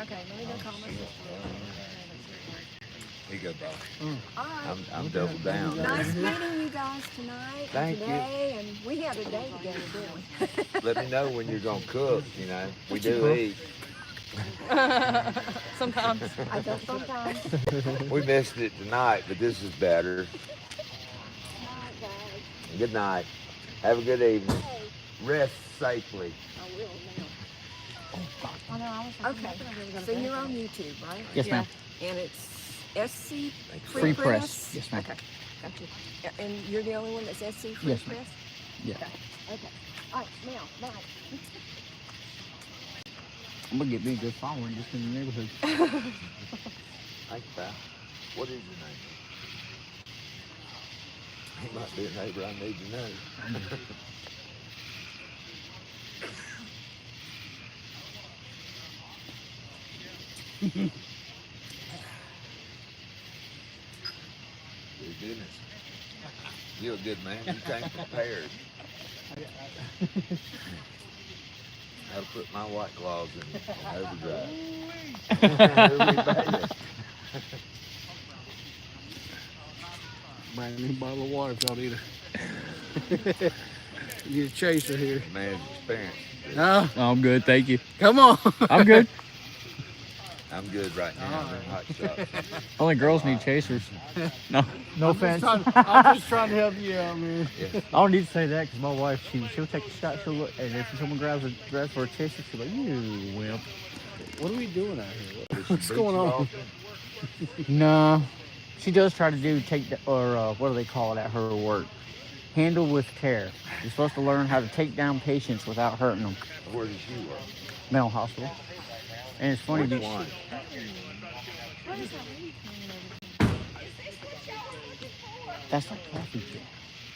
Okay, let me go call my sister. Here you go, bro. Alright. I'm double down. Nice meeting you guys tonight Thank and you. today, and we had a day together, didn't we? Let me know when you're gonna cook, you know. We do eat. Sometimes. I don't sometimes. We missed it tonight, but this is better. Alright, guys. Good night. Have a good evening. Rest safely. I will Oh, no, I was now. Okay. So you're on YouTube, right? Yes, ma'am. And it's SC Free Press. Yes, ma'am. Okay. Gotcha. And you're the only one that's SC Free Yes, ma'am. Press? Yeah. Okay. All right, now, bye. I'm gonna get me a good following just in the neighborhood. Thanks, pal. What is your name? He might be a neighbor I need to know. Your goodness. You're a good man. You came prepared. How to put my white claws in overdrive. Baby. Bring me a bottle of water if y'all need it. Get a chaser here. Man's experience. No? Oh, I'm good, thank you. Come on. I'm good. I'm good right now. I'm in hot shots. Only girls need chasers. No, no offense. I'm just trying to help you out, man. Yeah. I don't need to say that because my wife, she'll take a shot, she'll look, and if someone grabs for a chaser, she'll be like, you wimp. What are we doing out here? Does she What's beat going you on? often? No, she does try to do what do they call it at her work? Handle with care. You're supposed to learn how to take down patients without hurting them. Where does she work? Mental hospital. And it's funny. Which one? That's like Kathy.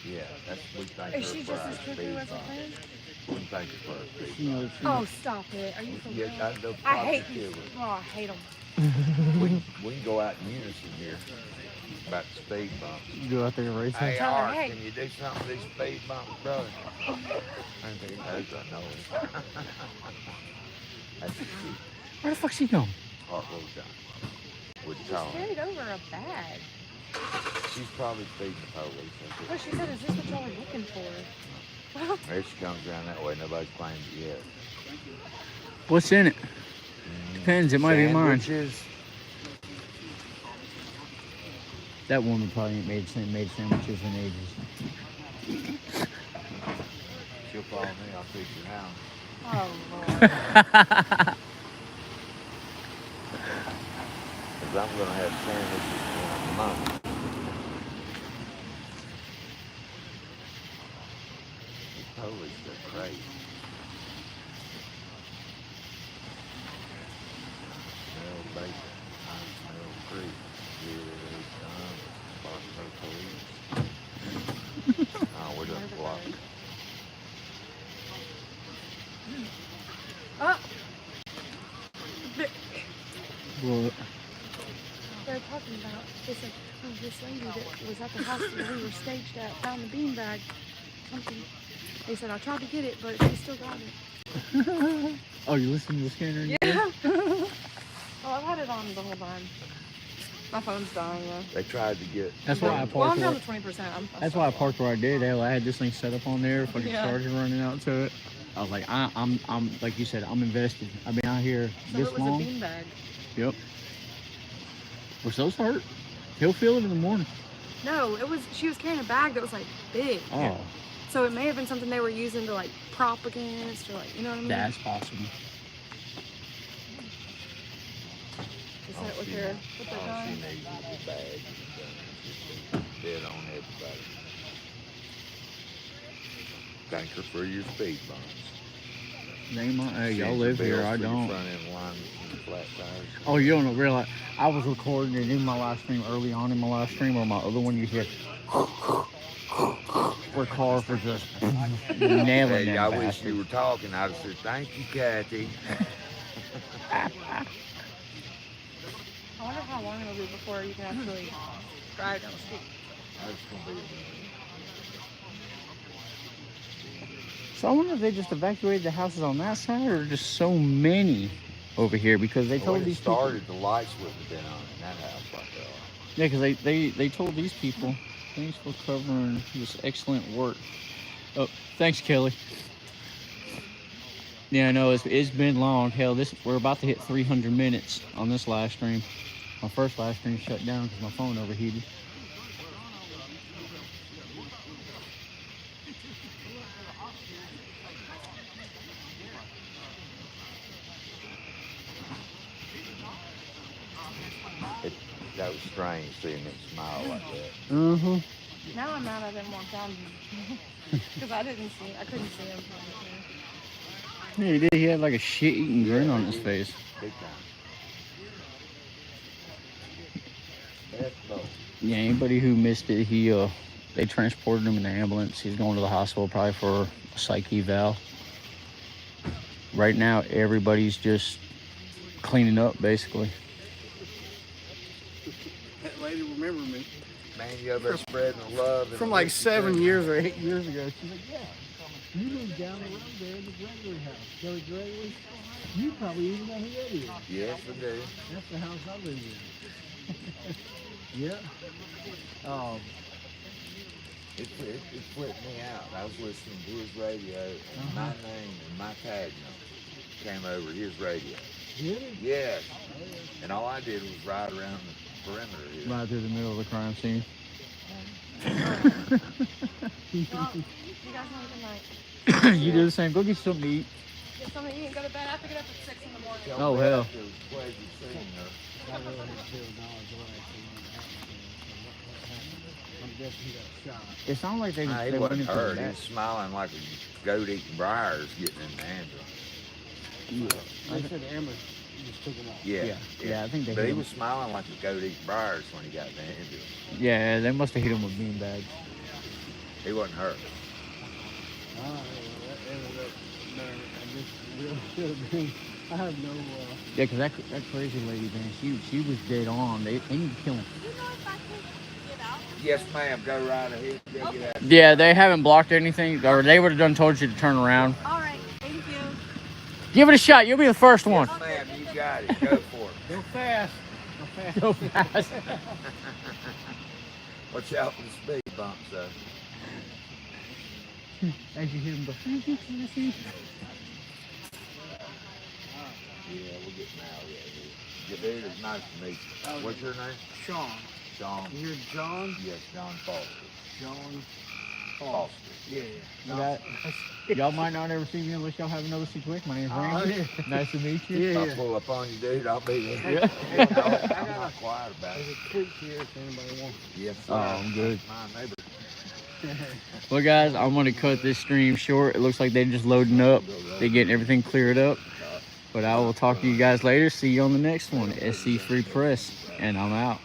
Yeah, that's we think Is her she for just our as cuckoo speed as a bump. friend? We think it's for our speed She knows. Oh, stop it. Are you for real? Yeah, I know I hate positive. these. Oh, I hate them. We can go out in unison here about the speed bumps. Go out there and race Hey, her. Art, hey. can you do something with these speed bumps, brother? I think he knows I know him. That's cute. Where the fuck's she going? Art Road down. With She Colin. carried over a bag. She's probably feeding the police. I Well, she said, is this what y'all are looking for? think. There she comes around that way. Nobody's claimed it yet. What's in it? Depends, it might be mine. Sandwiches. That woman probably ain't made sandwiches in ages. She'll follow me. I'll feed you now. Oh, Lord. Because I'm going to have sandwiches in a month. The police are crazy. Smell bacon. I smell creep. Here they come. Spartanburg police. Oh, we're doing block. Oh, What? they're talking about, they said, oh, this lady that was at the hospital we were staged at found the beanbag. Something. They said, I tried to get it, but she still got it. Oh, you listening to the scanner? Yeah. Oh, I've had it on the whole time. My phone's dying though. They tried to get. That's why I parked. Well, I'm down where- to 20%. That's why I parked where I did. Hell, I had this thing set up on there, fucking Yeah. charger running out to it. I was like, I'm like you said, I'm invested. I've been out here So this it was long. a beanbag. Yep. We're so hurt. He'll feel it in the morning. No, it was, she was carrying a bag that was like big. Oh, So it may have been something they were using to like prop against or like, you know what I mean? that's possible. Is that what they're All gun? she needs is a bag. Just dead on everybody. Thank her for your speed bumps. Name on. Hey, y'all Sends live the here. bills I for your don't. Front end line and flat tires. Oh, you don't realize. I was recording it in my live stream early on in my live stream, or my other one. You hear where cars were just nailing Hey, them I wish bastards. you were talking. I'd have said, thank you, Kathy. I wonder how long it'll be before you can actually drive down the street. That's gonna be So I wonder if they just evacuated the houses on that side or just so many over here because they told when it these people. started, the lights wouldn't have been on in that house like that. Yeah, because they told these people, thanks for covering this excellent work. Oh, thanks, Kelly. Yeah, I know it's been long. Hell, we're about to hit 300 minutes on this live stream. My first live stream shut down because my phone overheated. That was strange seeing it smile like that. Mm-hmm. Now I'm mad I didn't walk down because I couldn't see him. Yeah, he did. He had like a shit-eating grin on his face. Big time. Yeah, anybody who missed it, they transported him in the ambulance. He's going to the hospital probably for a psych eval. Right now, everybody's just cleaning up, basically. That lady remembered me. Man, you over there spreading the love. From like 7 years or 8 years ago. She's like, yeah, you live down the road there in the Gregory house. Kelly Gregory. You probably even know who that is. Yes, I do. That's the house I live in. Yeah. It flipped me out. I was listening to his radio, and my name and my tag number came over his radio. Really? Yes. And all I did was ride around the perimeter here. Right through the middle of the crime scene. Well, you guys have a good night. You do the same. Go get something to eat. Get something to eat and go to bed. I have to get up at 6 in the morning. Oh, hell. It was a pleasure seeing her. I really feel knowledge away. I'm guessing he got shot. It sounded like they He went wasn't into hurt. the He back. was smiling like a goat eating briars getting in the ambulance. Yeah. They said the ambulance just took him off. Yeah, I think they But hit he him. was smiling like a goat eating briars when he got in the ambulance. Yeah, they must have hit him with beanbags. He wasn't hurt. That ended up there. I just really should have been. I have no. Yeah, because that crazy lady, man, she was dead on. They need to kill him. Yes, ma'am. Go right ahead. Go get out. Yeah, they haven't blocked anything, or they would have done told you to turn around. All right, thank you. Give it a shot. You'll be the first one. Yes, ma'am. You got it. Go for it. Go fast. Go fast. Watch out for the speed bumps, though. As you hit him, go, thank you, Tennessee. Yeah, we're getting out of here. Dude, it's nice to meet you. What's your name? Sean. Sean. You're John? Yes, John Foster. John Foster. Yeah. Y'all might not ever see me unless y'all have another situation. My name's Randy. Yeah. Nice to meet you. If I pull up on you, dude, I'll be there. Yeah. I'm not quiet about There's it. a creek here if anybody wants. Yes, sir. Oh, I'm good. My neighbor. Well, guys, I'm going to cut this stream short. It looks like they're just loading up. They're getting everything cleared up. But I will talk to you guys later. See you on the next one. SC Free Press. And I'm out.